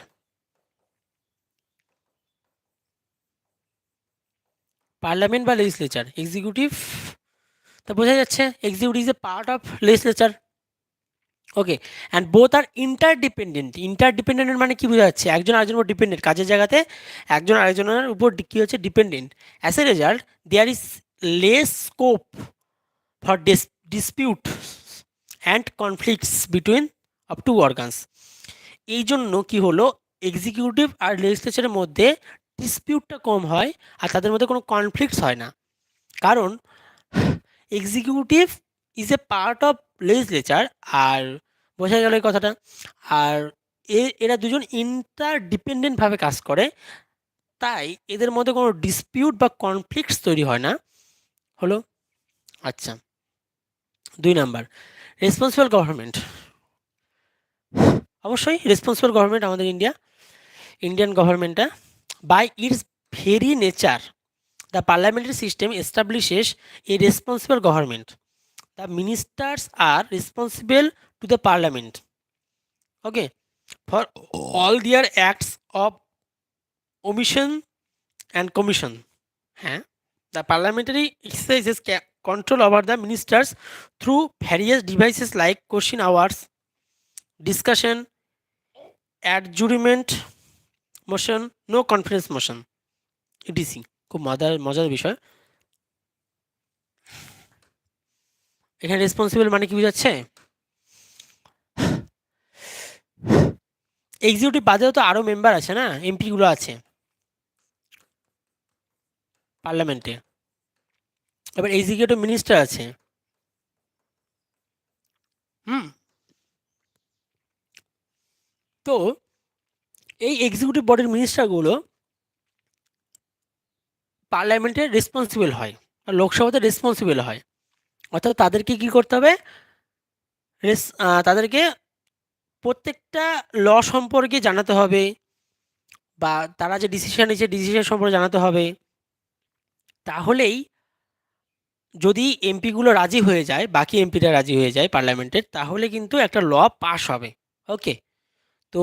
A: পার্লামেন্ট বা লেজিসলেচার, এক্সিকিউটিভ, তা বোঝা যাচ্ছে executive is a part of legislature, okay, and both are interdependent মানে কি বোঝা যাচ্ছে, একজন আরেকজনের উপর ডিপেন্ডেন্ট, কাজের জায়গাতে একজন আরেকজনের উপর কি হচ্ছে, dependent. As a result there is less scope for dispute and conflicts between of two organs. এই জন্য কি হলো, এক্সিকিউটিভ আর লেজিসলেচারের মধ্যে ডিসপিউটটা কম হয়, আর তাদের মধ্যে কোনো কনফ্লিক্টস হয় না, কারণ executive is a part of legislature, আর বোঝা গেল এই কথাটা, আর এরা দুজন ইন্টারডিপেন্ডেন্টভাবে কাজ করে, তাই এদের মধ্যে কোনো ডিসপিউট বা কনফ্লিক্টস তৈরি হয় না, হলো। আচ্ছা, 2 নাম্বার, রেসপন্সিবল গভর্নমেন্ট। অবশ্যই রেসপন্সিবল গভর্নমেন্ট আমাদের ইন্ডিয়ান গভর্নমেন্টটা, by its very nature the parliamentary system establishes a responsible government, the ministers are responsible to the parliament, okay, for all their acts of omission and commission. হ্যাঁ, the parliamentary exercises control over the ministers through various devices like question hours, discussion, adjournment motion, no conference motion, etc. খুব মজার বিষয়। এখানে রেসপন্সিবল মানে কি বোঝাচ্ছে, এক্সিকিউটিভ বাদেও তো আরো মেম্বার আছে না, এমপি গুলো আছে পার্লামেন্টে, এবার এক্সিকিউটিভ মিনিস্টার আছে, হুম, তো এই এক্সিকিউটিভ বডির মিনিস্টারগুলো পার্লামেন্টে রেসপন্সিবল হয়, আর লোকসভাতে রেসপন্সিবল হয়, অর্থাৎ তাদেরকে কি করতে হবে, তাদেরকে প্রত্যেকটা ল সম্পর্কে জানাতে হবে, বা তারা যে ডিসিশন নিচ্ছে ডিসিশন সম্পর্কে জানাতে হবে, তাহলেই যদি এমপিগুলো রাজি হয়ে যায়, বাকি এমপিরা রাজি হয়ে যায় পার্লামেন্টের, তাহলে কিন্তু একটা ল পাস হবে, ওকে। তো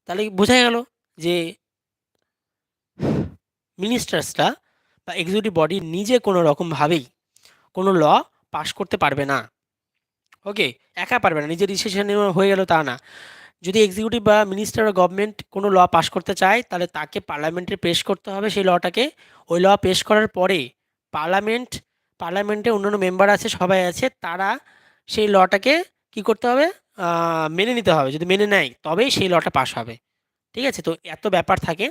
A: তাহলে বোঝা গেল যে মিনিস্টার্সরা বা এক্সিকিউটিভ বডি নিজে কোনো রকমভাবেই কোনো ল পাস করতে পারবে না, ওকে, একা পারবে না, নিজের ডিসিশন হয়ে গেল তা না, যদি এক্সিকিউটিভ বা মিনিস্টার বা গভর্নমেন্ট কোনো ল পাস করতে চায়, তাহলে তাকে পার্লামেন্টে পেশ করতে হবে সেই লটাকে, ওই ল পেশ করার পরে পার্লামেন্ট পার্লামেন্টে অন্যান্য মেম্বার আছে, সবাই আছে, তারা সেই লটাকে কি করতে হবে, মেনে নিতে হবে, যদি মেনে নেয় তবেই সেই লটা পাস হবে, ঠিক আছে, তো এত ব্যাপার থাকে।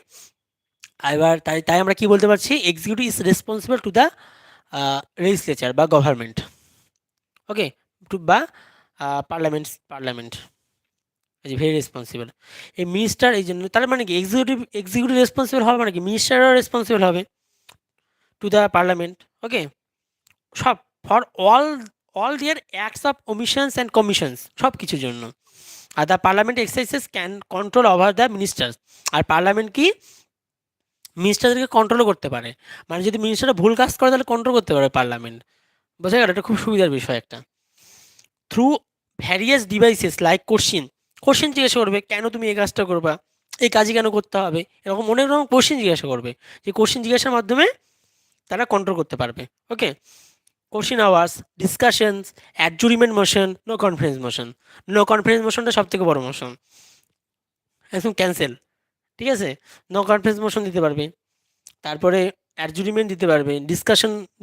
A: এবার তাই তাই আমরা কি বলতে পারছি, executive is responsible to the legislature বা গভর্নমেন্ট, ওকে, টু বা পার্লামেন্ট ইজ ভেরি রেসপন্সিবল। এই মিনিস্টার এই জন্য, তার মানে কি এক্সিকিউটিভ রেসপন্সিবল হবে মানে কি, মিনিস্টারও রেসপন্সিবল হবে টু দ্য পার্লামেন্ট, ওকে, সব, for all their acts of omissions and commissions, সব কিছুর জন্য। আর the parliament exercises can control over the ministers, আর পার্লামেন্ট কি মিনিস্টারদেরকে কন্ট্রোলও করতে পারে, মানে যদি মিনিস্টাররা ভুল কাজ করে তাহলে কন্ট্রোল করতে পারে পার্লামেন্ট, বোঝা গেল, এটা খুব সুবিধার বিষয় একটা। Through various devices like question জিজ্ঞাসা করবে, কেন তুমি এই কাজটা করবা, এই কাজই কেন করতে হবে, এরকম অনেক রকম কোশ্চেন জিজ্ঞাসা করবে, যে কোশ্চেন জিজ্ঞাসার মাধ্যমে তারা কন্ট্রোল করতে পারবে, okay. Question hours, discussions, adjournment motion, no conference মোশনটা সব থেকে বড় মোশন, একদম ক্যান্সেল, ঠিক আছে, নো কনফারেন্স মোশন দিতে পারবে, তারপরে অ্যাডজুরিমেন্ট দিতে পারবে,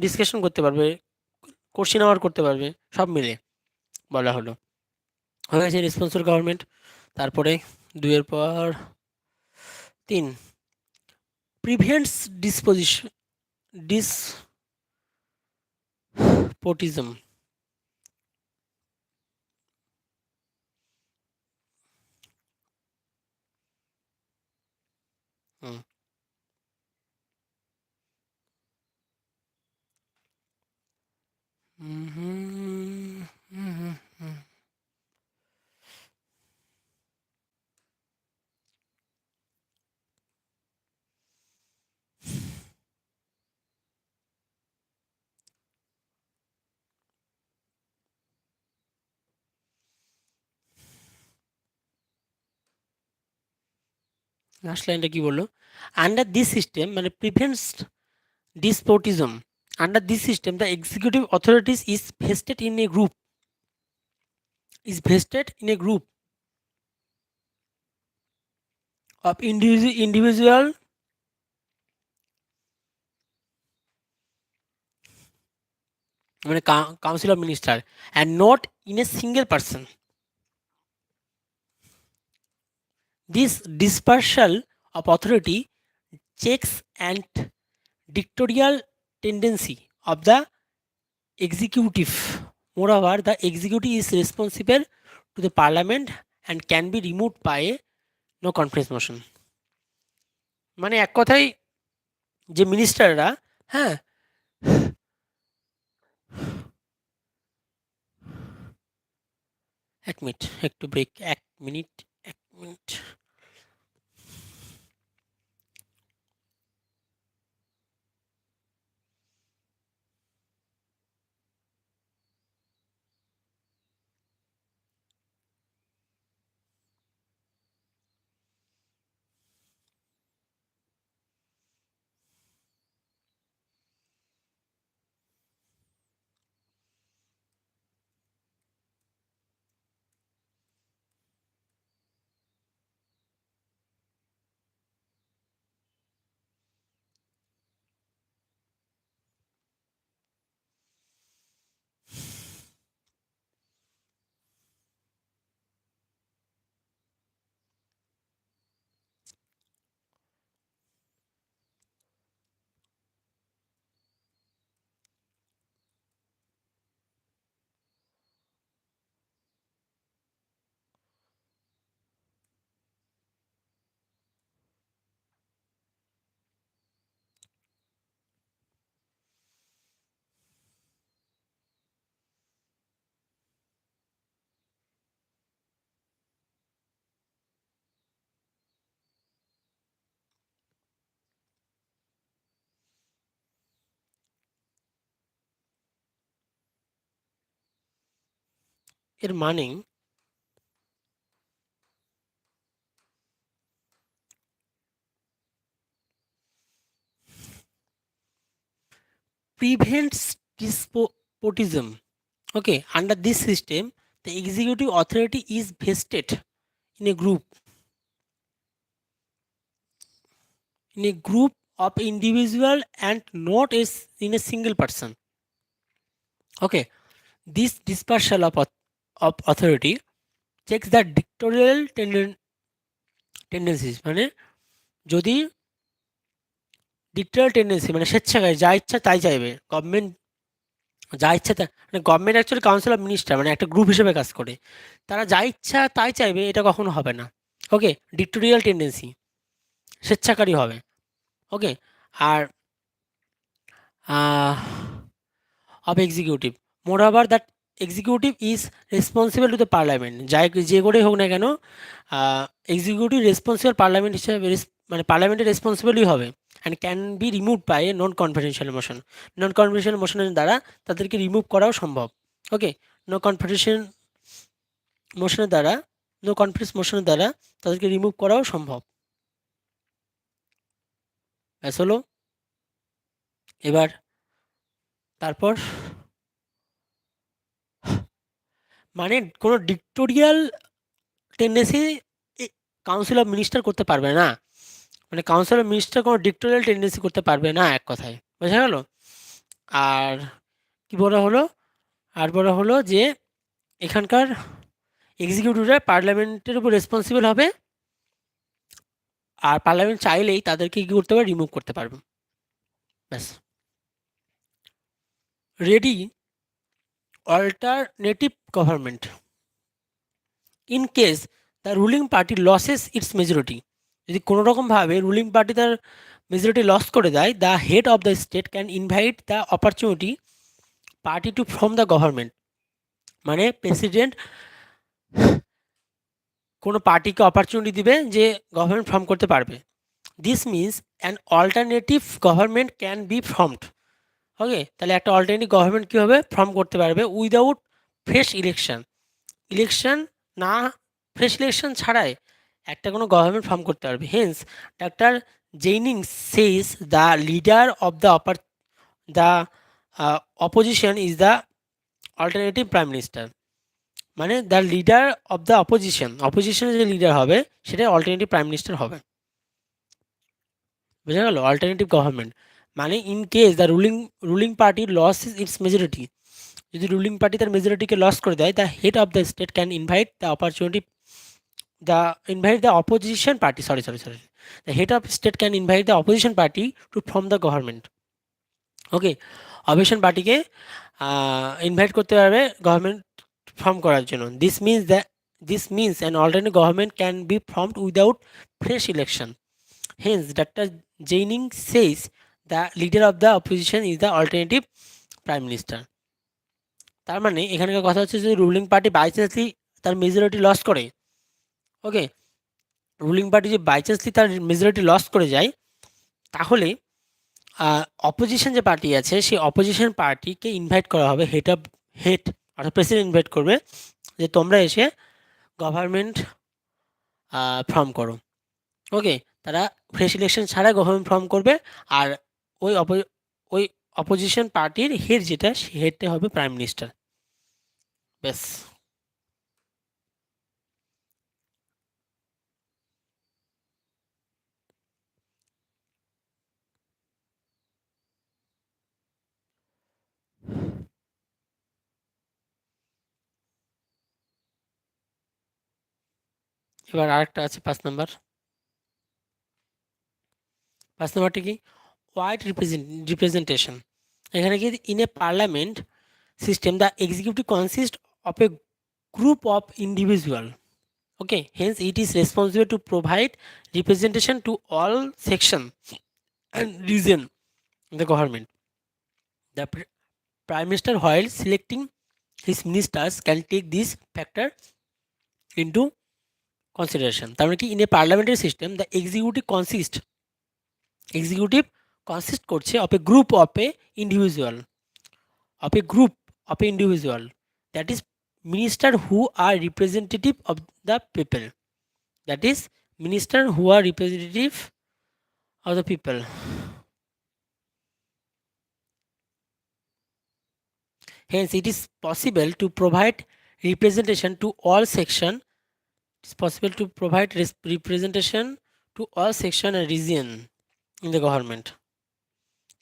A: ডিসকাশন করতে পারবে, কোশ্চেন আওয়ার করতে পারবে, সব মিলে বলা হলো, হয়ে গেছে রেসপন্সিবল গভর্নমেন্ট। তারপরে 2-এর পর 3, প্রিভেন্টস ডিসপোটিজম, লাস্ট লাইনটা কি বললো, আন্ডার দিস সিস্টেম মানে prevents despotism. Under this system, the executive authorities is vested in a group of individual মানে council of minister and not in a single person. This dispersal of authority checks and dictatorial tendency of the executive. Moreover, the executive is responsible to the parliament and can be removed by a no confidence motion. মানে এক কথায় যে মিনিস্টাররা, হ্যাঁ, এক মিনিট একটু ব্রেক, এক মিনিট। এর মানে prevents despotism. Okay, under this system, the executive authority is vested in a group of individual and not in a single person. Okay, this dispersal of authority checks the dictatorial tendencies. মানে যদি ডিক্টেটর টেন্ডেন্সি মানে স্বেচ্ছাচারী, যা ইচ্ছা তাই চাইবে গভর্নমেন্ট, যা ইচ্ছা তা মানে government actually council of minister মানে একটা গ্রুপ হিসেবে কাজ করে, তারা যা ইচ্ছা তাই চাইবে, এটা কখনো হবে না। ওকে, ডিক্টেটোরিয়াল টেন্ডেন্সি, স্বেচ্ছাকারী হবে। ওকে, আর of executive, more over that executive is responsible to the parliament, যাই যে করেই হোক না কেন এক্সিকিউটিভ রেসপন্সিবল পার্লামেন্ট হিসেবে মানে পার্লামেন্টের রেসপন্সিবলই হবে and can be remove by a non confidential motion. Non confidential মোশনের দ্বারা তাদেরকে রিমুভ করাও সম্ভব। ওকে, নো কনফিডেন্সিয়াল মোশনের দ্বারা নো কনফিডেন্স মোশনের দ্বারা তাদেরকে রিমুভ করাও সম্ভব। ব্যাস হলো। এবার তারপর মানে কোনো ডিক্টোরিয়াল টেন্ডেন্সি কাউন্সিল অফ মিনিস্টার করতে পারবে না, মানে কাউন্সিল অফ মিনিস্টার কোনো ডিক্টোরিয়াল টেন্ডেন্সি করতে পারবে না, এক কথায় বোঝা গেল। আর কি বলা হলো, আর বলা হলো যে এখানকার এক্সিকিউটিভরা পার্লামেন্টের উপর রেসপন্সিবল হবে, আর পার্লামেন্ট চাইলেই তাদেরকে কী করতে পারবে, রিমুভ করতে পারবে। ব্যাস। Ready alternative government in case the ruling party losses its majority, যদি কোনো রকমভাবে রুলিং পার্টি তার মেজরিটি লস করে দেয়, the head of the state can invite the opportunity party to form the government, মানে প্রেসিডেন্ট কোনো পার্টিকে অপরচুনিটি দিবে যে গভর্নমেন্ট ফর্ম করতে পারবে। This means an alternative government can be formed. Okay, তাহলে একটা অল্টারনেটিভ গভর্নমেন্ট কী হবে, ফর্ম করতে পারবে উইদাউট ফ্রেশ ইলেকশন, ইলেকশন না, ফ্রেশ ইলেকশন ছাড়াই একটা কোনো গভর্নমেন্ট ফর্ম করতে পারবে। Hence doctor Jennings says the leader of the opposition is the alternative prime minister. মানে দ্য লিডার অফ দ্য অপোজিশনের যে লিডার হবে সেটা অল্টারনেটিভ প্রাইম মিনিস্টার হবে। বোঝা গেল? অল্টারনেটিভ গভর্নমেন্ট মানে in case the ruling party loss its majority, যদি রুলিং পার্টি তার মেজরিটিকে লস করে দেয়, the head of the state can invite the opposition party, sorry, the head of state can invite the opposition party to form the government. Okay, opposition পার্টিকে ইনভাইট করতে পারবে গভর্নমেন্ট ফর্ম করার জন্য। This means an alternative government can be formed without fresh election. Hence doctor Jennings says the leader of the opposition is the alternative prime minister. তার মানে এখানকার কথা হচ্ছে যদি রুলিং পার্টি বাই চান্সলি তার মেজরিটি লস করে, ওকে, রুলিং পার্টি যে বাই চান্সলি তার মেজরিটি লস করে যায়, তাহলে অপোজিশন যে পার্টি আছে সেই অপোজিশন পার্টিকে ইনভাইট করা হবে, হেড অর্থাৎ প্রেসিডেন্ট ইনভাইট করবে যে তোমরা এসে গভর্নমেন্ট ফর্ম করো। ওকে, তারা ফ্রেশ ইলেকশন ছাড়া গভর্নমেন্ট ফর্ম করবে, আর ওই ওই অপোজিশন পার্টির হেড যেটা, সে হেডটা হবে প্রাইম মিনিস্টার। ব্যাস। এবার আরেকটা আছে 5 নম্বরটি কি? Wide representation. এখানে কি in a parliament system the executive consist of a group of individual, okay, hence it is responsible to provide representation to all section and region in the government. The prime minister while selecting his ministers can take this factor into consideration. তার মানে কি in a parliamentary system the executive consist করছে of a group of a individual, that is minister who are representative of the people, that is minister who are representative of the people. Hence, it is possible to provide representation to all section. It is possible to provide representation to all section and region in the government.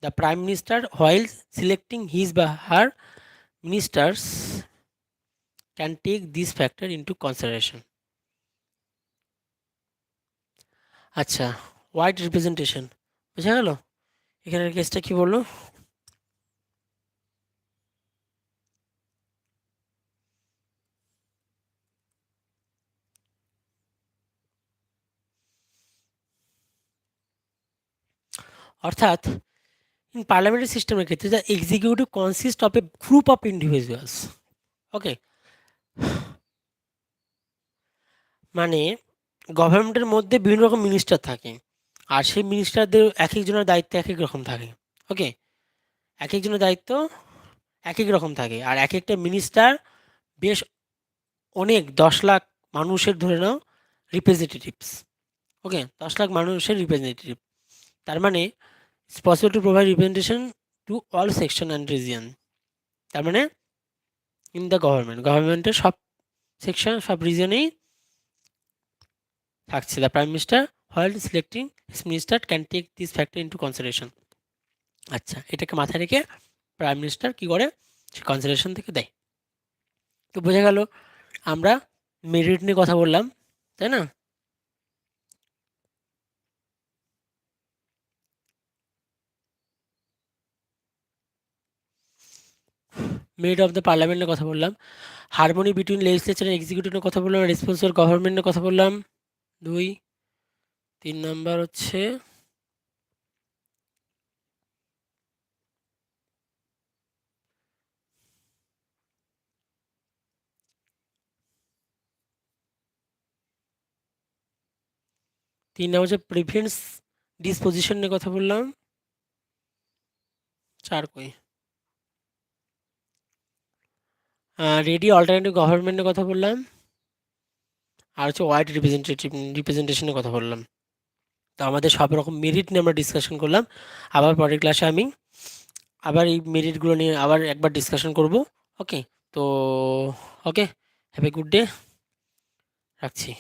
A: The Prime Minister, while selecting his or her ministers, can take this factor into consideration. আচ্ছা, ওয়াইড রিপ্রেজেন্টেশন বোঝা গেল? এখানের কেসটা কি বললো? অর্থাৎ ইন পার্লামেন্টারি সিস্টেমের ক্ষেত্রে the executive consist of a group of individuals. Okay, মানে গভর্নমেন্টের মধ্যে বিভিন্ন রকম মিনিস্টার থাকে, আর সেই মিনিস্টারদের এক একজনের দায়িত্ব এক এক রকম থাকে। ওকে, এক একজনের দায়িত্ব এক এক রকম থাকে, আর এক একটা মিনিস্টার বেশ অনেক 10 লাখ মানুষের ধরে নাও রিপ্রেজেন্টেটিভস। ওকে, 10 লাখ মানুষের রিপ্রেজেন্টেটিভ। তার মানে it's possible to provide representation to all section and region. তার মানে ইন দ্য গভর্নমেন্টের সব সেকশন সব রিজিয়নেই থাকছে। The prime minister while selecting his minister can take this factor into consideration. আচ্ছা, এটাকে মাথায় রেখে প্রাইম মিনিস্টার কি করে, সে কনসিডারেশন থেকে দেয়। তো বোঝা গেল আমরা মেরিট নিয়ে কথা বললাম, তাই না? মেরিট অফ দ্য পার্লামেন্ট নিয়ে কথা বললাম, harmony between legislature and executive নিয়ে কথা বললাম, রেসপন্সিবল গভর্নমেন্ট নিয়ে কথা বললাম। 3 নাম্বার হচ্ছে প্রিভিয়েন্স ডিসপোজিশন নিয়ে কথা বললাম। 4 কই? রেডি অল্টারনেটিভ গভর্নমেন্ট নিয়ে কথা বললাম, আর হচ্ছে ওয়াইড রিপ্রেজেন্টেশনের কথা বললাম। তো আমাদের সব রকম মেরিট নিয়ে আমরা ডিসকাশন করলাম। আবার পরের ক্লাসে আমি আবার এই মেরিটগুলো নিয়ে আবার একবার ডিসকাশন করব। ওকে, তো ওকে, হ্যাভ এ গুড ডে, রাখছি।